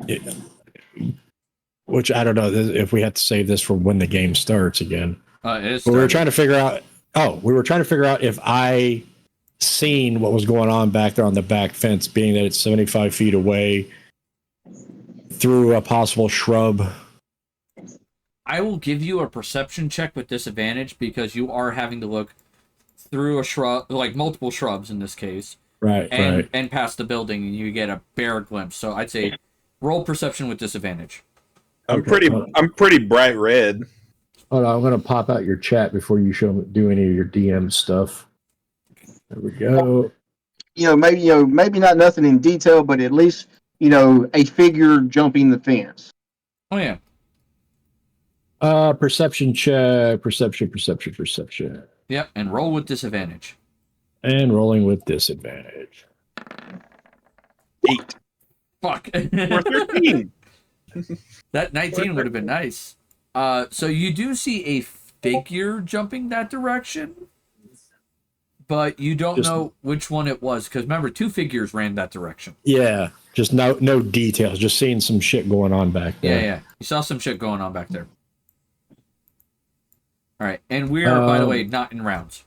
it- which I don't know if we have to save this for when the game starts again. But we were trying to figure out. Oh, we were trying to figure out if I seen what was going on back there on the back fence, being that it's 75 feet away through a possible shrub. I will give you a perception check with disadvantage because you are having to look through a shrub, like multiple shrubs in this case, Right, and past the building, and you get a bare glimpse. So I'd say roll perception with disadvantage. I'm pretty bright red. Hold on, I'm going to pop out your chat before you do any of your DM stuff. There we go. Maybe not nothing in detail, but at least a figure jumping the fence. Oh yeah. Perception check. Perception. Yep, and roll with disadvantage. And rolling with disadvantage. 8. Fuck. We're 13. That 19 would have been nice. So you do see a figure jumping that direction, but you don't know which one it was because remember, 2 figures ran that direction. Yeah, just no details. Just seeing some shit going on back there. Yeah. You saw some shit going on back there. All right, and we are, by the way, not in rounds.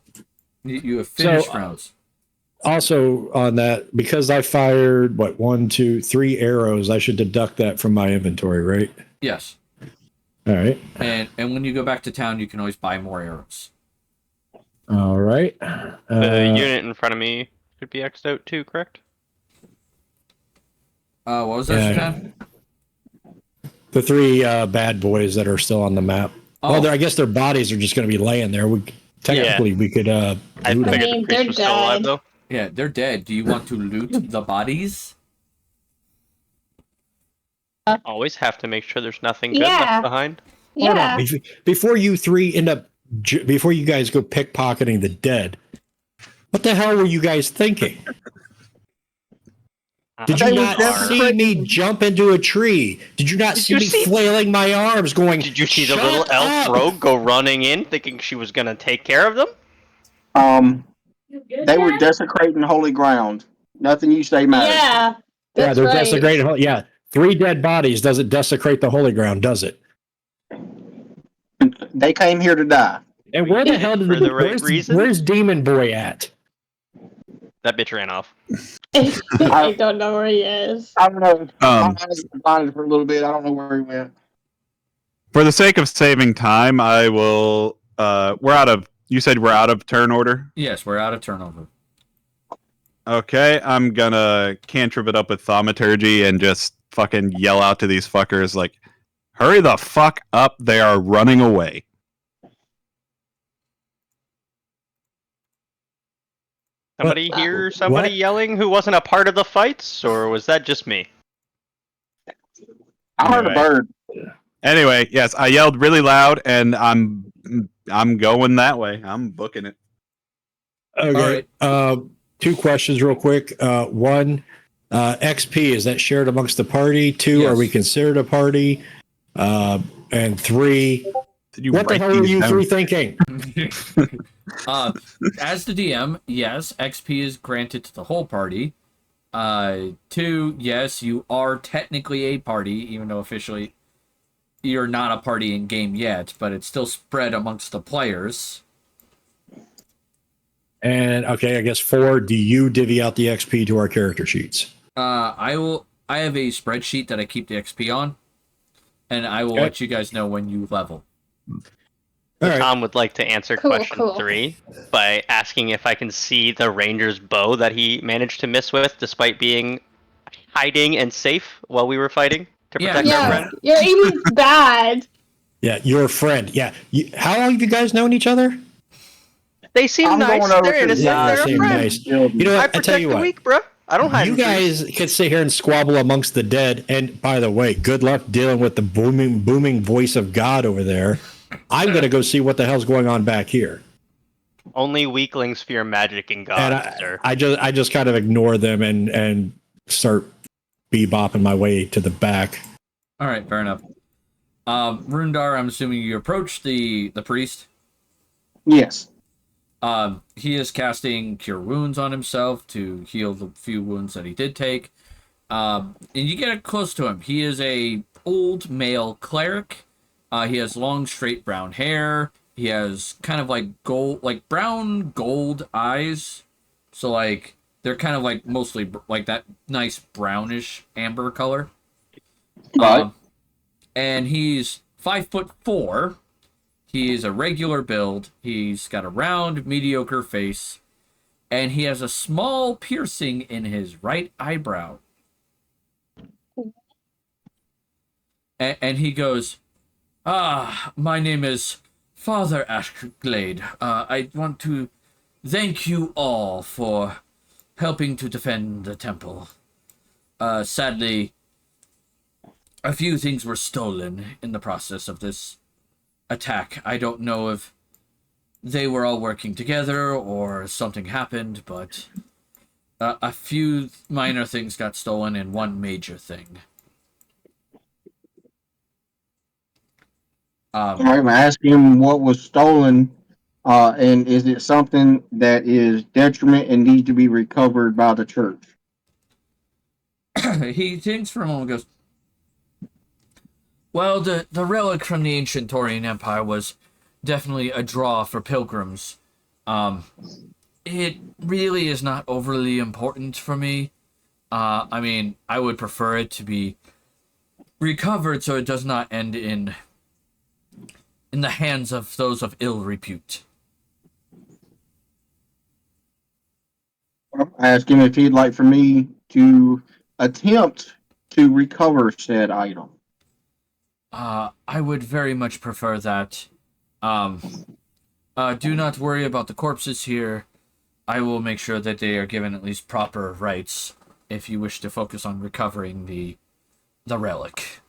You have finished rounds. Also, on that, because I fired 1, 2, 3 arrows, I should deduct that from my inventory, right? Yes. All right. And when you go back to town, you can always buy more arrows. All right. The unit in front of me could be X'd out too, correct? What was that, Stan? The 3 bad boys that are still on the map. Oh. Well, I guess their bodies are just going to be laying there. We could. I figured the priest was still alive though. Yeah, they're dead. Do you want to loot the bodies? Always have to make sure there's nothing good left behind. Yeah. Before you 3 end up, before you guys go pickpocketing the dead, what the hell were you guys thinking? Did you not see me jump into a tree? Did you not see me flailing my arms going? Did you see the little elf rogue go running in thinking she was going to take care of them? They were desecrating holy ground. Nothing you say matters. Yeah. Yeah, they're desecrating. Yeah, 3 dead bodies doesn't desecrate the holy ground, does it? They came here to die. And where the hell did where's Demon Boy at? That bitch ran off. I don't know where he is. I don't know. My eyes were blinded for a little bit. I don't know where he went. For the sake of saving time, I will. You said we're out of turn order? Yes, we're out of turnover. Okay, I'm gonna cantrip it up with thaumaturgy and just fucking yell out to these fuckers like, hurry the fuck up, they are running away. Somebody hear somebody yelling who wasn't a part of the fights, or was that just me? I heard a bird. Anyway, yes, I yelled really loud, and I'm going that way. I'm booking it. Okay. Right. 2 questions real quick. 1, XP, is that shared amongst the party? 2, yes. Are we considered a party? And 3, what the hell are you 3 thinking? As the DM, yes, XP is granted to the whole party. 2, yes, you are technically a party, even though officially you're not a party in game yet, but it's still spread amongst the players. And okay, I guess 4, do you divvy out the XP to our character sheets? I have a spreadsheet that I keep the XP on, and I will let you guys know when you level. Right. Tom would like to answer question 3 by asking if I can see the ranger's bow that he managed to miss with, despite being hiding and safe while we were fighting to protect our friend. Your aim is bad. Yeah, your friend. Yeah. How long have you guys known each other? They seem nice. They're innocent. They're a friend. Nice. You know what? I tell you what. Weak, bro. I don't hide. You guys can sit here and squabble amongst the dead. And by the way, good luck dealing with the booming voice of God over there. I'm gonna go see what the hell's going on back here. Only weaklings fear magic and God, and sir. I just kind of ignore them and start bebopping my way to the back. All right, fair enough. Rundar, I'm assuming you approach the priest. Yes. He is casting Cure Wounds on himself to heal the few wounds that he did take. And you get close to him. He is a old male cleric. He has long, straight brown hair. He has kind of like gold, like brown gold eyes. So like they're kind of like mostly like that nice brownish amber color. Right. And he's 5'4". He is a regular build. He's got a round, mediocre face, and he has a small piercing in his right eyebrow. And he goes, my name is Father Ashglade. I want to thank you all for helping to defend the temple. Sadly, a few things were stolen in the process of this attack. I don't know if they were all working together or something happened, but a few minor things got stolen and one major thing. All right, I'm asking him what was stolen, and is it something that is detriment and needs to be recovered by the church? He thinks for a moment and goes, well, the relic from the ancient Taurian Empire was definitely a draw for pilgrims. It really is not overly important for me. I mean, I would prefer it to be recovered so it does not end in the hands of those of ill repute. I asked him if he'd like for me to attempt to recover said item. I would very much prefer that. Do not worry about the corpses here. I will make sure that they are given at least proper rights if you wish to focus on recovering the relic.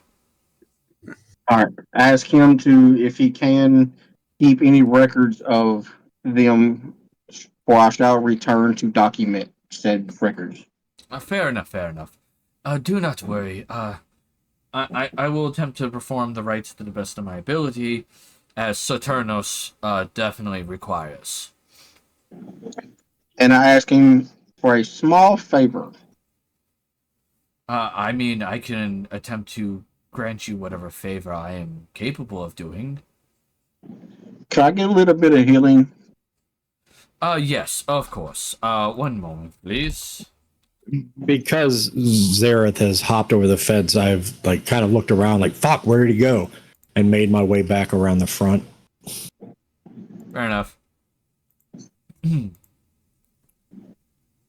All right. Ask him to if he can keep any records of them, or I shall return to document said records. Fair enough, fair enough. Do not worry. I will attempt to perform the rites to the best of my ability, as Saturnos definitely requires. And I ask him for a small favor. I mean, I can attempt to grant you whatever favor I am capable of doing. Can I get a little bit of healing? Yes, of course. One moment, please. Because Zareth has hopped over the fence, I've like kind of looked around like, fuck, where did he go? And made my way back around the front. Fair enough.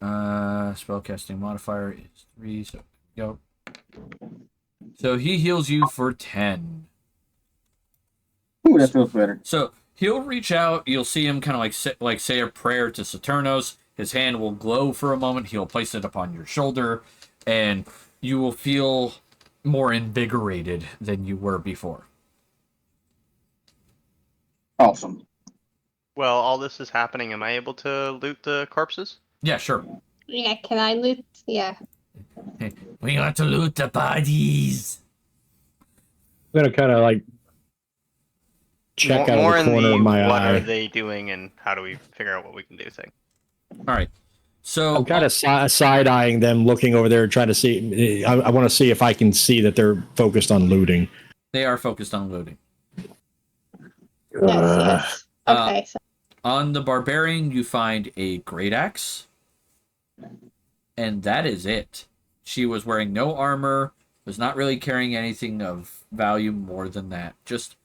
Spellcasting modifier is 3, so go. So he heals you for 10. Ooh, that feels better. So he'll reach out. You'll see him kind of like say a prayer to Saturnos. His hand will glow for a moment. He'll place it upon your shoulder, and you will feel more invigorated than you were before. Awesome. Well, all this is happening. Am I able to loot the corpses? Yeah, sure. Yeah, can I loot? Yeah. Hey, we got to loot the bodies. I'm gonna kind of like check out of the corner of my what eye. are they doing and how do we figure out what we can do thing. All right. So I'm kind of side eyeing them, looking over there, trying to see. I want to see if I can see that they're focused on looting. They are focused on looting. Yes. Okay. So. On the barbarian, you find a great axe, and that is it. She was wearing no armor, was not really carrying anything of value more than that. Just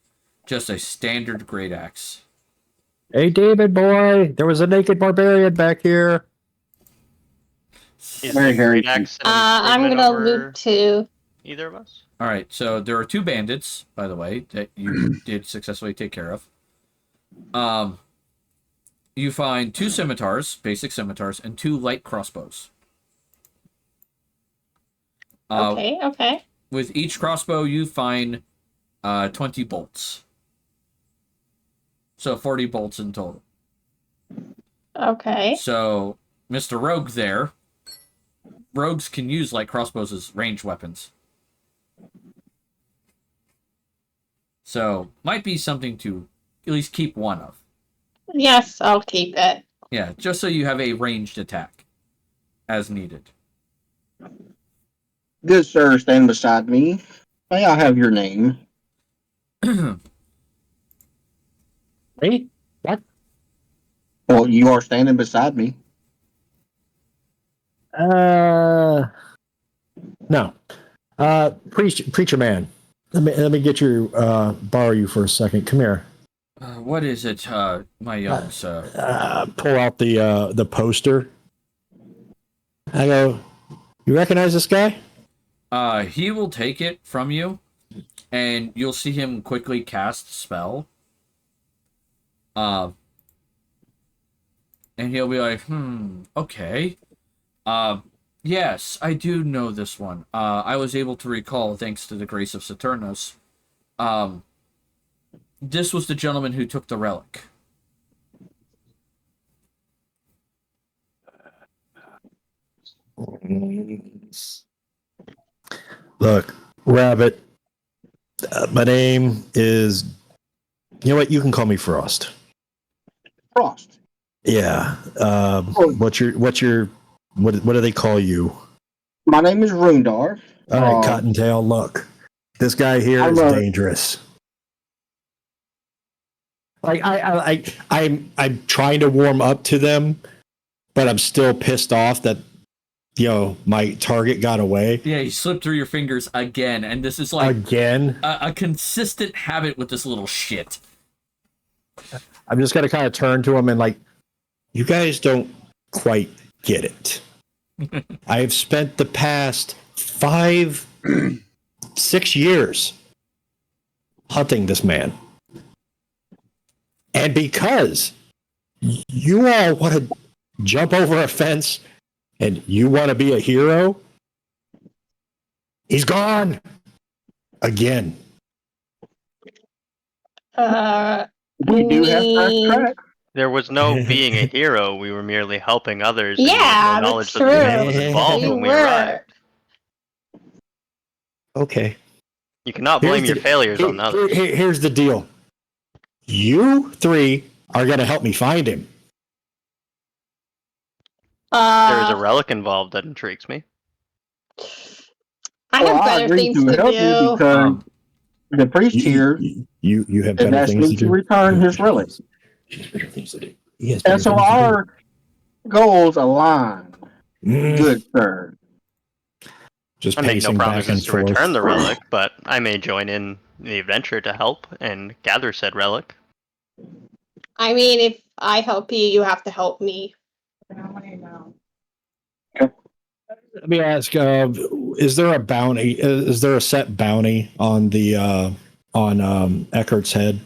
a standard great axe. Hey, David boy, there was a naked barbarian back here. Is the great axe an I'm improvement gonna over loot too. either of us? All right, so there are 2 bandits, by the way, that you did successfully take care of. You find 2 scimitars, basic scimitars, and 2 light crossbows. Okay. With each crossbow, you find 20 bolts. So 40 bolts in total. Okay. So, Mr. Rogue there, rogues can use light crossbows as ranged weapons. So, might be something to at least keep one of. Yes, I'll keep it. Yeah, just so you have a ranged attack as needed. Good sir, stand beside me. May I have your name? Hey, what? Well, you are standing beside me. No. Preacher man. Let me get you borrow you for a second. Come here. What is it, my young sir? Pull out the poster. I go, you recognize this guy? He will take it from you, and you'll see him quickly cast spell. And he'll be like, okay. Yes, I do know this one. I was able to recall thanks to the grace of Saturnos. This was the gentleman who took the relic. Look, Rabbit, my name is, you know what? You can call me Frost. Frost. Yeah. What do they call you? My name is Rundar. All right, Cottontail. Look, this guy here is dangerous. Like I'm trying to warm up to them, but I'm still pissed off that my target got away. Yeah, he slipped through your fingers again, and this is like again a consistent habit with this little shit. I'm just gonna kind of turn to him and like, you guys don't quite get it. I have spent the past 5-6 years hunting this man. And because you all want to jump over a fence and you want to be a hero, he's gone again. We do have fast track. There was no being a hero. We were merely helping others. and we Yeah, had no knowledge that's that the man true. was involved You when we were. arrived. Okay. You cannot blame your failures on others. Here's the deal. You three are going to help me find him. There is a relic involved that intrigues me. I have better things to do. Because the priest here you have is better asking things to to do. return his relic. Yes, And so our goals align. Good sir. Just I make no pacing back promises and to forth. return the relic, but I may join in the adventure to help and gather said relic. I mean, if I help you, you have to help me. Let me ask: is there a bounty? Is there a set bounty on the Eckert's head?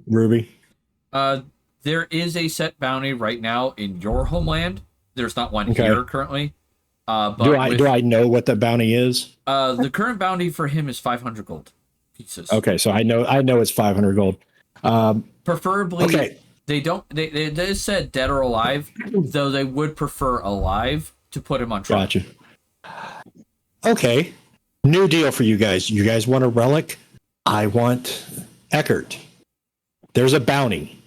Ruby. There is a set bounty right now in your homeland. There's not one Okay. here currently. But Do I know what the bounty is? The current bounty for him is 500 gold pieces. Okay, so I know it's 500 gold. Preferably, okay. They said dead or alive, though they would prefer alive to put him on trial. Gotcha. Okay, new deal for you guys. You guys want a relic? I want Eckert. There's a bounty.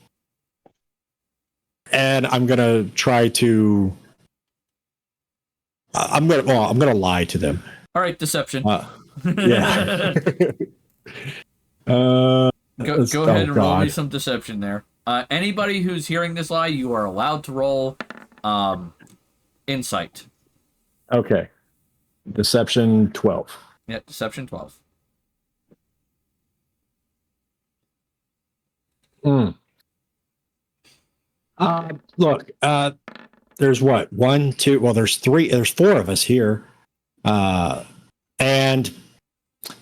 And I'm gonna try to. I'm gonna lie to them. All right, deception. Yeah. Go ahead and roll God. me some deception there. Anybody who's hearing this lie, you are allowed to roll insight. Okay. Deception 12. Yeah, deception 12. Look, there's what? 1, 2, well, there's 4 of us here. And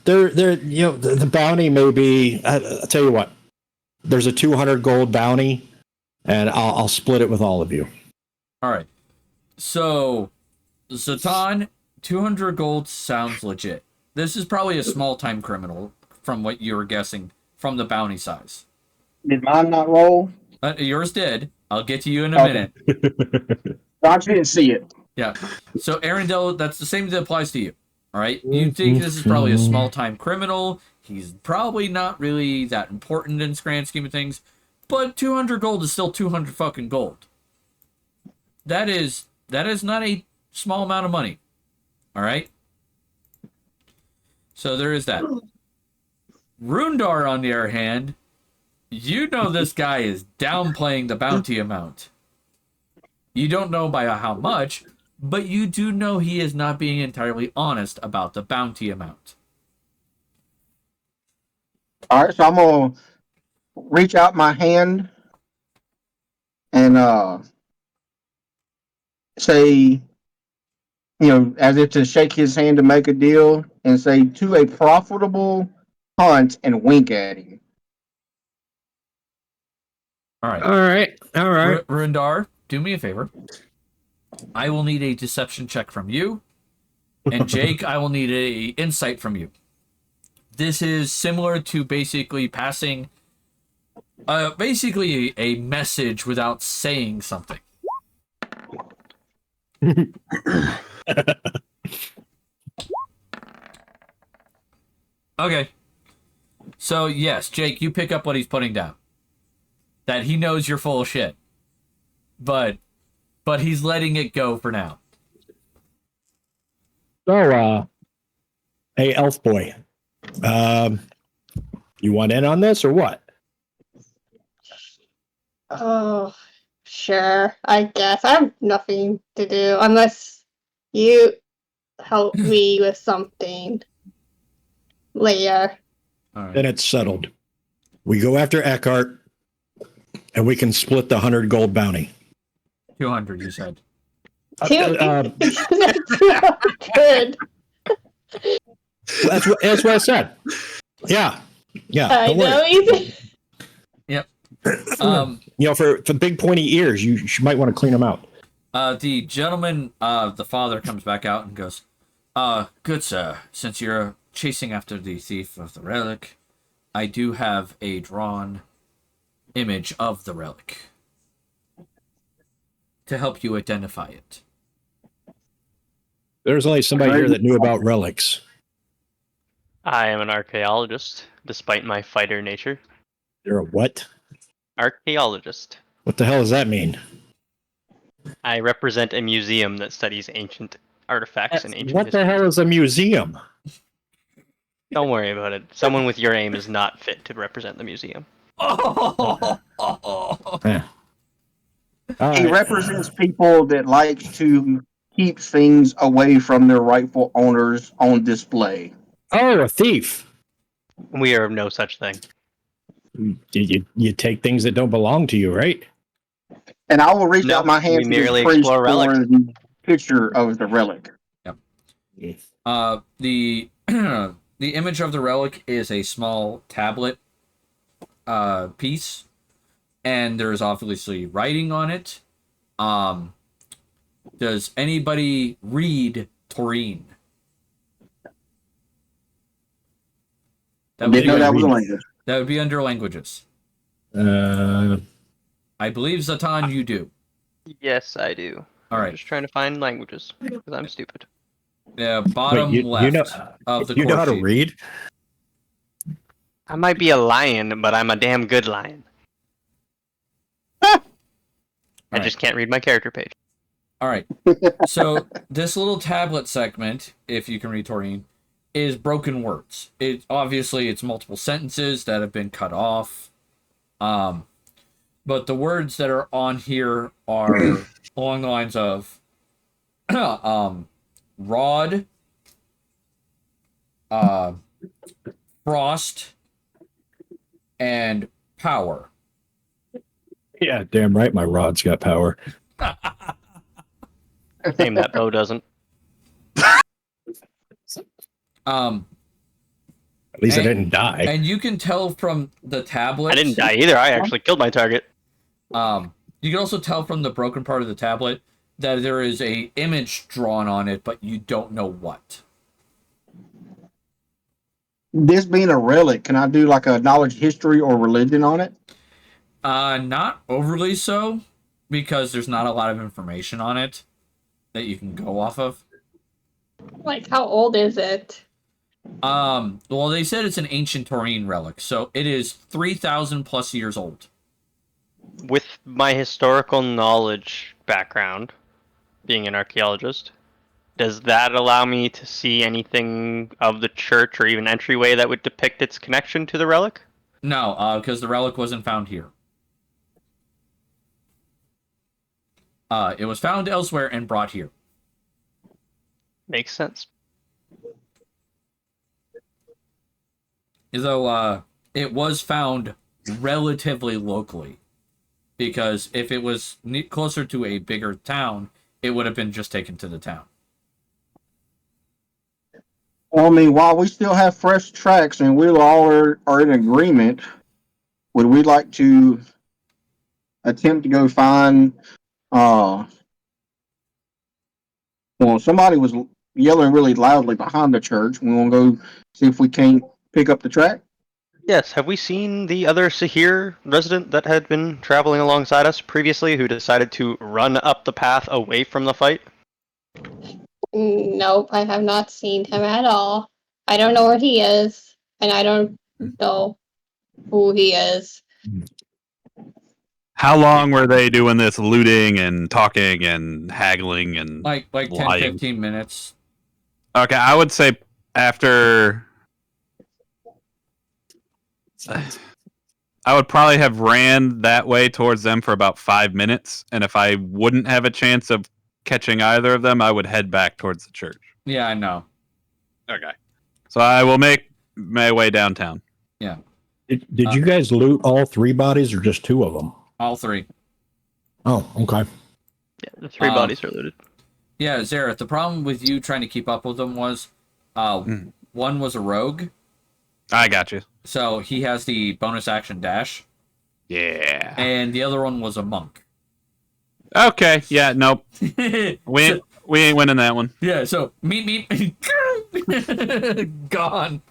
there, the bounty may be, I'll tell you what, there's a 200 gold bounty, and I'll split it with all of you. All right. So, Zatan, 200 gold sounds legit. This is probably a small-time criminal, from what you were guessing, from the bounty size. Did mine not roll? Yours did. I'll get to you in a minute. I didn't see it. Yeah. So, Arendelle, that's the same that applies to you. All right, you think this is probably a small-time criminal. He's probably not really that important in the grand scheme of things, but 200 gold is still 200 fucking gold. That is not a small amount of money. All right. So there is that. Rundar, on the other hand, you know this guy is downplaying the bounty amount. You don't know by how much, but you do know he is not being entirely honest about the bounty amount. All right, so I'm gonna reach out my hand and say, as if to shake his hand to make a deal, and say to a profitable hunt and wink at him. All right. All right. All right. Rundar, do me a favor. I will need a deception check from you. And Jake, I will need a insight from you. This is similar to basically passing basically a message without saying something. Okay. So, yes, Jake, you pick up what he's putting down. That he knows you're full of shit. But he's letting it go for now. So, hey, elf boy, you want in on this or what? Oh, sure. I guess I have nothing to do unless you help me with something later. Then it's settled. We go after Eckhart, and we can split the 100 gold bounty. 200, you said. Good. That's what I said. Yeah. I Don't worry. know you. Yep. For big pointy ears, you might want to clean them out. The gentleman, the father comes back out and goes, good sir, since you're chasing after the thief of the relic, I do have a drawn image of the relic to help you identify it. There's only somebody here that knew about relics. I am an archaeologist, despite my fighter nature. You're a what? Archaeologist. What the hell does that mean? I represent a museum that studies ancient artifacts and ancient What the hell is a museum? Don't worry about it. Someone with your aim is not fit to represent the museum. He represents people that like to keep things away from their rightful owners on display. Oh, a thief. We are no such thing. You take things that don't belong to you, right? And I will reach out my hand we to merely the priest explore for relics. the picture of the relic. Yep. The the image of the relic is a small tablet piece, and there's obviously writing on it. Does anybody read Taurine? That would, that was a language. That would be under languages. I believe, Zatan, you do. Yes, I do. All right. I'm just trying to find languages because I'm stupid. Yeah, bottom left of the you know how to sheet. read? I might be a lion, but I'm a damn good lion. I just can't read my character page. All right. So this little tablet segment, if you can read Taurine, is broken words. It's multiple sentences that have been cut off. But the words that are on here are along the lines of rod, frost, and power. Yeah, damn right my rod's got power. Name that bow doesn't. At least I didn't die. And you can tell from the tablet. I didn't die either. I actually killed my target. You can also tell from the broken part of the tablet that there is a image drawn on it, but you don't know what. This being a relic, can I do like a knowledge history or religion on it? Not overly so, because there's not a lot of information on it that you can go off of. Like, how old is it? Well, they said it's an ancient Taurine relic, so it is 3,000 plus years old. With my historical knowledge background, being an archaeologist, does that allow me to see anything of the church or even entryway that would depict its connection to the relic? No, because the relic wasn't found here. It was found elsewhere and brought here. Makes sense. Though, it was found relatively locally. Because if it was closer to a bigger town, it would have been just taken to the town. Well, I mean, while we still have fresh tracks and we all are in agreement, would we like to attempt to go find? Well, somebody was yelling really loudly behind the church. We want to go see if we can't pick up the track. Yes, have we seen the other Sahir resident that had been traveling alongside us previously who decided to run up the path away from the fight? Nope, I have not seen him at all. I don't know where he is, and I don't know who he is. How long were they doing this looting and talking and haggling and Like 10, lying? 15 minutes. Okay, I would say after I would probably have ran that way towards them for about 5 minutes, and if I wouldn't have a chance of catching either of them, I would head back towards the church. Yeah, I know. Okay. So I will make my way downtown. Yeah. Did you guys loot all 3 bodies or just 2 of them? All 3. Oh, okay. Yeah, the 3 bodies are looted. Yeah, Zareth, the problem with you trying to keep up with them was one was a rogue. I got you. So he has the bonus action dash. Yeah. And the other one was a monk. Okay. Yeah. Nope. we ain't winning that one. Yeah. So meet gone.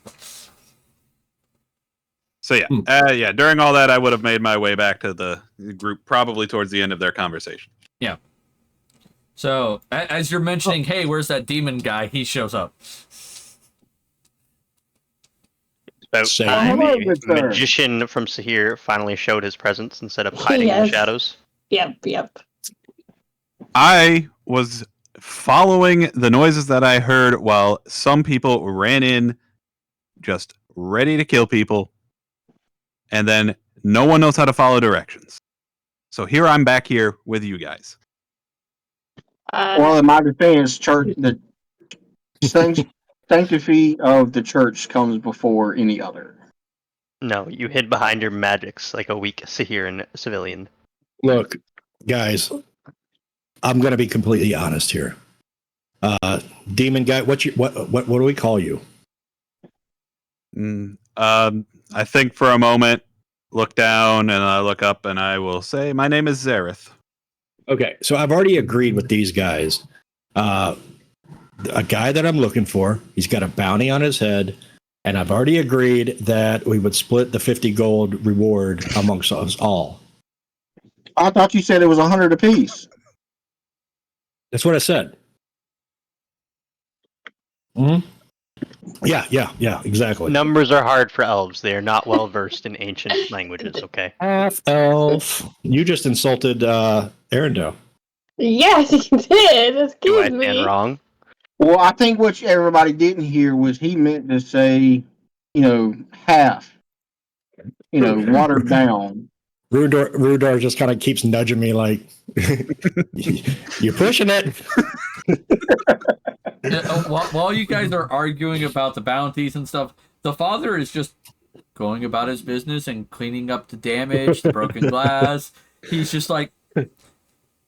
So yeah, During all that, I would have made my way back to the group, probably towards the end of their conversation. Yeah. So as you're mentioning, hey, where's that demon guy? He shows up. About time a magician from Sahir finally showed his presence instead of hiding in the shadows. Yep. I was following the noises that I heard while some people ran in just ready to kill people, and then no one knows how to follow directions. So here I'm back here with you guys. Well, in my defense, the sanctity of the church comes before any other. No, you hid behind your magics like a weak Sahiran civilian. Look, guys, I'm going to be completely honest here. Demon guy, what do we call you? I think for a moment, look down, and I look up, and I will say, my name is Zareth. Okay, so I've already agreed with these guys. A guy that I'm looking for, he's got a bounty on his head, and I've already agreed that we would split the 50 gold reward amongst us all. I thought you said it was 100 apiece. That's what I said. Mm-hmm. Yeah, exactly. Numbers are hard for elves. They are not well versed in ancient languages, okay? Half elf. You just insulted Arendelle. Yes, he did. Excuse Do I me. stand wrong? Well, I think what everybody didn't hear was he meant to say, half. Watered down. Rudar just kind of keeps nudging me like, you're pushing it. While you guys are arguing about the bounties and stuff, the father is just going about his business and cleaning up the damage, the broken glass. He's just like,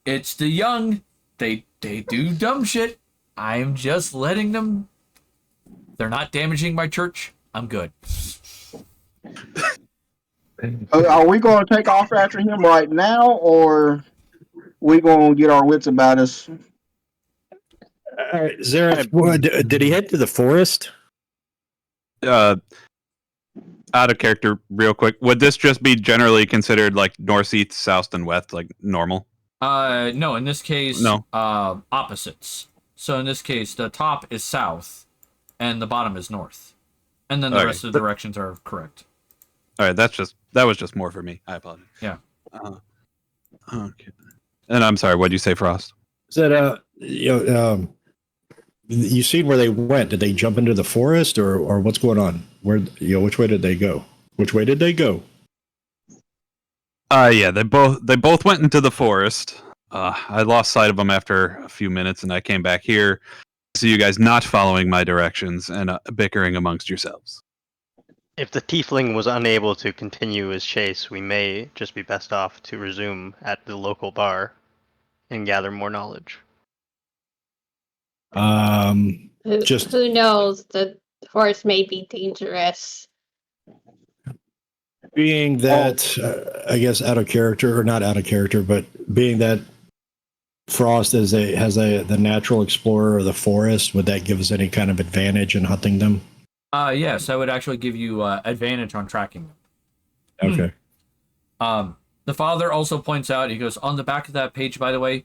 it's the young. They do dumb shit. I'm just letting them. They're not damaging my church. I'm good. Are we going to take off after him right now, or we going to get our wits about us? Zareth, did he head to the forest? Out of character, real quick. Would this just be generally considered like north, east, south, and west, like normal? No. In this case, no. Opposites. So in this case, the top is south, and the bottom is north, and then the rest of the directions are correct. All right, that was just more for me. I apologize. Yeah. Okay. And I'm sorry. What did you say, Frost? Is that you seen where they went? Did they jump into the forest, or what's going on? Where which way did they go? Which way did they go? Yeah, they both went into the forest. I lost sight of them after a few minutes, and I came back here to see you guys not following my directions and bickering amongst yourselves. If the tiefling was unable to continue his chase, we may just be best off to resume at the local bar and gather more knowledge. Who knows? The forest may be dangerous. Being that, I guess out of character, or not out of character, but being that Frost has the natural explorer of the forest, would that give us any kind of advantage in hunting them? Yes, I would actually give you advantage on tracking them. Okay. The father also points out, he goes, on the back of that page, by the way,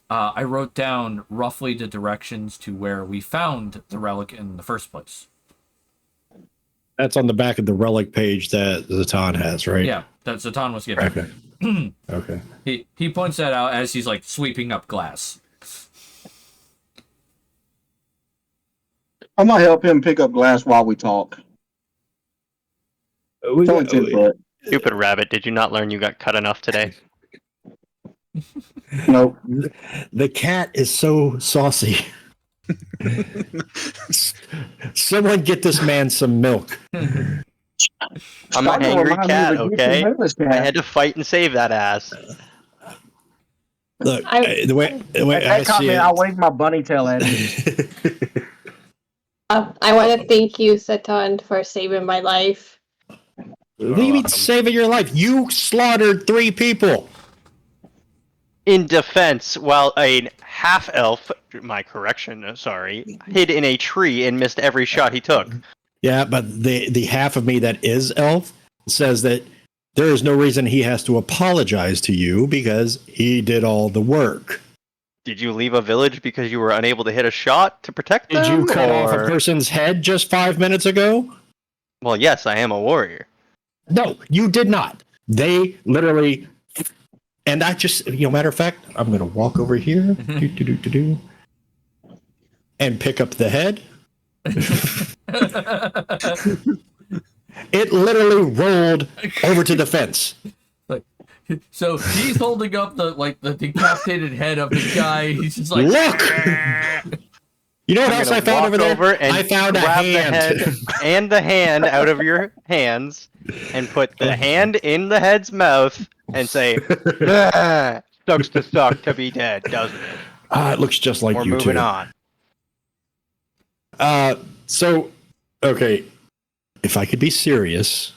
I wrote down roughly the directions to where we found the relic in the first place. That's on the back of the relic page that Zatan has, right? Yeah, that Zatan was given. Okay. Okay. He points that out as he's like sweeping up glass. I'm gonna help him pick up glass while we talk. Stupid rabbit, did you not learn you got cut enough today? Nope. The cat is so saucy. Someone get this man some milk. I'm an angry cat, okay? I had to fight and save that ass. Look, the way I see it, I'll wave my bunny tail at him. I want to thank you, Satan, for saving my life. what do you mean saving your life? You slaughtered 3 people. In defense, while a half-elf, my correction, sorry, hid in a tree and missed every shot he took. Yeah, but the half of me that is elf says that there is no reason he has to apologize to you because he did all the work. Did you leave a village because you were unable to hit a shot to protect them? Did you cut off a person's head just 5 minutes ago? Well, yes, I am a warrior. No, you did not. They literally... And I just, matter of fact, I'm going to walk over here and pick up the head. It literally rolled over to the fence. So he's holding up the decapitated head of the guy. He's just like, look. You know what else I found over there? I found a hand. The head and the hand out of your hands and put the hand in the head's mouth and say, sucks to suck to be dead, doesn't it? It looks just like We're you moving two. on. So, okay, if I could be serious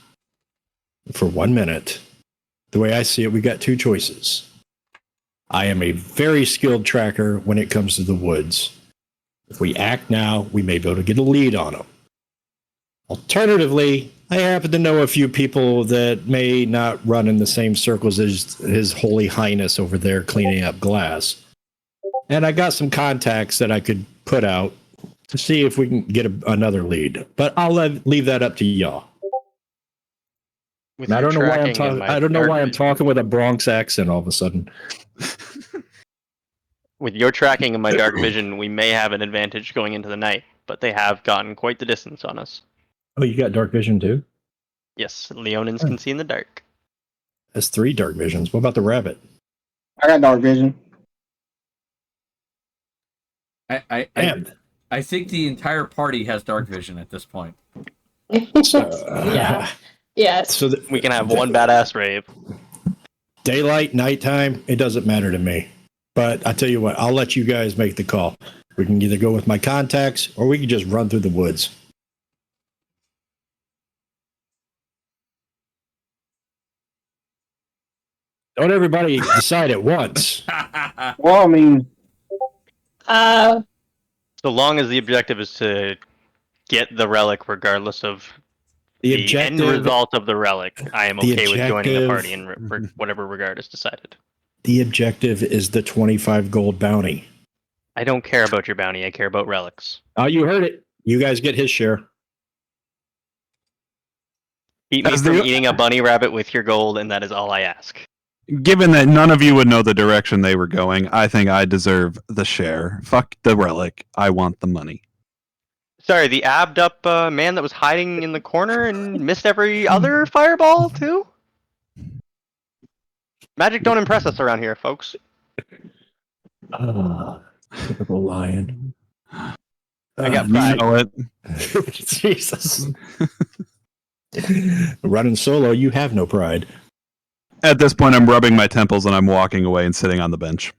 for 1 minute, the way I see it, we got 2 choices. I am a very skilled tracker when it comes to the woods. If we act now, we may be able to get a lead on them. Alternatively, I happen to know a few people that may not run in the same circles as His Holy Highness over there cleaning up glass. And I got some contacts that I could put out to see if we can get another lead. But I'll leave that up to y'all. I don't know why I'm talking. I don't know why I'm talking with a Bronx accent all of a sudden. With your tracking and my dark vision, we may have an advantage going into the night, but they have gotten quite the distance on us. Oh, you got dark vision too? Yes, Leonins can see in the dark. That's 3 dark visions. What about the rabbit? I got dark vision. I think the entire party has dark vision at this point. Yeah. Yes. So we can have one badass rave. Daylight, nighttime, it doesn't matter to me. But I tell you what, I'll let you guys make the call. We can either go with my contacts or we can just run through the woods. Don't everybody decide at once. Well, I mean, so long as the objective is to get the relic, regardless of the end result of the relic, I am okay with joining the party in whatever regard is decided. The objective is the 25 gold bounty. I don't care about your bounty. I care about relics. Oh, you heard it. You guys get his share. Keep me As from the- eating a bunny rabbit with your gold, and that is all I ask. Given that none of you would know the direction they were going, I think I deserve the share. Fuck the relic. I want the money. Sorry, the abbed up man that was hiding in the corner and missed every other fireball too? Magic don't impress us around here, folks. Typical lion. I got You pride. know it. Jesus. Running solo, you have no pride. At this point, I'm rubbing my temples and I'm walking away and sitting on the bench.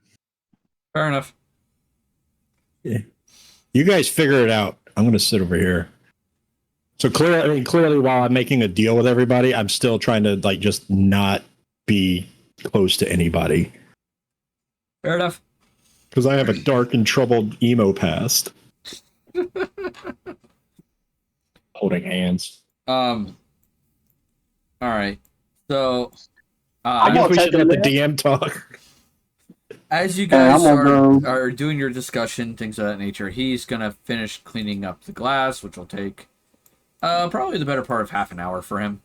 Fair enough. Yeah. You guys figure it out. I'm going to sit over here. So clearly, while I'm making a deal with everybody, I'm still trying to like just not be close to anybody. Fair enough. Because I have a dark and troubled emo past. Holding hands. All right. So, I guess we should let the DM talk. As you guys I'm gonna are doing your discussion, things of that nature, he's gonna finish cleaning up the glass, which will take probably the better part of half an hour for him,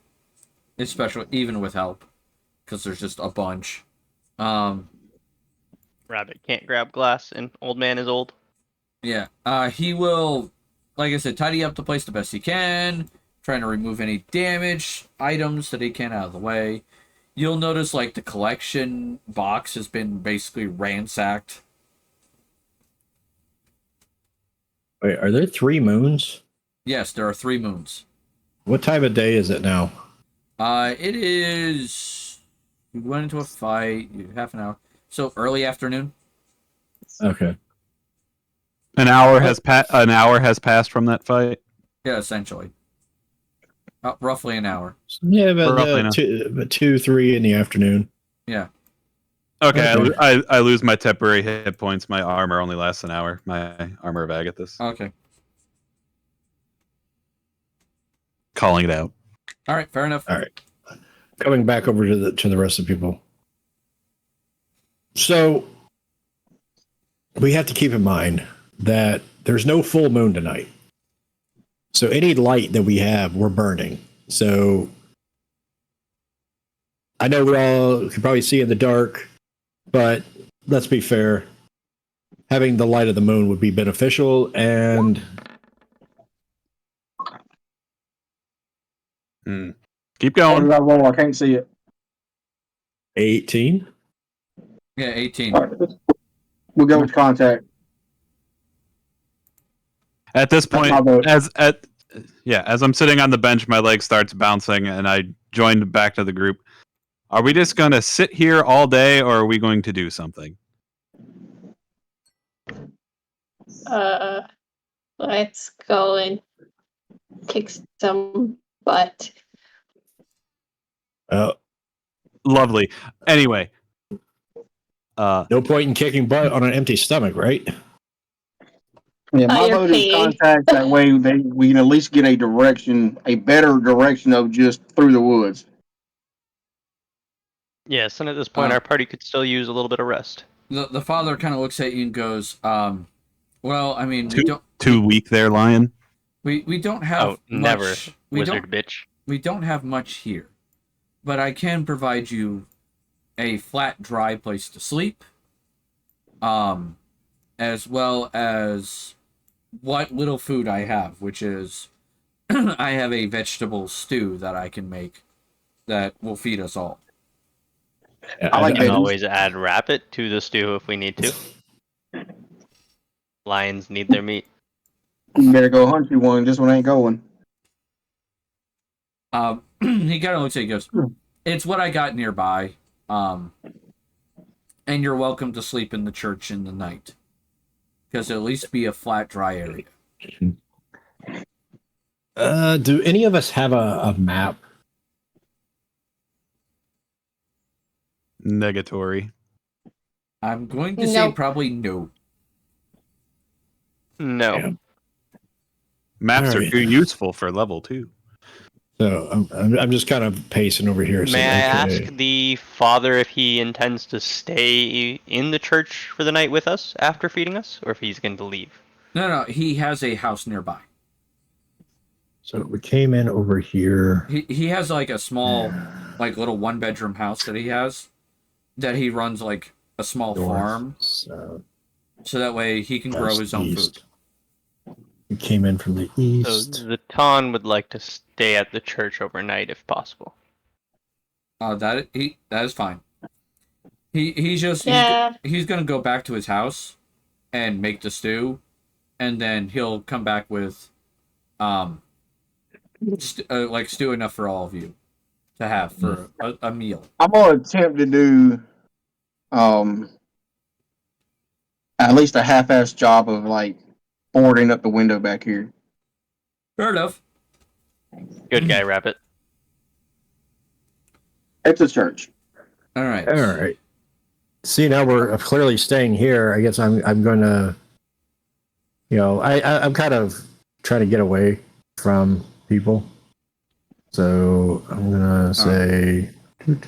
especially even with help, because there's just a bunch. Rabbit can't grab glass, and old man is old. Yeah. He will, like I said, tidy up the place the best he can, trying to remove any damaged items that he can out of the way. You'll notice, like, the collection box has been basically ransacked. Wait, are there 3 moons? Yes, there are 3 moons. What time of day is it now? It is... You went into a fight, half an hour. So, early afternoon? Okay. An hour has passed from that fight. Yeah, essentially. Roughly an hour. Yeah, but Roughly 2, 3 in the afternoon. Yeah. Okay, Okay. I lose my temporary hit points. My armor only lasts an hour. My armor of Agathis. Okay. Calling it out. All right, fair enough. All right. Coming back over to the rest of the people. So we have to keep in mind that there's no full moon tonight. So any light that we have, we're burning. So I know we all can probably see in the dark, but let's be fair. Having the light of the moon would be beneficial, and Keep going. I can't see it. 18. Yeah, 18. All right, we'll go with contact. At this point, my vote. as I'm sitting on the bench, my leg starts bouncing, and I joined back to the group. Are we just going to sit here all day, or are we going to do something? Let's go and kick some butt. Lovely. Anyway, No point in kicking butt on an empty stomach, right? Yeah, my you're vote is paid. contact. That way, we can at least get a better direction of just through the woods. Yes, and at this point, our party could still use a little bit of rest. The father kind of looks at you and goes, well, I mean, we don't... too weak there, Lion. We don't have Oh, never, much... We wizard don't, bitch. we don't have much here. But I can provide you a flat, dry place to sleep. As well as what little food I have, which is I have a vegetable stew that I can make that will feed us all. We can always add rabbit to the stew if we need to. Lions need their meat. You better go hunt you one. This one ain't going. He kind of looks at you and goes, it's what I got nearby. And you're welcome to sleep in the church in the night. Because it'll at least be a flat, dry area. Do any of us have a map? Negatory. I'm going to say probably no. No. Yeah. Maps All are right. too useful for level 2. So I'm just kind of pacing over here. May I okay. ask the father if he intends to stay in the church for the night with us after feeding us, or if he's going to leave? No, he has a house nearby. So we came in over here. He has like a small, like little 1-bedroom house that he has, that he runs like a small farm, so that way he can grow his own food. We came in from the east. So the Ton would like to stay at the church overnight if possible. That is fine. He's gonna go back to his house and make the stew, and then he'll come back with like stew enough for all of you to have for a meal. I'm gonna attempt to do at least a half-assed job of like boarding up the window back here. Fair enough. Good guy, Rabbit. It's a church. All right. All right. See, now we're clearly staying here. I guess I'm going to, I'm kind of trying to get away from people. So I'm going to say, I'm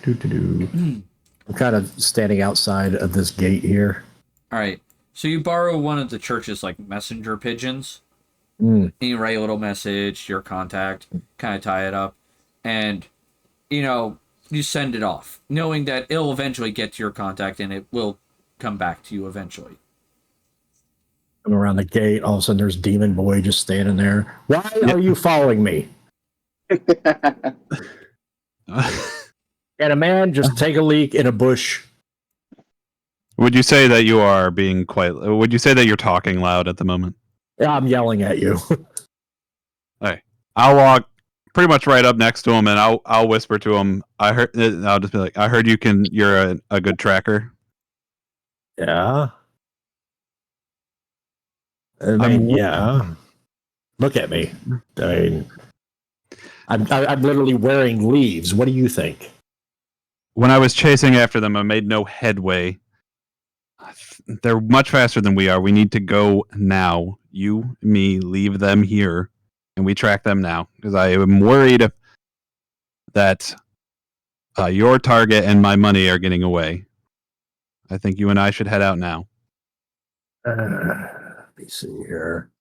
kind of standing outside of this gate here. All right. So you borrow one of the church's like messenger pigeons, and you write a little message to your contact, kind of tie it up, and you send it off, knowing that it'll eventually get to your contact and it will come back to you eventually. I'm around the gate. All of a sudden, there's Demon Boy just standing there. Why are you following me? Can a man just take a leak in a bush? Would you say that you are being quite? Would you say that you're talking loud at the moment? Yeah, I'm yelling at you. Hey, I'll walk pretty much right up next to him, and I'll whisper to him. I'll just be like, "I heard you're a good tracker." Yeah. I mean, yeah. Look at me. I mean, I'm literally wearing leaves. What do you think? When I was chasing after them, I made no headway. They're much faster than we are. We need to go now. You, me, leave them here, and we track them now. Because I am worried that your target and my money are getting away. I think you and I should head out now. Let me see here.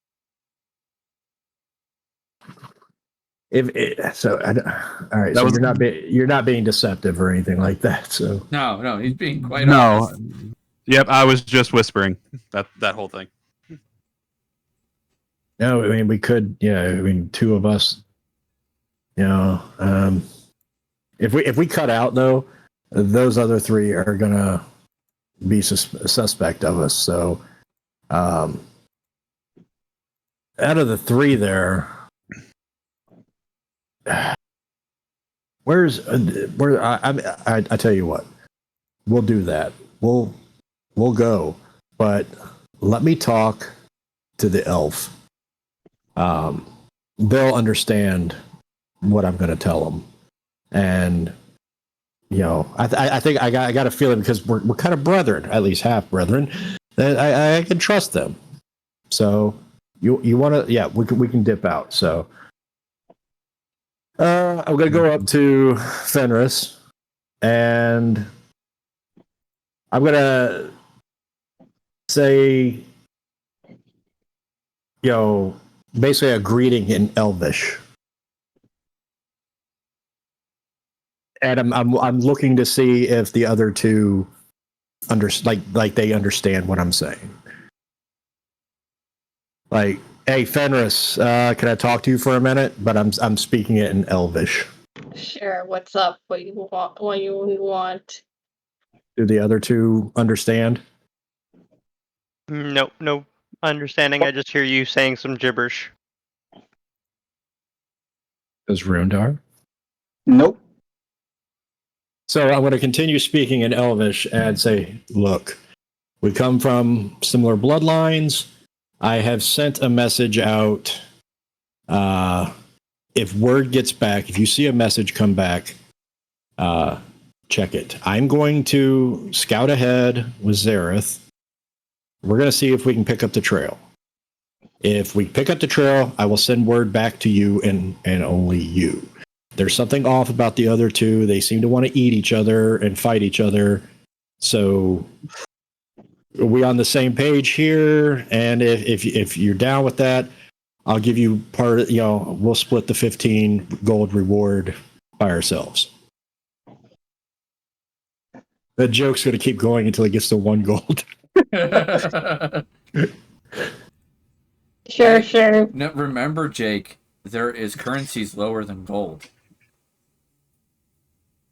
All right. So you're not being deceptive or anything like that. So no, he's being quite honest. Yep, I was just whispering that whole thing. No, I mean we could. Yeah, I mean two of us. If we cut out though, those other three are gonna be suspect of us. So, out of the three there, where I tell you what, we'll do that. We'll go, but let me talk to the elf. They'll understand what I'm going to tell them, and I think I got a feeling because we're kind of brethren, at least half brethren, that I can trust them. So you want to? Yeah, we can dip out. So I'm going to go up to Fenris, and I'm going to say, basically a greeting in Elvish. And I'm looking to see if the other two like they understand what I'm saying. Like, hey Fenris, can I talk to you for a minute? But I'm speaking it in Elvish. Sure. What's up? What you want? Do the other two understand? No understanding. I just hear you saying some gibberish. Does Rundar? Nope. So I'm going to continue speaking in Elvish and say, look, we come from similar bloodlines. I have sent a message out. If word gets back, if you see a message come back, check it. I'm going to scout ahead with Zareth. We're going to see if we can pick up the trail. If we pick up the trail, I will send word back to you and only you. there's something off about the other two. They seem to want to eat each other and fight each other. So are we on the same page here? And if you're down with that, I'll give you part. We'll split the 15 gold reward by ourselves. The joke's going to keep going until it gets to 1 gold. Sure. No, remember, Jake, there is currencies lower than gold.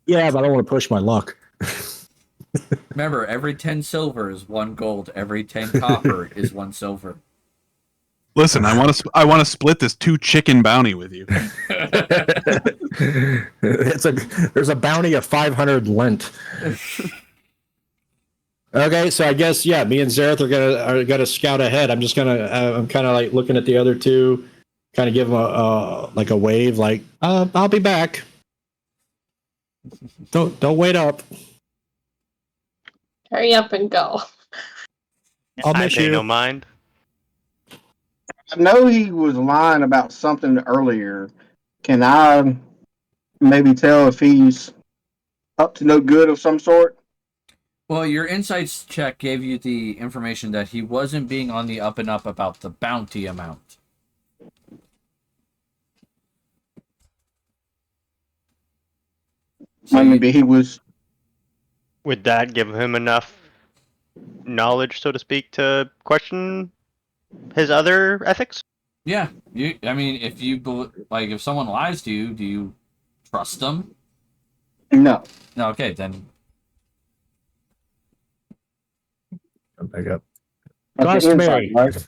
Yeah, but I don't want to push my luck. Remember, every 10 silver is 1 gold. Every 10 copper is 1 silver. Listen, I want to split this 2 chicken bounty with you. There's a bounty of 500 lent. Okay, so I guess me and Zareth are gonna scout ahead. I'm just I'm kind of like looking at the other two, kind of give them a wave, like I'll be back. Don't wait up. Hurry up and go. I'll I miss pay you. no mind. I know he was lying about something earlier. Can I maybe tell if he's up to no good of some sort? Well, your insights check gave you the information that he wasn't being on the up and up about the bounty amount. So maybe he was. Would that give him enough knowledge, so to speak, to question his other ethics? Yeah, I mean, if someone lies to you, do you trust them? No. No. Okay, then. Come back up. That's an insight, right?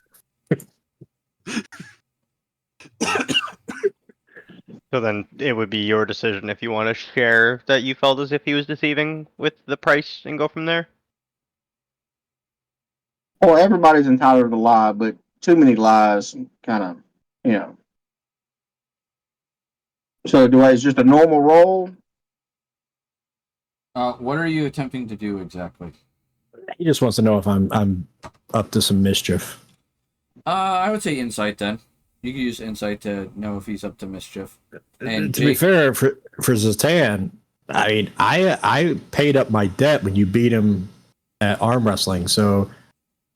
So then it would be your decision if you want to share that you felt as if he was deceiving with the price and go from there? Well, everybody's entitled to lie, but too many lies kind of, So it's just a normal roll? What are you attempting to do exactly? He just wants to know if I'm up to some mischief. I would say insight then. You can use insight to know if he's up to mischief. And to be fair, for Zatan, I mean, I paid up my debt when you beat him at arm wrestling, so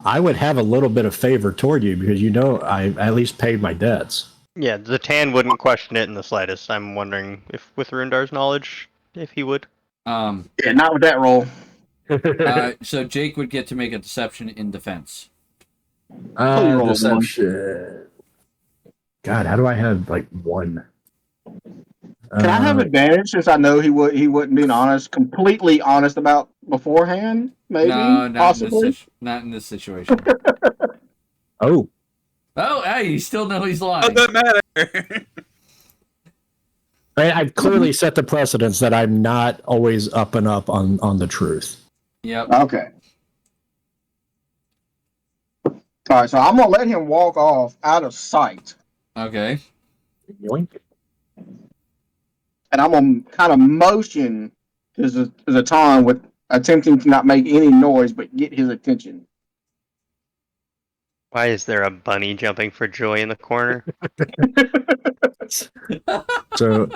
I would have a little bit of favor toward you because I at least paid my debts. Yeah, Zatan wouldn't question it in the slightest. I'm wondering if, with Rundar's knowledge, if he would. Yeah, not with that roll. So Jake would get to make a deception in defense. Deception. God, how do I have 1? Can I have advantage since I know he wouldn't be completely honest about beforehand? Maybe, No, possibly. Not in this situation. Oh, hey, you still know he's lying. It doesn't matter. I've clearly set the precedence that I'm not always up and up on the truth. Yep. Okay. All right, so I'm gonna let him walk off out of sight. Okay. Yoink. And I'm gonna kind of motion to Zatan with attempting to not make any noise but get his attention. Why is there a bunny jumping for joy in the corner? So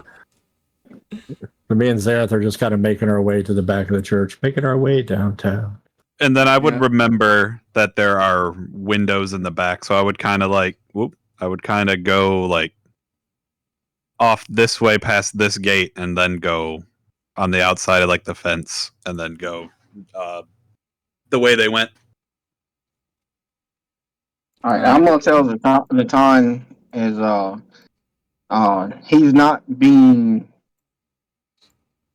me and Zareth are just kind of making our way to the back of the church, making our way downtown. And then I would remember that there are windows in the back, so I would kind of go off this way past this gate and then go on the outside of the fence and then go the way they went. All right, I'm gonna tell Zatan is he's not being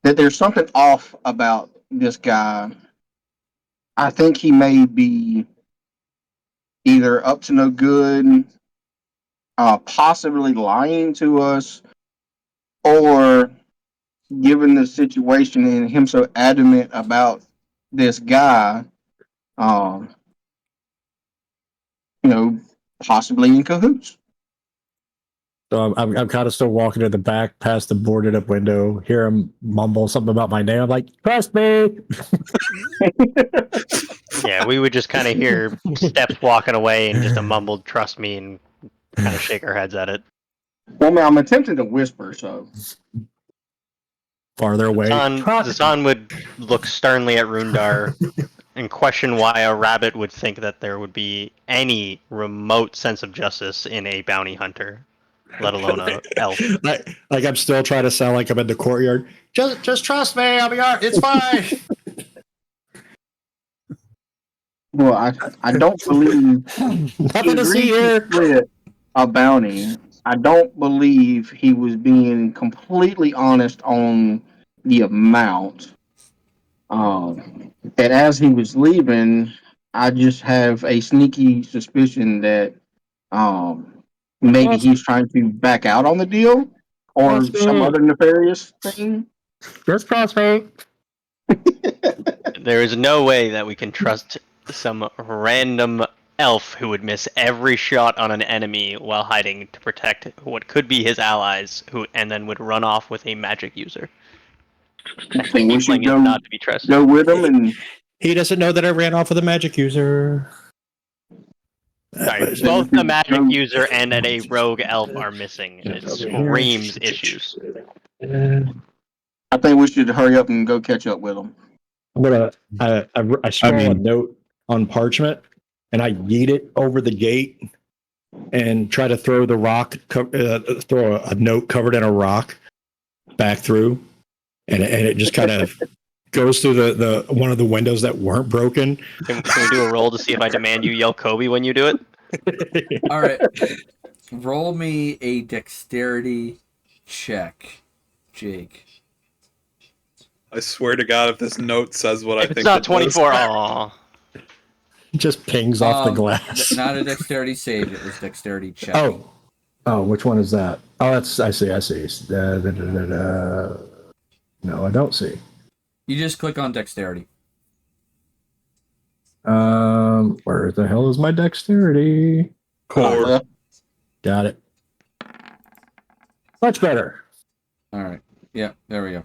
that there's something off about this guy. I think he may be either up to no good, possibly lying to us, or given the situation and him so adamant about this guy, possibly in cahoots. So I'm kind of still walking to the back past the boarded up window, hear him mumble something about my name. I'm like, trust me. Yeah, we would just kind of hear steps walking away and just a mumbled trust me and kind of shake our heads at it. Well, man, I'm attempting to whisper, so. farther away. Zazan would look sternly at Rundar and question why a rabbit would think that there would be any remote sense of justice in a bounty hunter, let alone a elf. like I'm still trying to sound like I'm in the courtyard. Just trust me. I'll be all right. It's fine. Well, I don't believe Nothing to see here. Split a bounty. I don't believe he was being completely honest on the amount. And as he was leaving, I just have a sneaky suspicion that maybe he's trying to back out on the deal or some other nefarious thing. Just trust me. There is no way that we can trust some random elf who would miss every shot on an enemy while hiding to protect what could be his allies, and then would run off with a magic user. I think we should go, not to be trusted. go with him, and He doesn't know that I ran off with a magic user. Sorry, both the magic user and a rogue elf are missing. It screams issues. I think we should hurry up and go catch up with him. I'm gonna. I scroll a note on parchment, and I yeet it over the gate, and try to throw the rock. Throw a note covered in a rock back through, and it just kind of goes through the one of the windows that weren't broken. Can we do a roll to see if I demand you yell Kobe when you do it? All right. Roll me a dexterity check, Jake. I swear to God, if this note says what I think it's not it 24. does. Aw. Just pings off the glass. Not a dexterity save. It was dexterity check. Oh, which one is that? Oh, that's I see. No, I don't see. You just click on dexterity. Where the hell is my dexterity? Core. Got it. Much better. All right. Yeah, there we go.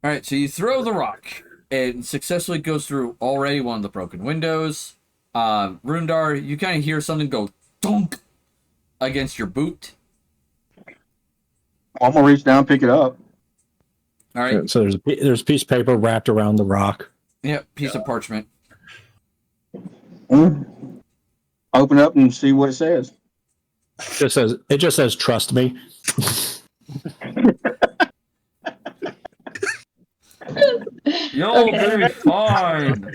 All right, so you throw the rock. It successfully goes through already one of the broken windows. Rundar, you kind of hear something go dunk against your boot. I'm gonna reach down and pick it up. All right. So there's a piece of paper wrapped around the rock. Yeah, piece of parchment. Open up and see what it says. It just says trust me. You'll be fine.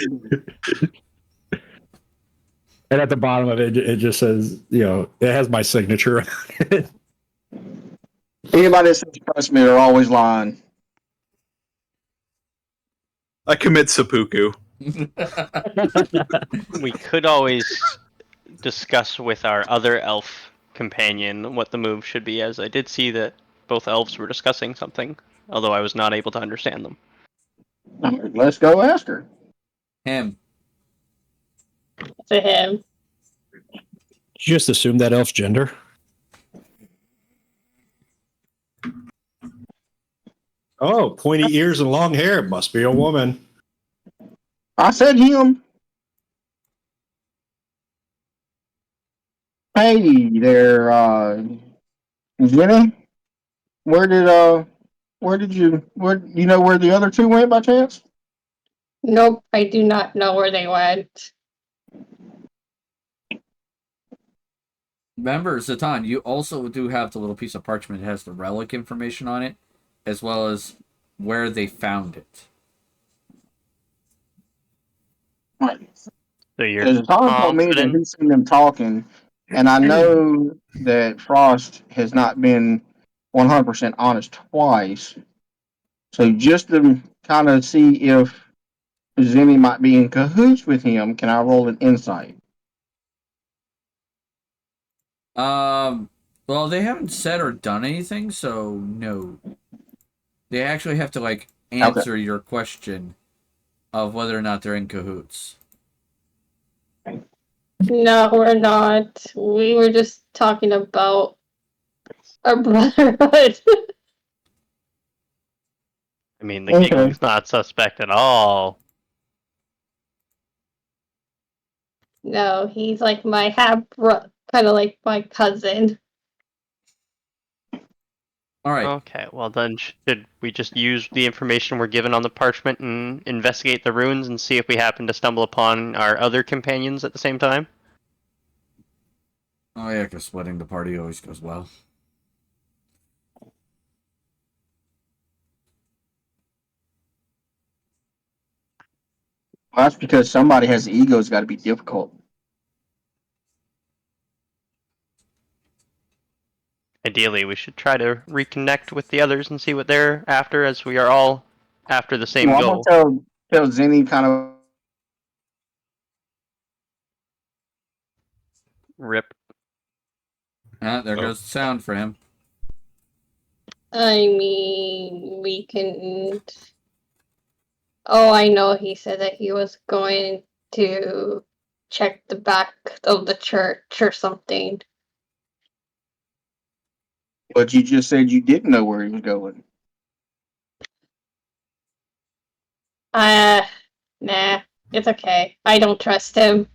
And at the bottom of it, it just says, it has my signature. Anybody that says trust me are always lying. I commit seppuku. We could always discuss with our other elf companion what the move should be, as I did see that both elves were discussing something, although I was not able to understand them. Let's go ask her. Him. To him. You just assume that elf's gender? Oh, pointy ears and long hair. Must be a woman. I said him. Hey there, Jenny. Where you know where the other two went by chance? Nope, I do not know where they went. Remember, Zatan, you also do have the little piece of parchment that has the relic information on it, as well as where they found it. So you're Tom told me that he's seen them talking, and I know that Frost has not been 100% honest twice. So just to kind of see if Zenny might be in cahoots with him, can I roll an insight? Well, they haven't said or done anything, so no. They actually have to, answer your question of whether or not they're in cahoots. No, we're not. We were just talking about our brotherhood. I mean, the king's not suspect at all. No, he's like my kind of like my cousin. All right. Okay, well then should we just use the information we're given on the parchment and investigate the ruins and see if we happen to stumble upon our other companions at the same time? Oh yeah, because splitting the party always goes well. Well, that's because somebody has ego. It's got to be difficult. Ideally, we should try to reconnect with the others and see what they're after, as we are all after the same Well, I'm goal. gonna tell Zenny kind of. Rip. There goes the sound for him. I mean, we can. Oh, I know he said that he was going to check the back of the church or something. But you just said you didn't know where he was going. Nah, it's okay. I don't trust him.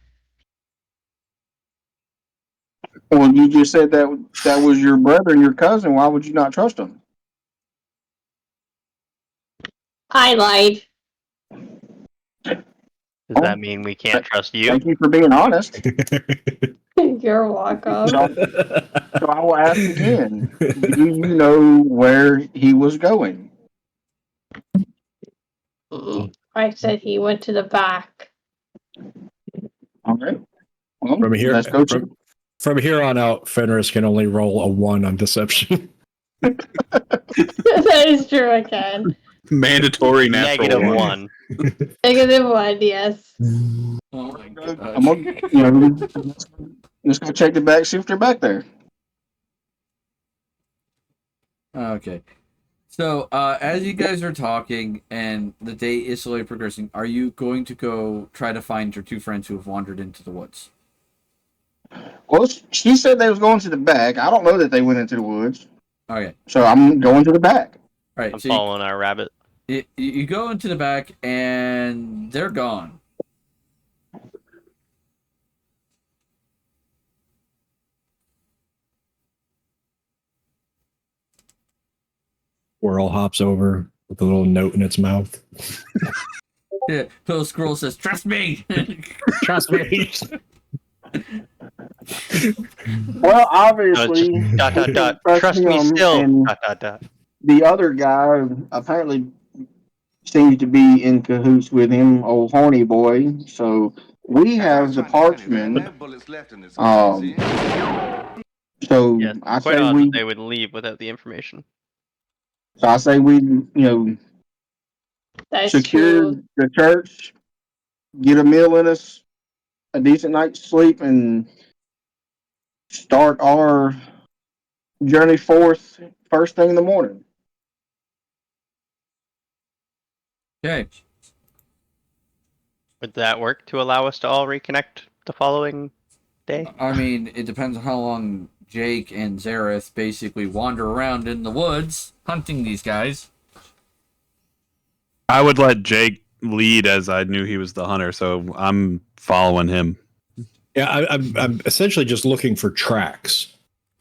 Well, you just said that was your brother and your cousin. Why would you not trust him? I lied. Does that mean we can't trust you? Thank you for being honest. You're welcome. So I will ask again: do you know where he was going? I said he went to the back. All right. Well, From here, let's go check. from here on out, Fenris can only roll a 1 on deception. That is true again. Mandatory natural -1. -1, yes. Oh my god. I'm gonna, let's go check the back. See if they're back there. Okay. So, as you guys are talking and the day is slowly progressing, are you going to go try to find your two friends who have wandered into the woods? Well, she said they was going to the back. I don't know that they went into the woods. Okay. So I'm going to the back. All right. I'm So following our rabbit. you go into the back and they're gone. Squirrel hops over with a little note in its mouth. Yeah, little squirrel says, "Trust me." Trust me. Well, obviously, Trust me him, still. and the other guy apparently seems to be in cahoots with him, old horny boy. So we have the parchment. So Yes, I quite say odd we. that they would leave without the information. So I say we, secure the church, get a meal in us, a decent night's sleep, and start our journey forth first thing in the morning. Okay. Would that work to allow us to all reconnect the following day? I mean, it depends on how long Jake and Zareth basically wander around in the woods hunting these guys. I would let Jake lead, as I knew he was the hunter, so I'm following him. Yeah, I'm essentially just looking for tracks.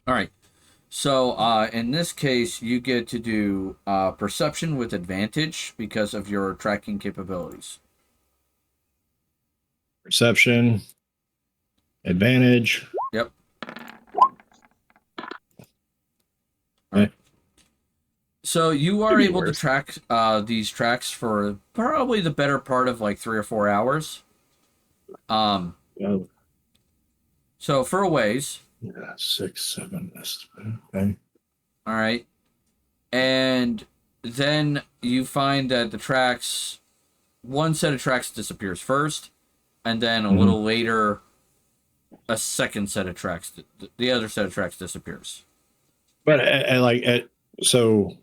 All right. So in this case, you get to do perception with advantage because of your tracking capabilities. Perception, advantage. Yep. Okay. So you are able to track these tracks for probably the better part of like 3 or 4 hours. So for a ways. Yeah, 6, 7. Okay. All right. And then you find that the tracks, one set of tracks disappears first, and then a little later, a second set of tracks, the other set of tracks disappears. But so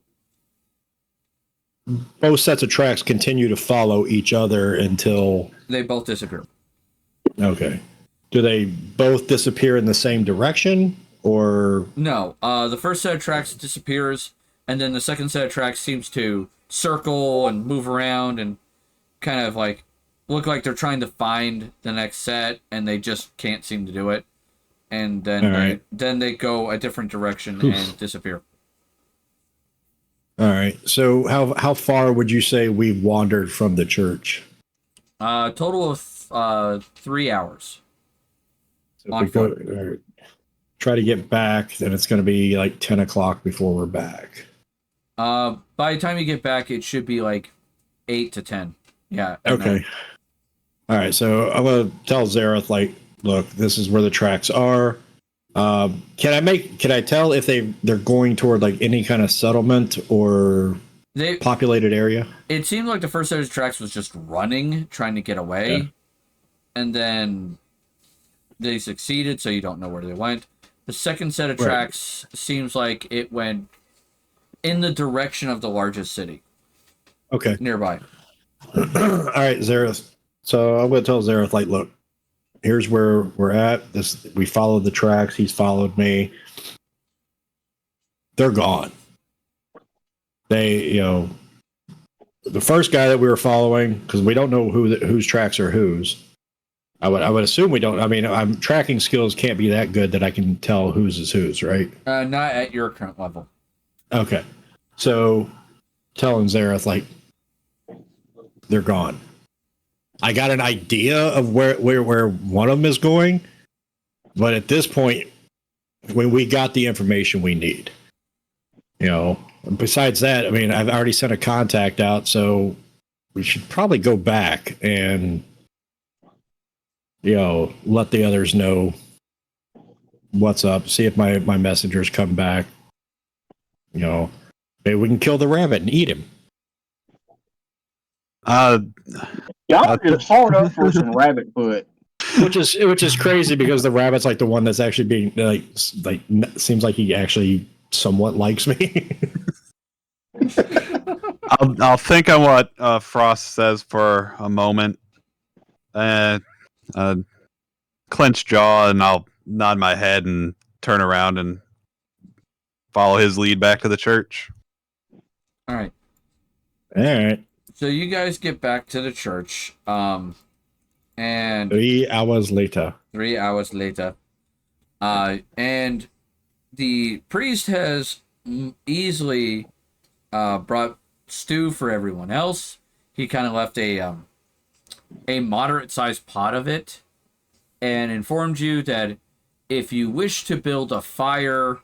both sets of tracks continue to follow each other until they both disappear. Okay. Do they both disappear in the same direction, or no? The first set of tracks disappears, and then the second set of tracks seems to circle and move around and kind of like look like they're trying to find the next set, and they just can't seem to do it. And then they go a different direction and disappear. All right. So how far would you say we've wandered from the church? Total of 3 hours. So if On we go, foot. try to get back, then it's going to be like 10 o'clock before we're back. By the time you get back, it should be like 8 to 10. Yeah. Okay. All right. So I'm going to tell Zareth, like, look, this is where the tracks are. Can I tell if they're going toward like any kind of settlement or populated area? It seemed like the first set of tracks was just running, trying to get away. Yeah. And then they succeeded, so you don't know where they went. The second set of Right. tracks seems like it went in the direction of the largest city. Okay. Nearby. All right, Zareth. So I'm going to tell Zareth, like, look, here's where we're at. We followed the tracks. He's followed me. They're gone. The first guy that we were following, because we don't know whose tracks are whose. I would assume we don't. I mean, I'm tracking skills can't be that good that I can tell whose is whose, right? Not at your current level. Okay. So telling Zareth, like, they're gone. I got an idea of where one of them is going, but at this point, when we got the information we need, besides that, I mean, I've already sent a contact out, so we should probably go back and, let the others know what's up, see if my messengers come back. Maybe we can kill the rabbit and eat him. Y'all just hard up for some rabbit foot. Which is crazy because the rabbit's like the one that's actually being like seems like he actually somewhat likes me. I'll think on what Frost says for a moment, clench jaw, and I'll nod my head and turn around and follow his lead back to the church. All right. All right. So you guys get back to the church, and 3 hours later. 3 hours later, and the priest has easily brought stew for everyone else. He kind of left a moderate-sized pot of it, and informed you that if you wish to build a fire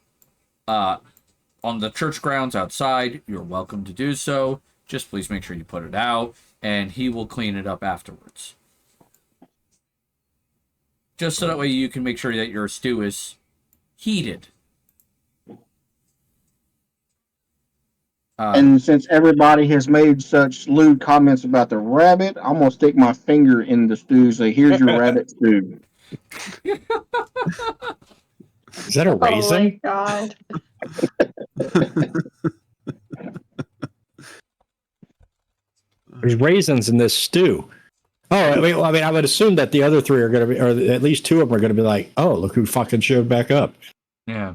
on the church grounds outside, you're welcome to do so. Just please make sure you put it out, and he will clean it up afterwards. Just so that way you can make sure that your stew is heated. And since everybody has made such lewd comments about the rabbit, I'm gonna stick my finger in the stew and say, "Here's your rabbit stew." Is that a raisin? Oh my god. There's raisins in this stew. Oh, I mean, I would assume that the other three are going to be, or at least two of them are going to be like, oh, look who fucking showed back up. Yeah.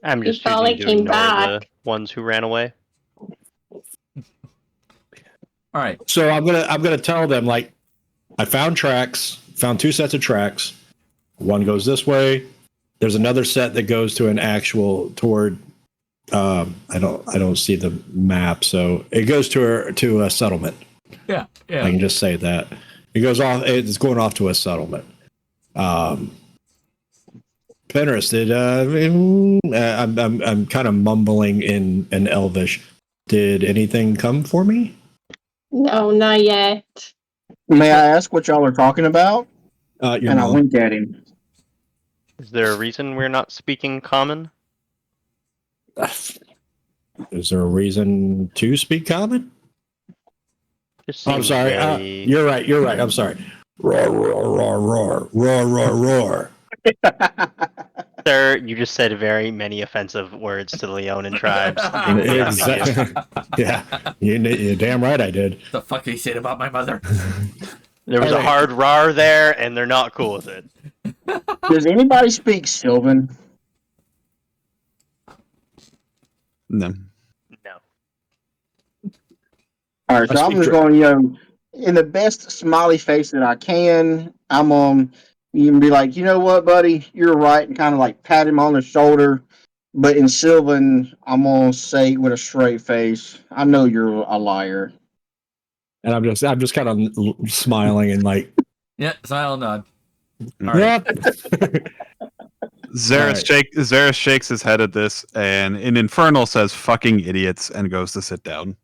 I'm just probably choosing to came ignore the back. ones who ran away. All right. So I'm gonna tell them, like, I found 2 sets of tracks. One goes this way. There's another set that goes to an actual toward. I don't see the map, so it goes to a settlement. Yeah. I can just say that it goes off. It's going off to a settlement. Fenris, I'm kind of mumbling in Elvish. Did anything come for me? No, not yet. May I ask what y'all are talking about? And I wink at him. Is there a reason we're not speaking common? Is there a reason to speak common? I'm sorry. You're right. I'm sorry. Roar, roar, roar, roar, roar, roar, roar. Sir, you just said very many offensive words to the Leonin tribes. Exactly. Yeah, you're damn right I did. The fuck he said about my mother? There was a hard rar there, and they're not cool with it. Does anybody speak Sylvan? No. No. All right, so I'm just going, in the best smiley face that I can. You can be like, you know what, buddy, you're right, and kind of like pat him on the shoulder, But in Sylvan, I'm gonna say with a straight face, I know you're a liar. And I'm just kind of smiling and like, Yeah, smile nod. All yeah. right. Zareth shakes his head at this, and in Infernal says "fucking idiots" and goes to sit down.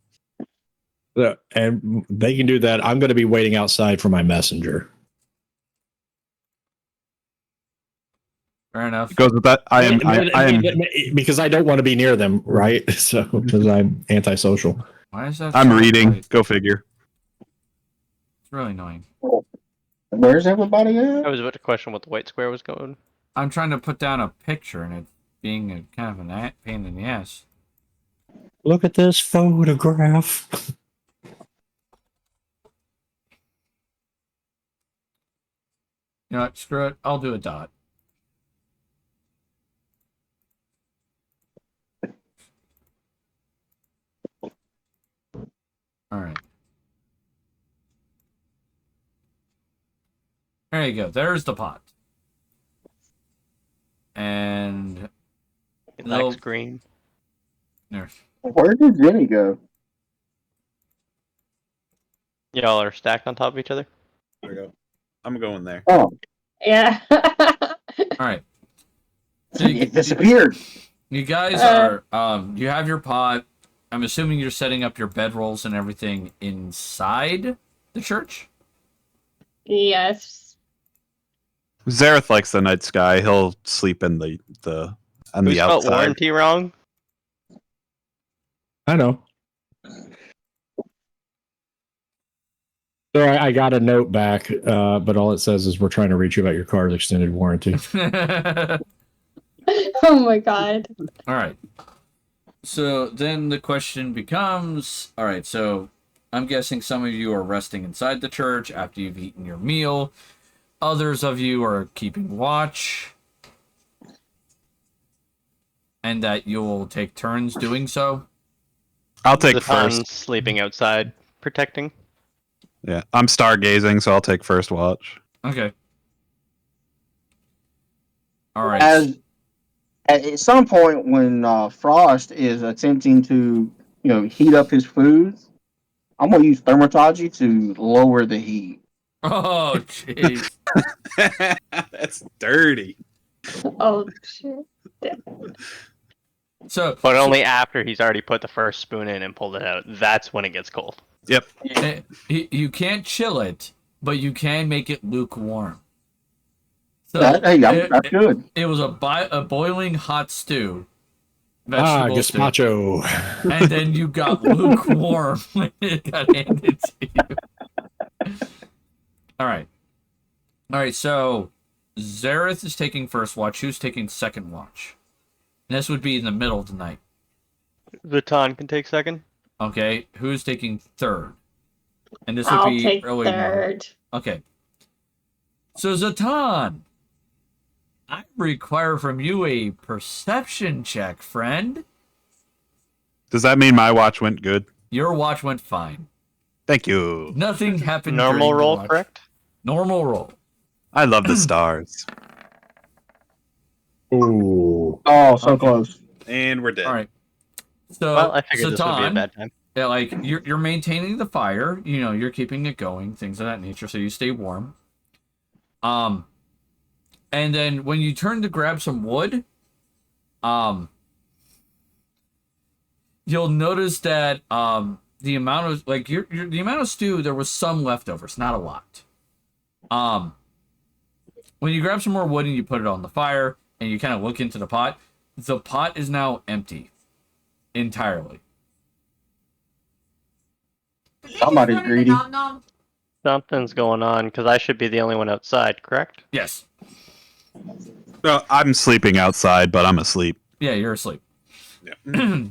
And they can do that. I'm going to be waiting outside for my messenger. Fair enough. It goes with that. I am because I don't want to be near them, right? So because I'm antisocial. Why is that? I'm so reading. bright? Go figure. It's really annoying. Where's everybody at? I was about to question what the white square was going. I'm trying to put down a picture and it being a kind of a pain in the ass. Look at this photograph. You know what? Screw it. I'll do a dot. All right. There you go. There's the pot. And It likes green. There. Where did Jenny go? Y'all are stacked on top of each other. There we go. I'm going there. Oh, Yeah. All right. So it disappeared. You guys are you have your pot. I'm assuming you're setting up your bedrolls and everything inside the church? Yes. Zareth likes the night sky. He'll sleep in the on Who the spelled outside. warranty wrong? I know. So I got a note back, but all it says is we're trying to reach you about your car's extended warranty. Oh my god. All right. So then the question becomes, all right, so I'm guessing some of you are resting inside the church after you've eaten your meal. Others of you are keeping watch. And that you'll take turns doing so. I'll take Zatan's first. sleeping outside, protecting. Yeah, I'm stargazing, so I'll take first watch. Okay. All right. At some point, when Frost is attempting to, heat up his food, I'm gonna use thermatology to lower the heat. Oh, jeez. That's dirty. Oh shit. So, but only after he's already put the first spoon in and pulled it out. That's when it gets cold. Yep. You can't chill it, but you can make it lukewarm. So that's good. It was a boiling hot stew. Gazpacho. Stew, and then you got lukewarm when it got handed to you. All right. So Zareth is taking first watch. Who's taking second watch? And this would be in the middle of the night. Zatan can take second. Okay. Who's taking third? And this I'll would be take early third. morning. Okay. So Zatan, I require from you a perception check, friend. Does that mean my watch went good? Your watch went fine. Thank you. Nothing happened. Normal roll, correct? Normal roll. I love the stars. Ooh. Oh, so close. And we're dead. All right. So, well, I figured this would be a Zatan, bad time. Yeah, like you're maintaining the fire. You're keeping it going, things of that nature, so you stay warm. And then when you turn to grab some wood, you'll notice that the amount of the amount of stew, there was some leftovers, not a lot. When you grab some more wood and you put it on the fire and you kind of look into the pot is now empty entirely. Somebody's greedy. Something's going on because I should be the only one outside, correct? Yes. No, I'm sleeping outside, but I'm asleep. Yeah, you're asleep. Yeah.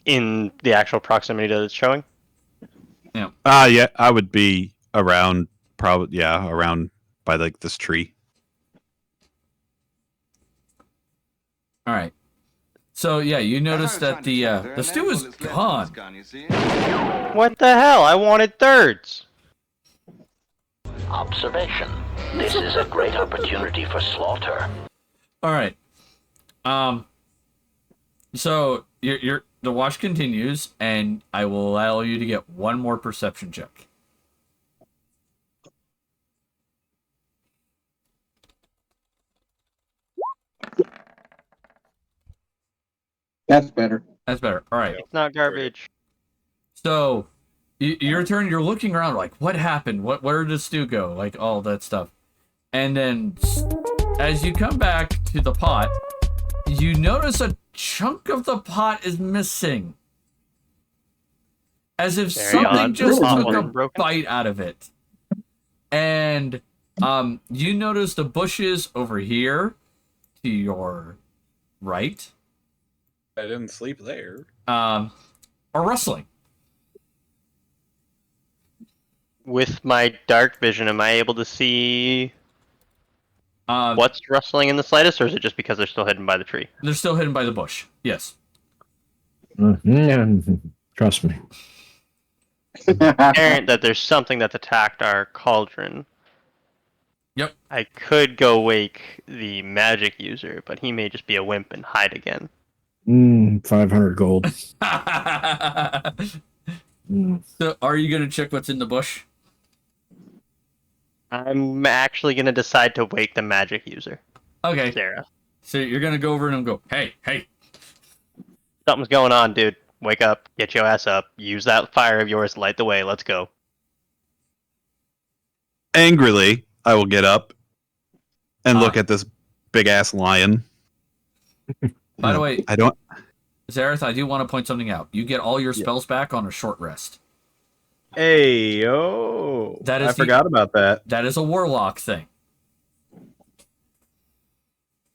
In the actual proximity that it's showing? Yeah. Yeah, I would be around, around by this tree. All right. So yeah, you notice that the stew is gone. What the hell? I wanted thirds. Observation. This is a great opportunity for slaughter. All right. So the watch continues, and I will allow you to get one more perception check. That's better. That's better. All right. It's not garbage. So your turn. You're looking around like, what happened? Where did Stu go? Like all that stuff. And then as you come back to the pot, you notice a chunk of the pot is missing. As if Very something odd. just Pot took a wasn't broken. bite out of it. And you notice the bushes over here to your right I didn't sleep there. are rustling. With my dark vision, am I able to see what's rustling in the slightest, or is it just because they're still hidden by the tree? They're still hidden by the bush. Yes. Trust me. Apparent that there's something that's attacked our cauldron. Yep. I could go wake the magic user, but he may just be a wimp and hide again. 500 gold. So are you going to check what's in the bush? I'm actually going to decide to wake the magic user. Okay. Sarah. So you're going to go over and go, hey. Something's going on, dude. Wake up. Get your ass up. Use that fire of yours. Light the way. Let's go. Angrily, I will get up and look at this big ass lion. By the way, I don't. Zareth, I do want to point something out. You get all your spells back on a short rest. Hey, yo. That is I forgot about that. That is a warlock thing.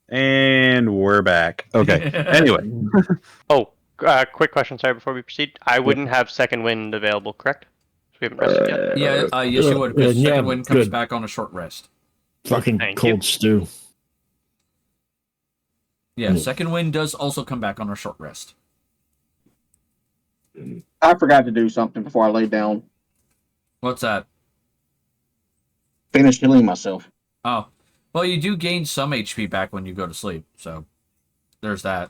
And we're back. Okay. Anyway. Quick question. Sorry, before we proceed. I wouldn't have second wind available, correct? We haven't rested yet. Yeah, yes, you would. Because yeah, second wind comes good. back on a short rest. Fucking Thank cold you. stew. Yeah, second wind does also come back on a short rest. I forgot to do something before I laid down. What's that? Finish healing myself. Oh. Well, you do gain some HP back when you go to sleep, so there's that.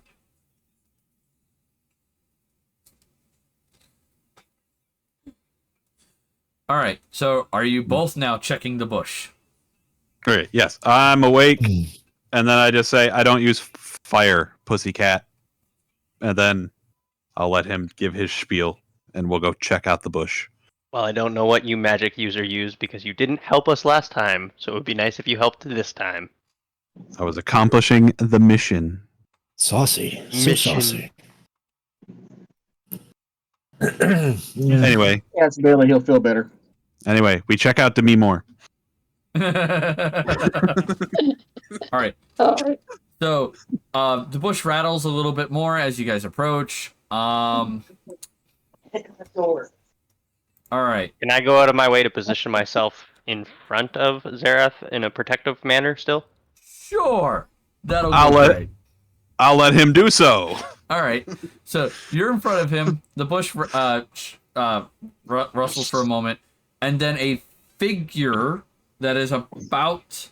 All right, so are you both now checking the bush? Great. Yes, I'm awake, and then I just say, "I don't use fire, pussycat," and then I'll let him give his spiel, and we'll go check out the bush. Well, I don't know what you magic user used because you didn't help us last time, so it would be nice if you helped this time. I was accomplishing the mission. Saucy. So Mission. saucy. Anyway, Yes, Bailey, he'll feel better. we check out Demi Moore. All right. So the bush rattles a little bit more as you guys approach. All right. Can I go out of my way to position myself in front of Zareth in a protective manner still? Sure. That'll I'll go let great. I'll let him do so. All right. So you're in front of him. The bush rustles for a moment, and then a figure that is about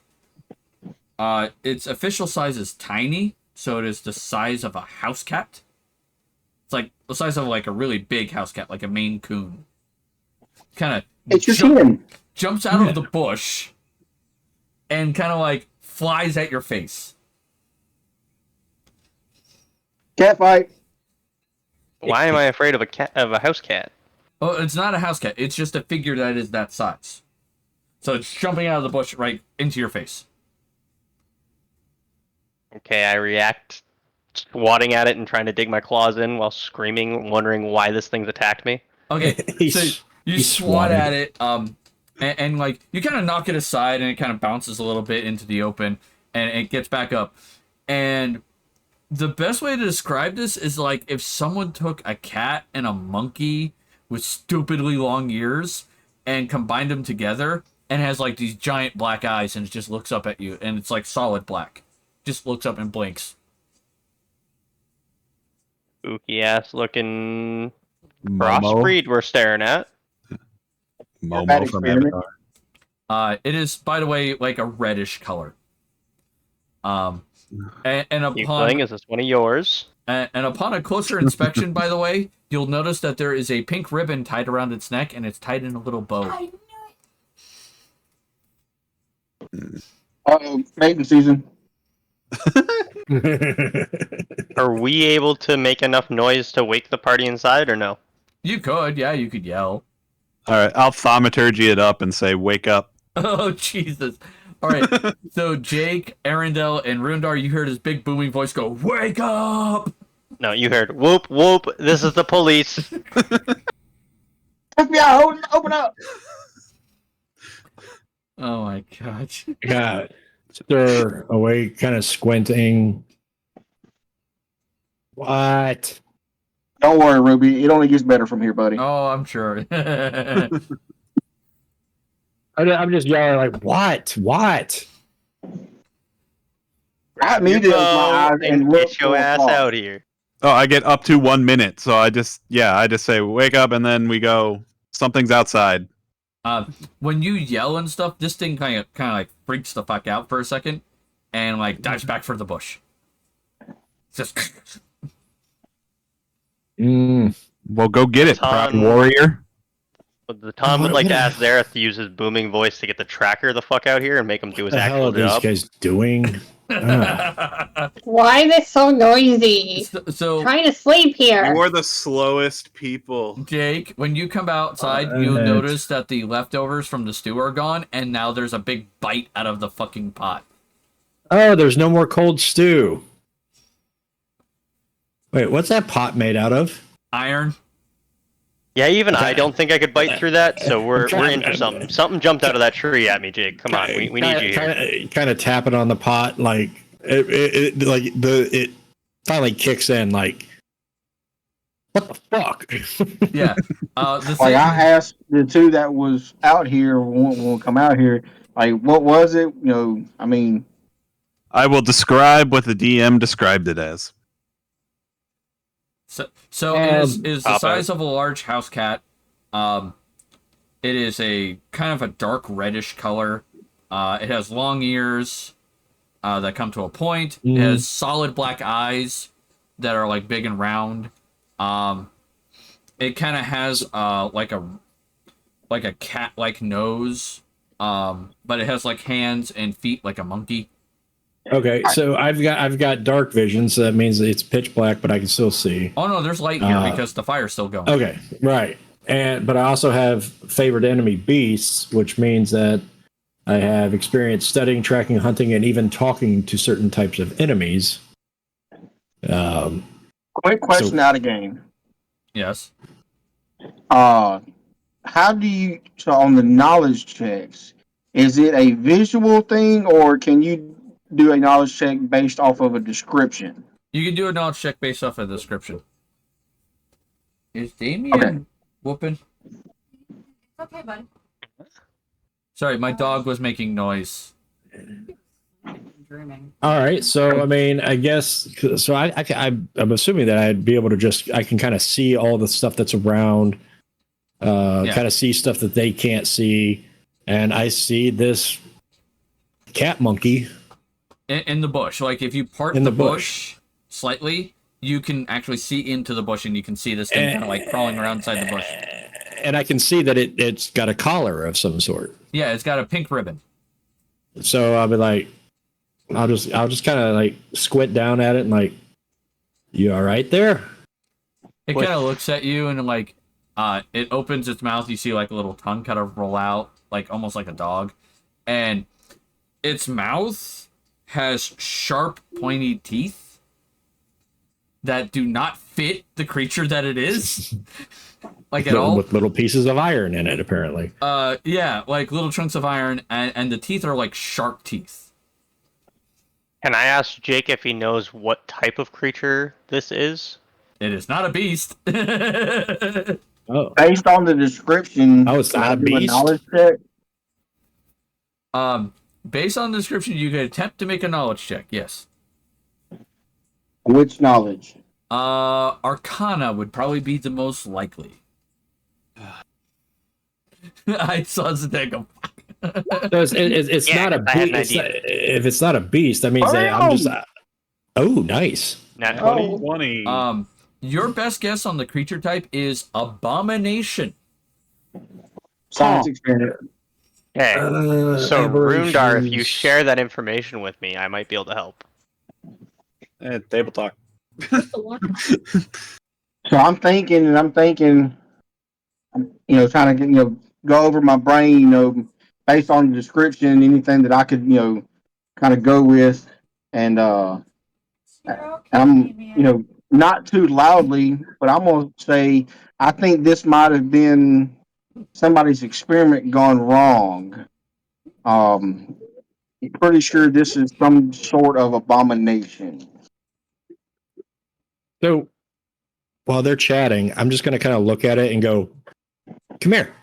its official size is tiny, so it is the size of a house cat. It's like the size of like a really big house cat, like a Maine Coon. Kind of It's your chin. jumps out of the bush and kind of like flies at your face. Cat fight. Why am I afraid of a house cat? Oh, it's not a house cat. It's just a figure that is that size. So it's jumping out of the bush right into your face. Okay, I react, swatting at it and trying to dig my claws in while screaming, wondering why this thing's attacked me. Okay, so you swat at it, and like you kind of knock it aside, and it kind of bounces a little bit into the open, and it gets back up. And the best way to describe this is like if someone took a cat and a monkey with stupidly long ears and combined them together, and has like these giant black eyes, and it just looks up at you, and it's like solid black, just looks up and blinks. Spooky ass looking Momo. crossbreed we're staring at. Momo from Avatar. It is, by the way, like a reddish color. And Keep upon playing. Is this one of yours? and upon a closer inspection, by the way, you'll notice that there is a pink ribbon tied around its neck, and it's tied in a little bow. Mating season. Are we able to make enough noise to wake the party inside, or no? You could, yeah, you could yell. All right, I'll thaumaturgy it up and say, "Wake up." Oh, Jesus. All right, so Jake, Arendelle, and Rundar, you heard his big booming voice go, "Wake up!" No, you heard whoop whoop. This is the police. FBI, open up! Oh my gosh. Yeah, they're awake, kind of squinting. What? Don't worry, Ruby. It only gets better from here, buddy. Oh, I'm sure. I'm just yelling like, what? What? I need to open my eyes and look get your for a ass clock. out here. Oh, I get up to 1 minute, so I just say, "Wake up," and then we go. Something's outside. When you yell and stuff, this thing kind of like freaks the fuck out for a second, and like dives back for the bush. Just. Well, go get it, Proud Ton- Warrior. But the Tom would like to ask Zareth to use his booming voice to get the tracker the fuck out here and make him do his What the hell actual are these job. guys doing? Why are they so noisy? So Trying to sleep here. You're the slowest people. Jake, when you come outside, you'll notice that the leftovers from the stew are gone, and now there's a big bite out of the fucking pot. Oh, there's no more cold stew. Wait, what's that pot made out of? Iron. Yeah, even I don't think I could bite through that, so we're in for something. Something jumped out of that tree at me, Jake. Come on, we need you here. Kind of tapping on the pot, like it finally kicks in. Like, what the fuck? Yeah. Like I asked the two that was out here won't come out here. Like, what was it? You know, I mean, I will describe what the DM described it as. So it is the size of a large house cat. It is a kind of a dark reddish color. It has long ears that come to a point. It has solid black eyes that are like big and round. It kind of has like a cat-like nose, but it has like hands and feet like a monkey. Okay, so I've got dark vision, so that means it's pitch black, but I can still see. Oh no, there's light here because the fire's still going. Okay, right. But I also have favored enemy beasts, which means that I have experience studying, tracking, hunting, and even talking to certain types of enemies. quick question out of game. Yes. How do you on the knowledge checks? Is it a visual thing, or can you do a knowledge check based off of a description? You can do a knowledge check based off a description. Is Damien whooping? Okay, buddy. Sorry, my dog was making noise. Dreaming. All right, so I mean, I guess so. I'm assuming that I'd be able to I can kind of see all the stuff that's around, kind of see stuff that they can't see, and I see this cat monkey In the bush. Like if you part the bush slightly, you can actually see into the bush, and you can see this thing kind of like crawling around inside the bush. And I can see that it's got a collar of some sort. Yeah, it's got a pink ribbon. So I'll be like, I'll just kind of like squint down at it and like, you all right there? It kind of looks at you and like, it opens its mouth. You see like a little tongue kind of roll out, like almost like a dog, and its mouth has sharp, pointy teeth that do not fit the creature that it is, like at all. With little pieces of iron in it, apparently. Yeah, like little chunks of iron, and the teeth are like sharp teeth. Can I ask Jake if he knows what type of creature this is? It is not a beast. Oh. Based on the description, it's not a beast? knowledge check? Based on the description, you could attempt to make a knowledge check. Yes. Which knowledge? Arcana would probably be the most likely. I saw Zedek go. So it's Yeah, not a 'cause I had beast. an idea. If it's not a beast, that means that I'm just. Oh, nice. Nat 20. 20. Your best guess on the creature type is abomination. Science experiment. Okay. So Rundar, if you aberrations. share that information with me, I might be able to help. Table talk. So I'm thinking, trying to get, go over my brain, based on the description, anything that I could, kind of go with, and I'm, not too loudly, but I'm gonna say I think this might have been somebody's experiment gone wrong. I'm pretty sure this is some sort of abomination. So while they're chatting, I'm just going to kind of look at it and go, "Come here."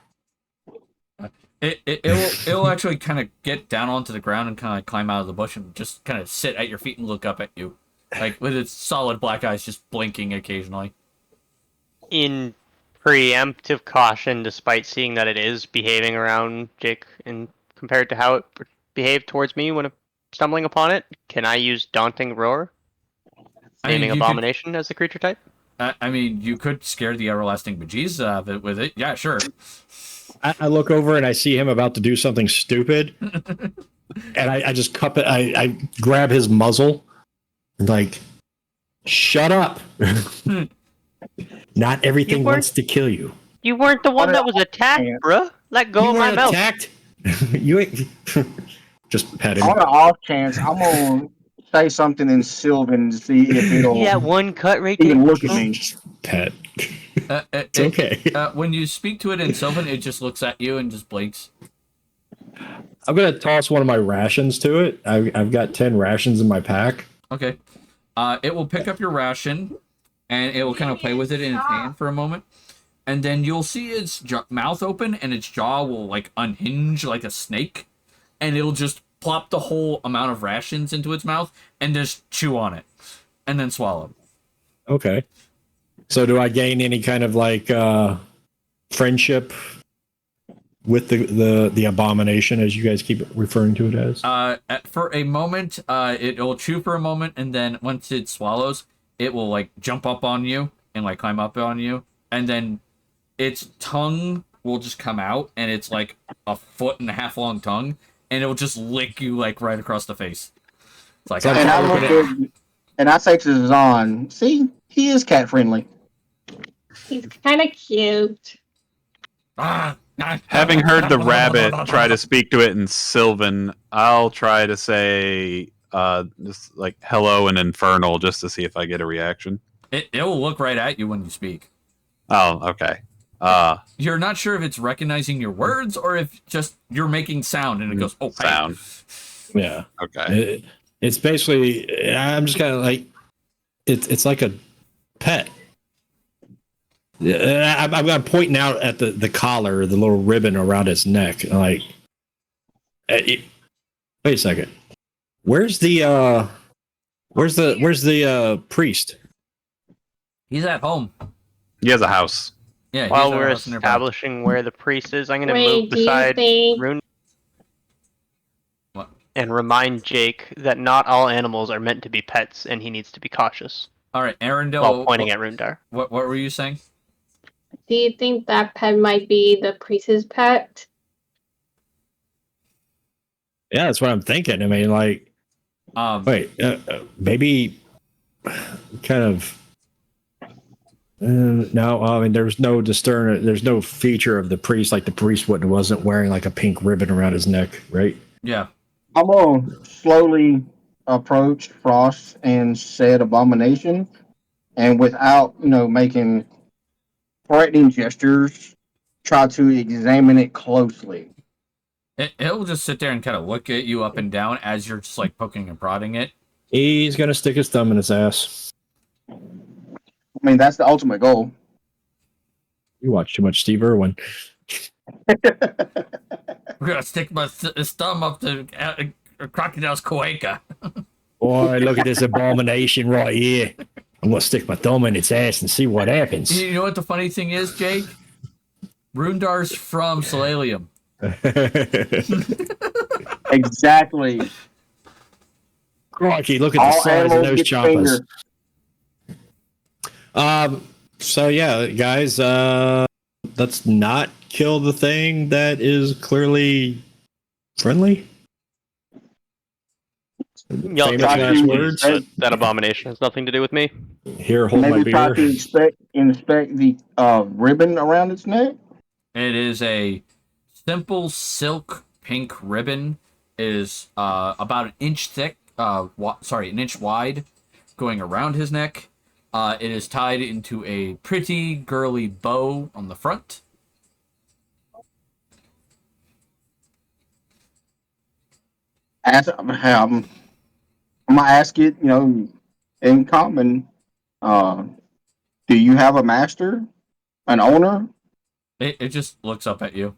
It'll actually kind of get down onto the ground and kind of climb out of the bush and just kind of sit at your feet and look up at you, like with its solid black eyes just blinking occasionally. In preemptive caution, despite seeing that it is behaving around Jake and compared to how it behaved towards me when stumbling upon it, can I use Daunting Roar? Naming Abomination as the creature type? I mean, you could scare the everlasting bejesus out of it with it. Yeah, sure. I look over and I see him about to do something stupid, and I just cup it. I grab his muzzle and like, shut up. Not everything wants to kill you. You weren't the one that was attacked, bruh. Let go of my mouth. Attacked. You ain't. Just pet him. On an off chance, I'm gonna say something in Sylvan to see if it'll. Yeah, one cut right even there. look at me. Pet. It's okay. When you speak to it in Sylvan, it just looks at you and just blinks. I'm gonna toss one of my rations to it. I've got 10 rations in my pack. Okay. It will pick up your ration, and it will kind of play with it in its hand for a moment, and then you'll see its mouth open, and its jaw will like unhinge like a snake, and it'll just plop the whole amount of rations into its mouth and just chew on it, and then swallow. Okay. So do I gain any kind of like friendship with the abomination, as you guys keep referring to it as? For a moment, it'll chew for a moment, and then once it swallows, it will like jump up on you and like climb up on you, and then its tongue will just come out, and it's like a 1.5 foot long tongue, and it will just lick you like right across the face. It's like, And I look at, and I say to Zahn, see, he is cat friendly. He's kind of cute. Having heard the rabbit try to speak to it in Sylvan, I'll try to say just like hello and infernal just to see if I get a reaction. It will look right at you when you speak. Oh, okay. You're not sure if it's recognizing your words or if just you're making sound and it goes, oh, sound. Yeah. Okay. It's basically, I'm just kind of like, it's like a pet. I'm pointing out at the collar, the little ribbon around its neck. Like, wait a second. Where's the priest? He's at home. He has a house. Yeah. While we're establishing where the priest is, I'm going to move beside Rune and remind Jake that not all animals are meant to be pets, and he needs to be cautious. All right, Arendelle. While pointing at Rundar. What were you saying? Do you think that pet might be the priest's pet? Yeah, that's what I'm thinking. I mean, like, wait, maybe kind of. No, I mean, there's no there's no feature of the priest, like the priest wasn't wearing like a pink ribbon around his neck, right? Yeah. I'm gonna slowly approach Frost and said abomination, and without making threatening gestures, try to examine it closely. It'll just sit there and kind of look at you up and down as you're just like poking and prodding it. He's gonna stick his thumb in his ass. I mean, that's the ultimate goal. You watch too much Steve Irwin. We're gonna stick his thumb up the crocodile's cloaca. Boy, look at this abomination right here. I'm gonna stick my thumb in its ass and see what happens. You know what the funny thing is, Jake? Rundar's from Solarium. Exactly. Crikey, look at the All size of animals those get choppers. finger. So yeah, guys, let's not kill the thing that is clearly friendly. Y'all Famous can last do it, words. but that abomination has nothing to do with me. Here, hold my Maybe try beer. to inspect the ribbon around its neck. It is a simple silk pink ribbon. It is about an inch thick. An inch wide, going around his neck. It is tied into a pretty girly bow on the front. I'm gonna ask it, in common. Uh, do you have a master, an owner? It just looks up at you.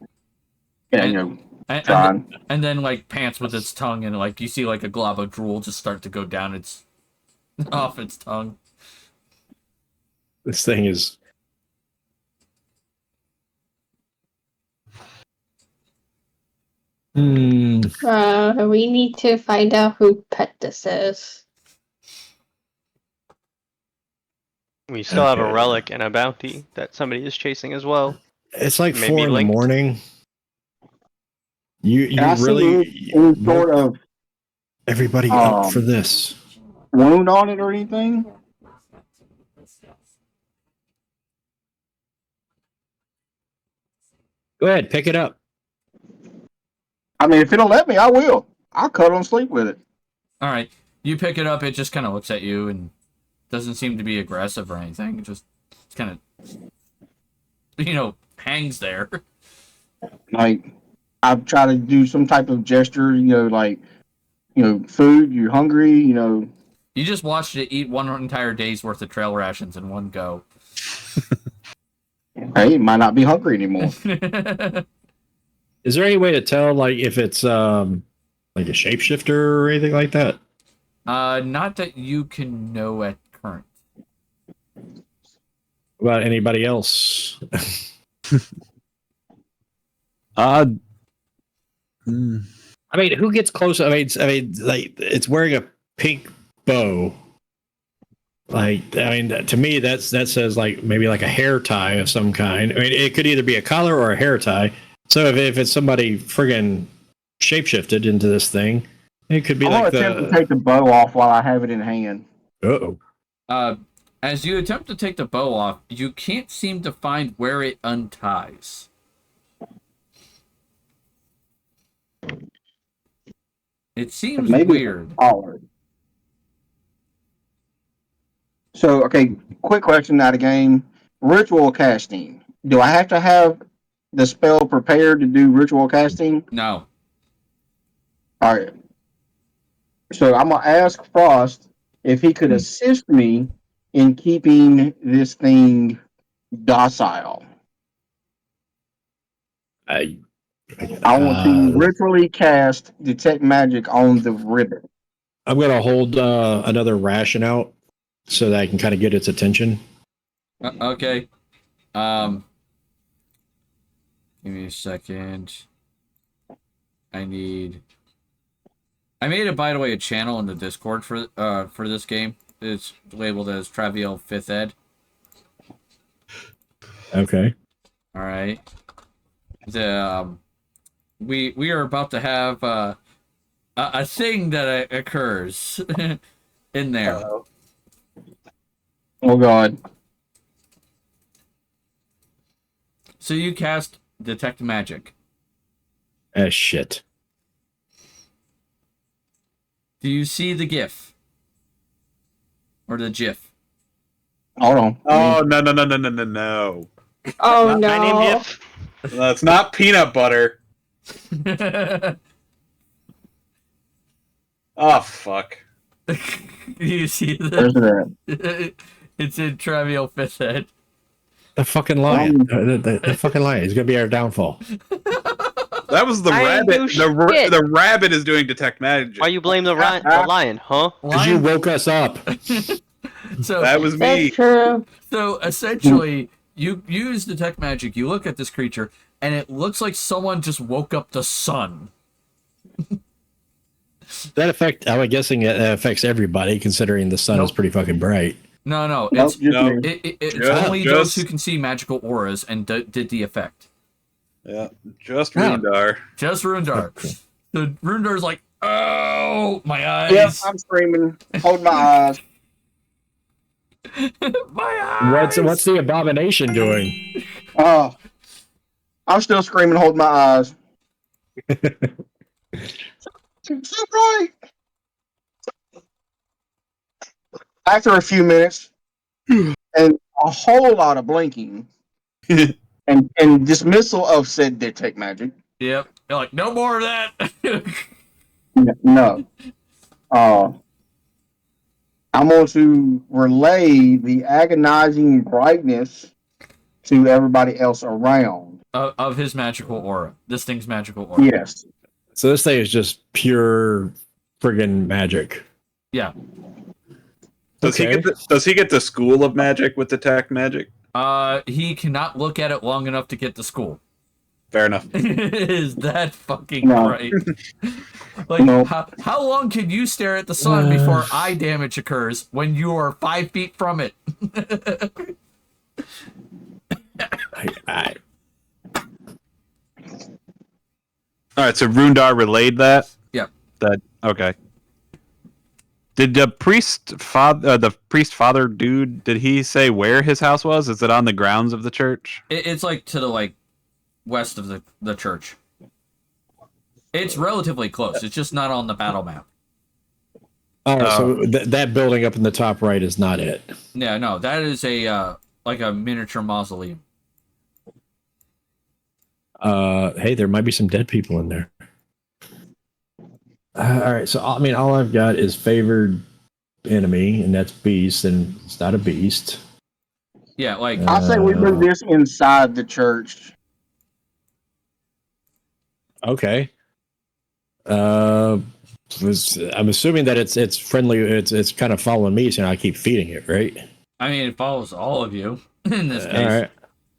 Yeah, And then like pants with its tongue, and like you see like a glob of drool just start to go down its off its tongue. This thing is. We need to find out who pet this is. We still have a relic and a bounty that somebody is chasing as well. It's like Maybe 4 in linked. the morning. You Can I really see any sort of everybody up for this? wound on it or anything? Go ahead, pick it up. I mean, if it'll let me, I will. I'll cuddle and sleep with it. All right, you pick it up. It just kind of looks at you and doesn't seem to be aggressive or anything. It just kind of, hangs there. Like, I've tried to do some type of gesture, like, food, you're hungry, You just watched it eat one entire day's worth of trail rations in one go. Hey, it might not be hungry anymore. Is there any way to tell, like, if it's like a shapeshifter or anything like that? Not that you can know at current. About anybody else? I mean, who gets close? I mean, like it's wearing a pink bow. Like, I mean, to me, that says like maybe like a hair tie of some kind. I mean, it could either be a collar or a hair tie. So if it's somebody friggin' shapeshifted into this thing, it could be I'm like gonna attempt to take the bow off while I have it in hand. Uh-oh. As you attempt to take the bow off, you can't seem to find where it unties. It seems weird. Hard. So, okay, quick question out of game. Ritual casting. Do I have to have the spell prepared to do ritual casting? No. All right. So I'm gonna ask Frost if he could assist me in keeping this thing docile. I want to ritually cast detect magic on the ribbon. I'm gonna hold another ration out so that I can kind of get its attention. Okay. Give me a second. I made by the way a channel in the Discord for this game. It's labeled as Travial 5th Ed. Okay. All right. We are about to have a thing that occurs in there. Oh God. So you cast Detect Magic. Shit. Do you see the GIF? Or the GIF? Hold on. Oh, no. Oh, Not my name, no. GIF. That's not peanut butter. Oh, fuck. You see Where's that? it It's in Travial 5th Ed. The fucking lion. The fucking lion is gonna be our downfall. That was the rabbit. The rabbit is doing detect magic. Why you blame the lion, huh? Because you woke us up. So that was me. That's true. So essentially, you use detect magic. You look at this creature, and it looks like someone just woke up the sun. That effect, I'm guessing it affects everybody, considering the sun is pretty fucking bright. No, Nope, it's just me. it's only those who can see magical auras and did the effect. Yeah, just Rundar. Just Rundar. The Rundar's like, oh, my eyes. Yep, I'm screaming. Hold my eyes. My eyes. What's the abomination doing? Oh, I'm still screaming. Hold my eyes. So bright. After a few minutes and a whole lot of blinking and dismissal of said detect magic. Yep. You're like, no more of that. No. I'm going to relay the agonizing brightness to everybody else around. Of his magical aura. This thing's magical aura. Yes. So this thing is just pure friggin' magic. Yeah. Does he get the school of magic with detect magic? He cannot look at it long enough to get to school. Fair enough. Is that fucking right? Like, how long can you stare at the sun before eye damage occurs when you are 5 feet from it? All right, so Rundar relayed that. Yep. Okay. Did the priest father dude? Did he say where his house was? Is it on the grounds of the church? It's like to the west of the church. It's relatively close. It's just not on the battle map. Oh, so that building up in the top right is not it. Yeah, no, that is a like a miniature mausoleum. Hey, there might be some dead people in there. All right, so I mean, all I've got is favored enemy, and that's beast, and it's not a beast. Yeah, like I say we move this inside the church. Okay. I'm assuming that it's friendly. It's kind of following me, so I keep feeding it, right? I mean, it follows all of you in this case. All right.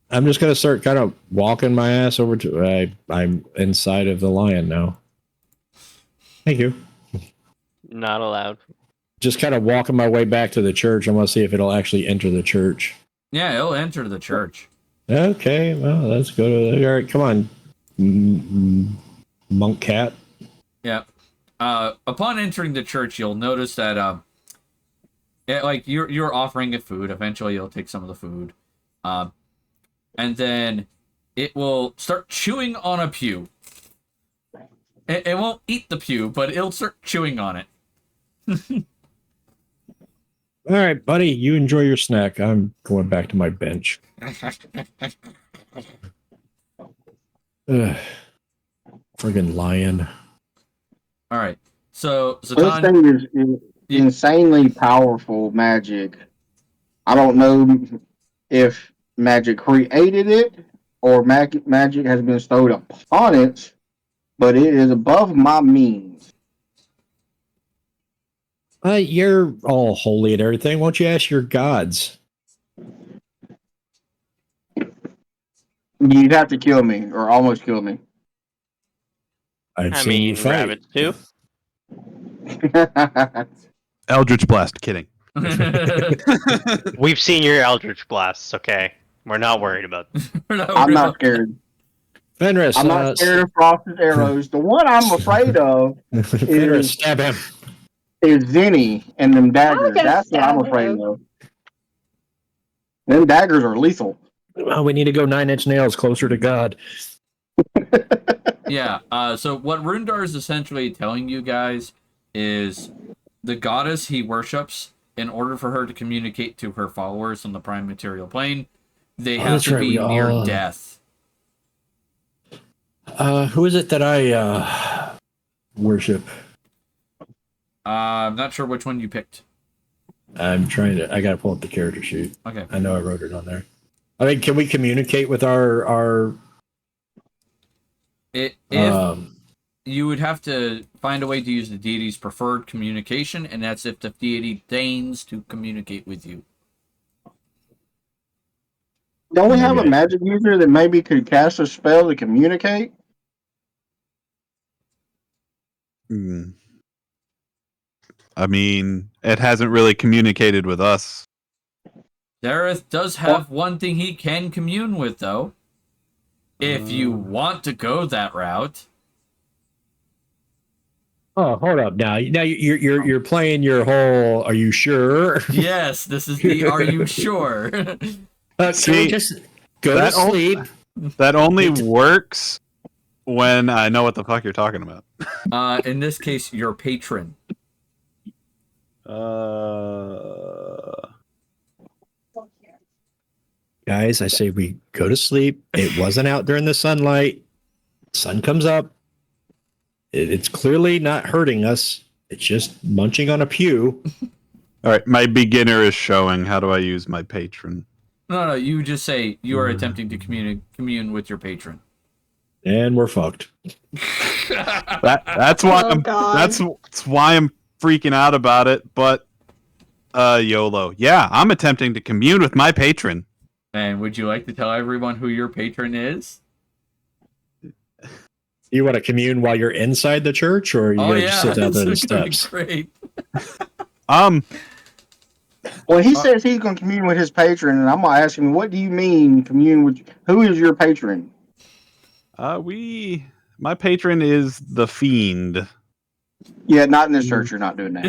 I'm just gonna start kind of walking my ass over to. I'm inside of the lion now. Thank you. Not allowed. Just kind of walking my way back to the church. I want to see if it'll actually enter the church. Yeah, it'll enter the church. Okay, well, let's go to. All right, come on, monk cat. Yeah. Upon entering the church, you'll notice that like you're offering it food. Eventually, you'll take some of the food, and then it will start chewing on a pew. It won't eat the pew, but it'll start chewing on it. All right, buddy, you enjoy your snack. I'm going back to my bench. Friggin' lion. All right, so This Zatan, thing is insanely powerful magic. I don't know if magic created it or magic has been bestowed upon it, but it is above my means. You're all holy and everything. Won't you ask your gods? You'd have to kill me or almost kill me. I've seen you fight. Rabbits too. Eldritch Blast. Kidding. We've seen your Eldritch Blasts. Okay, we're not worried about them. I'm not scared. Fenris, I'm not scared of Frost's arrows. The one I'm afraid of Fenris, stab him. is Zenny and them daggers. That's what I'm afraid of. Them daggers are lethal. Oh, we need to go 9 Inch Nails closer to God. yeah. So what Rundar is essentially telling you guys is the goddess he worships. In order for her to communicate to her followers on the prime material plane, they have to be near death. Who is it that I worship? I'm not sure which one you picked. I gotta pull up the character sheet. Okay. I know I wrote it on there. I mean, can we communicate with our if you would have to find a way to use the deity's preferred communication, and that's if the deity deigns to communicate with you. Don't we have a Okay. magic user that maybe could cast a spell to communicate? Hmm. I mean, it hasn't really communicated with us. Dareth does have one thing he can commune with, though. If you want to go that route. Oh, hold up! Now you're playing your whole. Are you sure? Yes, this is the Are You Sure? Can we See, just go to that on- sleep? That only works when I know what the fuck you're talking about. In this case, your patron. Guys, I say we go to sleep. It wasn't out during the sunlight. Sun comes up. It's clearly not hurting us. It's just munching on a pew. All right, my beginner is showing. How do I use my patron? No, you just say you are attempting to commune with your patron. And we're fucked. That's why that's why I'm freaking out about it. But YOLO. Yeah, I'm attempting to commune with my patron. And would you like to tell everyone who your patron is? You want to commune while you're inside the church, or you gonna just sit out there on the steps? Great. Well, he says he's going to commune with his patron, and I'm going to ask him, what do you mean commune with? Who is your patron? My patron is the fiend. Yeah, not in this church. You're not doing that.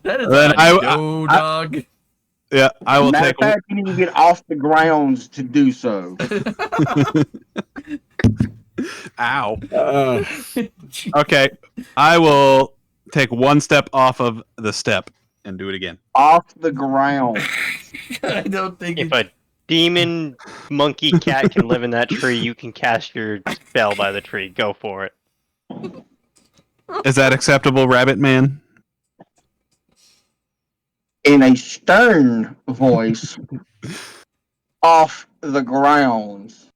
That is Then no dog. Yeah, I will Matter take. of fact, you need to get off the grounds to do so. Ow. Okay, I will take one step off of the step and do it again. Off the ground. I don't think if a demon monkey cat can live in that tree, you can cast your spell by the tree. Go for it. Is that acceptable, Rabbit Man? In a stern voice, off the grounds,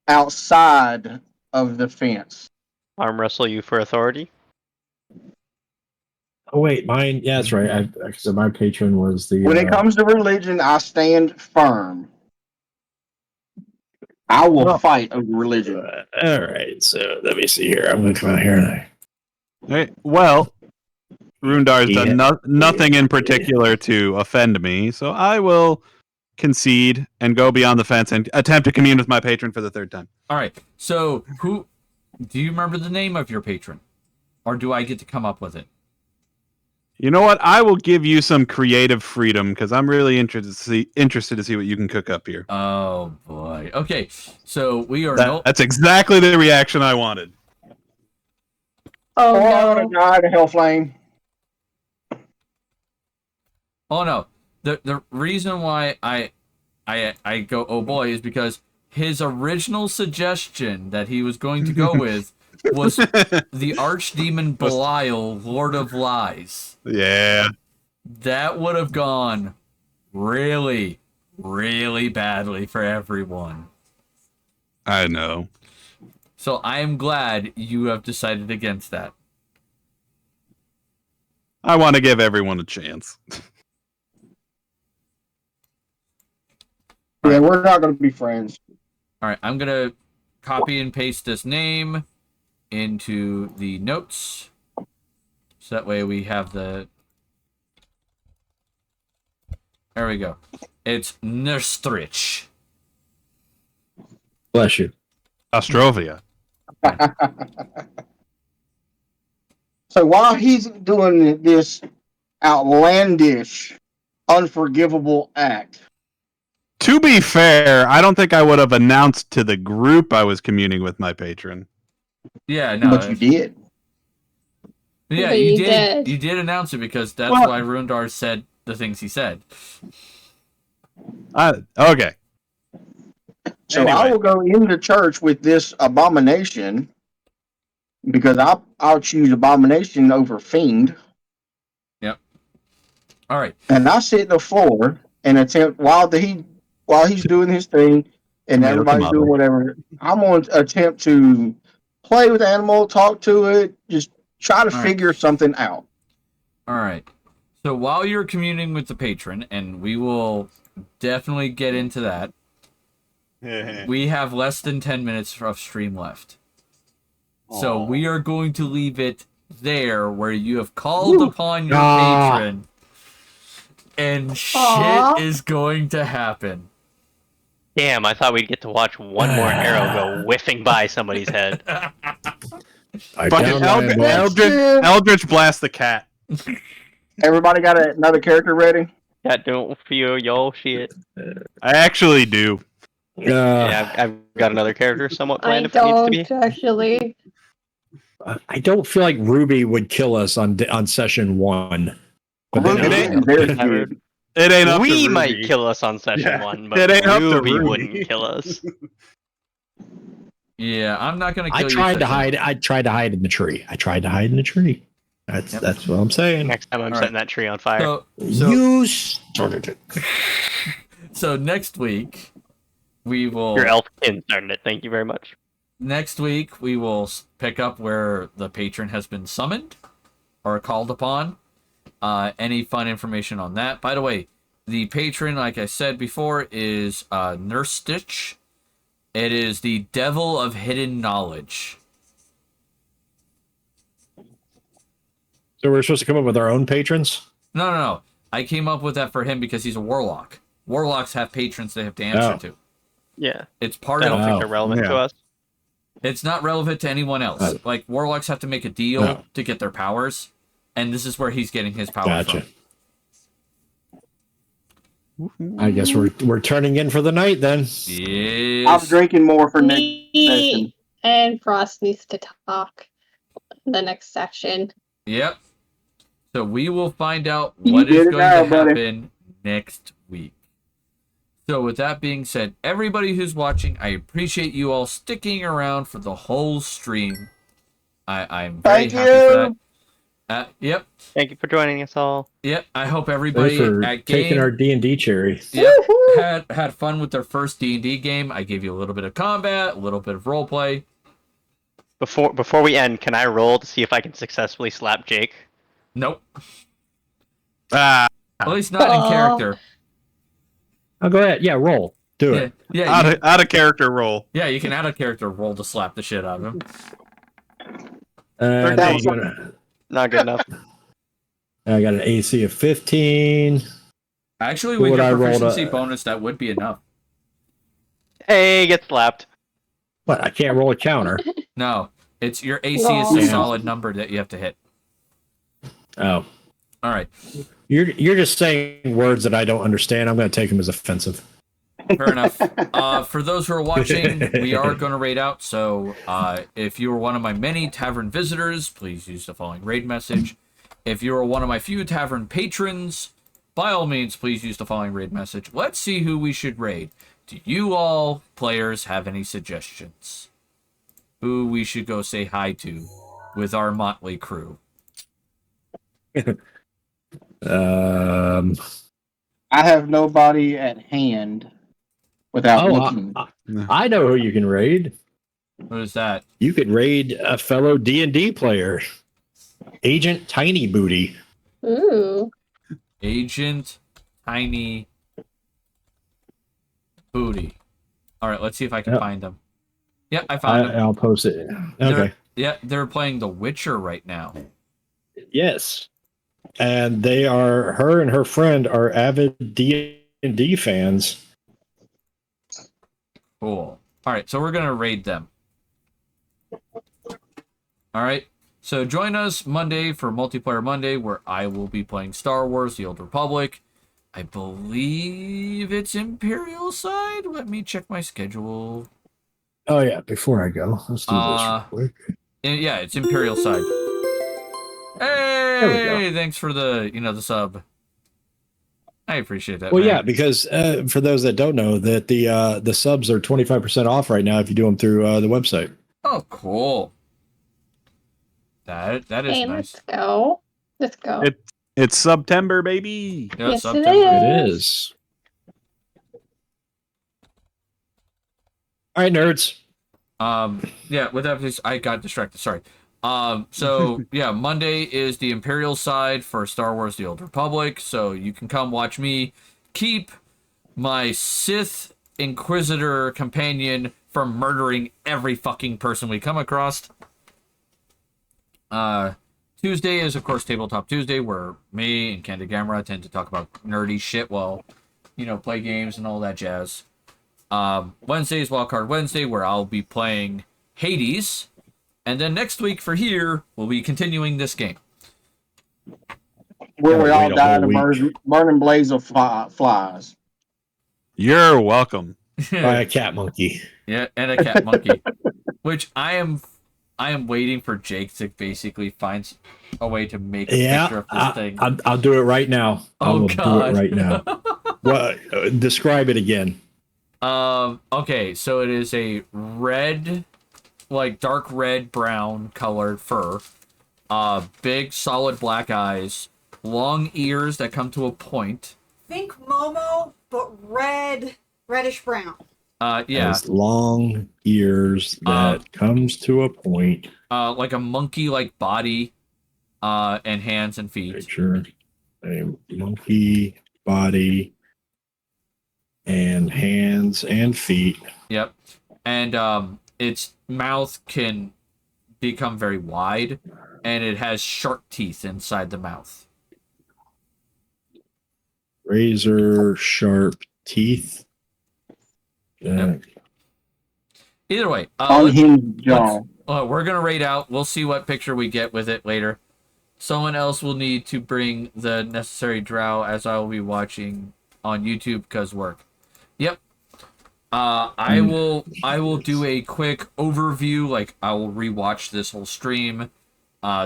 outside of the fence. Arm wrestle you for authority. Oh wait, mine. Yeah, that's right. So my patron was the. When it comes to religion, I stand firm. I will fight over religion. All right, so let me see here. I'm going to come out here. Right. Well, Rundar's done nothing in particular to offend me, so I will concede and go beyond the fence and attempt to commune with my patron for the third time. All right. So, who do you remember the name of your patron, or do I get to come up with it? You know what? I will give you some creative freedom because I'm really interested to see what you can cook up here. Oh boy. Okay. So we are. That's exactly the reaction I wanted. Oh, I want to die to hell flame. Oh no. The reason why I go oh boy is because his original suggestion that he was going to go with was the Archdemon Belial, Lord of Lies. Yeah. That would have gone really, really badly for everyone. I know. So I am glad you have decided against that. I want to give everyone a chance. Yeah, we're not going to be friends. All right, I'm going to copy and paste this name into the notes. So that way we have the... There we go. It's Nerstrich. Bless you. Ostrovia. So while he's doing this outlandish, unforgivable act. To be fair, I don't think I would have announced to the group I was communing with my patron. Yeah, no. But you did. Yeah, But you you did. did. You did announce it because that's Well- why Rundar said the things he said. Okay. So Anyway. I will go into church with this abomination because I'll choose abomination over fiend. Yep. All right. And I sit on the floor and attempt while he's doing his thing and Tomato, everybody's tomato. doing whatever. I'm going to attempt to play with the animal, talk to it, just try to All right. figure something out. All right. So while you're communing with the patron, and we will definitely get into that, we have less than 10 minutes of stream left. So we are going to leave it there where you have called upon your patron, and shit is going to happen. Damn, I thought we'd get to watch one more arrow go whiffing by somebody's head. Fucking Eldritch blast the cat. Everybody got another character ready? Cat don't feel your shit. I actually do. Yeah, I've got another character somewhat I planned if it needs to be. don't actually. I don't feel like Ruby would kill us on session 1. But then It ain't up to We Ruby. might kill us on session 1, but It ain't up to Ruby Ruby. wouldn't kill us. Yeah, I'm not gonna kill I you. tried to hide. I tried to hide in the tree. That's what I'm saying. Next time I'm All setting right. that tree on fire. You started it. So next week we will. Your elfkin started it. Thank you very much. Next week we will pick up where the patron has been summoned or called upon. Any fun information on that? By the way, the patron, like I said before, is Nurse Stitch. It is the Devil of Hidden Knowledge. So we're supposed to come up with our own patrons? No. I came up with that for him because he's a warlock. Warlocks have patrons they have to answer to. Yeah. It's part I of. don't think they're relevant to us. It's not relevant to anyone else. Like warlocks have to make a deal to get their powers, and this is where he's getting his power from. I guess we're turning in for the night then. Yes. I'm drinking more for next Me session. and Frost needs to talk in the next section. Yep. So we will find out You what is get it going now, to buddy. happen next week. So with that being said, everybody who's watching, I appreciate you all sticking around for the whole stream. I'm very Thank happy for you. that. Yep. Thank you for joining us all. Yep. I hope Thanks everybody for at taking game our D&D cherry. yep, had fun with their first D&D game. I gave you a little bit of combat, a little bit of roleplay. Before we end, can I roll to see if I can successfully slap Jake? Nope. Ah. At least not in character. Oh, go ahead. Yeah, roll. Do it. Yeah. Out of character roll. Yeah, you can add a character roll to slap the shit out of him. Not good enough. I got an AC of 15. Actually, What with would I your roll proficiency to- bonus, that would be enough. Hey, get slapped. What? I can't roll a counter. No, it's your AC is No. a solid number that you have to hit. Oh. All right. You're just saying words that I don't understand. I'm going to take them as offensive. Fair enough. For those who are watching, we are going to raid out. So if you are one of my many tavern visitors, please use the following raid message. If you are one of my few tavern patrons, by all means, please use the following raid message. Let's see who we should raid. Do you all players have any suggestions? Who we should go say hi to with our motley crew? I have nobody at hand without looking. I know who you can raid. What is that? You could raid a fellow D&D player, Agent Tiny Booty. Ooh. Agent Tiny Booty. All right, let's see if I can Yep. find them. Yep, I found them. I'll post it. Okay. They're playing The Witcher right now. Yes. And her and her friend are avid D&D fans. Cool. All right, so we're going to raid them. All right, so join us Monday for Multiplayer Monday, where I will be playing Star Wars: The Old Republic. I believe it's Imperial side. Let me check my schedule. Oh, yeah. Before I go, let's do this real quick. Yeah, it's Imperial side. Hey, thanks for the the sub. I appreciate that. Well, man. yeah, because for those that don't know, that the subs are 25% off right now if you do them through the website. Oh, cool. That is Hey, nice. let's go. Let's go. It's September, baby. Yeah, Yes, September. It is. All right, nerds. Yeah, with that, I got distracted. Sorry. So yeah, Monday is the Imperial side for Star Wars: The Old Republic. So you can come watch me keep my Sith Inquisitor companion from murdering every fucking person we come across. Tuesday is, of course, Tabletop Tuesday, where me and Candid Gamera tend to talk about nerdy shit while, play games and all that jazz. Wednesday is Wildcard Wednesday, where I'll be playing Hades. And then next week for here, we'll be continuing this game. Where we all wait a die whole in a week. burning blaze of flies. You're welcome. By a cat monkey. Yeah, and a cat monkey. Which I am waiting for Jake to basically find a way to make a picture of this thing. I'll do it right now. I will do it right now. Well, describe it again. Okay, so it is a red, like dark red brown colored fur, big solid black eyes, long ears that come to a point. Think Momo, but reddish brown. Yeah. Has long ears that comes to a point. Like a monkey-like body, and hands and feet. Picture a monkey body and hands and feet. Yep. And its mouth can become very wide, and it has sharp teeth inside the mouth. Razor sharp teeth. Yep. Either way, unhinged jaw. We're gonna rate out. We'll see what picture we get with it later. Someone else will need to bring the necessary drow, as I will be watching on YouTube because work. Yep. I will do a quick overview. Like I will rewatch this whole stream,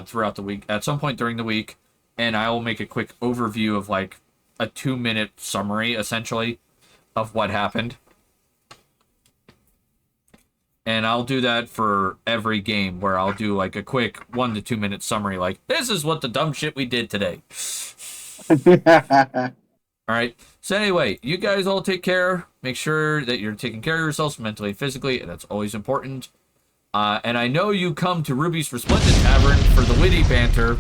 throughout the week at some point during the week, and I will make a quick overview of like a 2-minute summary essentially of what happened. And I'll do that for every game, where I'll do like a quick 1 to 2 minute summary, like, this is what the dumb shit we did today. Alright, so anyway, you guys all take care. Make sure that you're taking care of yourselves mentally and physically, and that's always important. And I know you come to Ruby's Resplendent Tavern for the witty banter,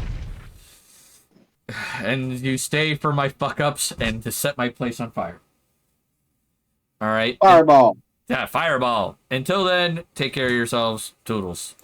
and you stay for my fuck-ups and to set my place on fire. Alright? Fireball. Yeah, fireball. Until then, take care of yourselves. Toodles.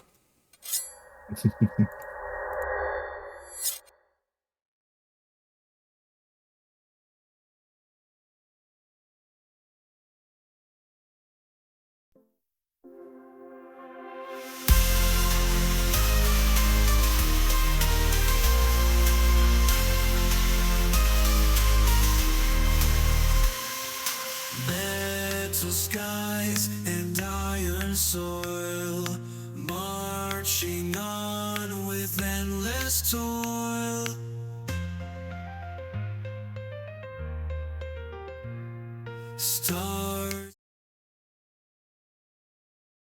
Metal skies and iron soil, marching on with endless toil. Stars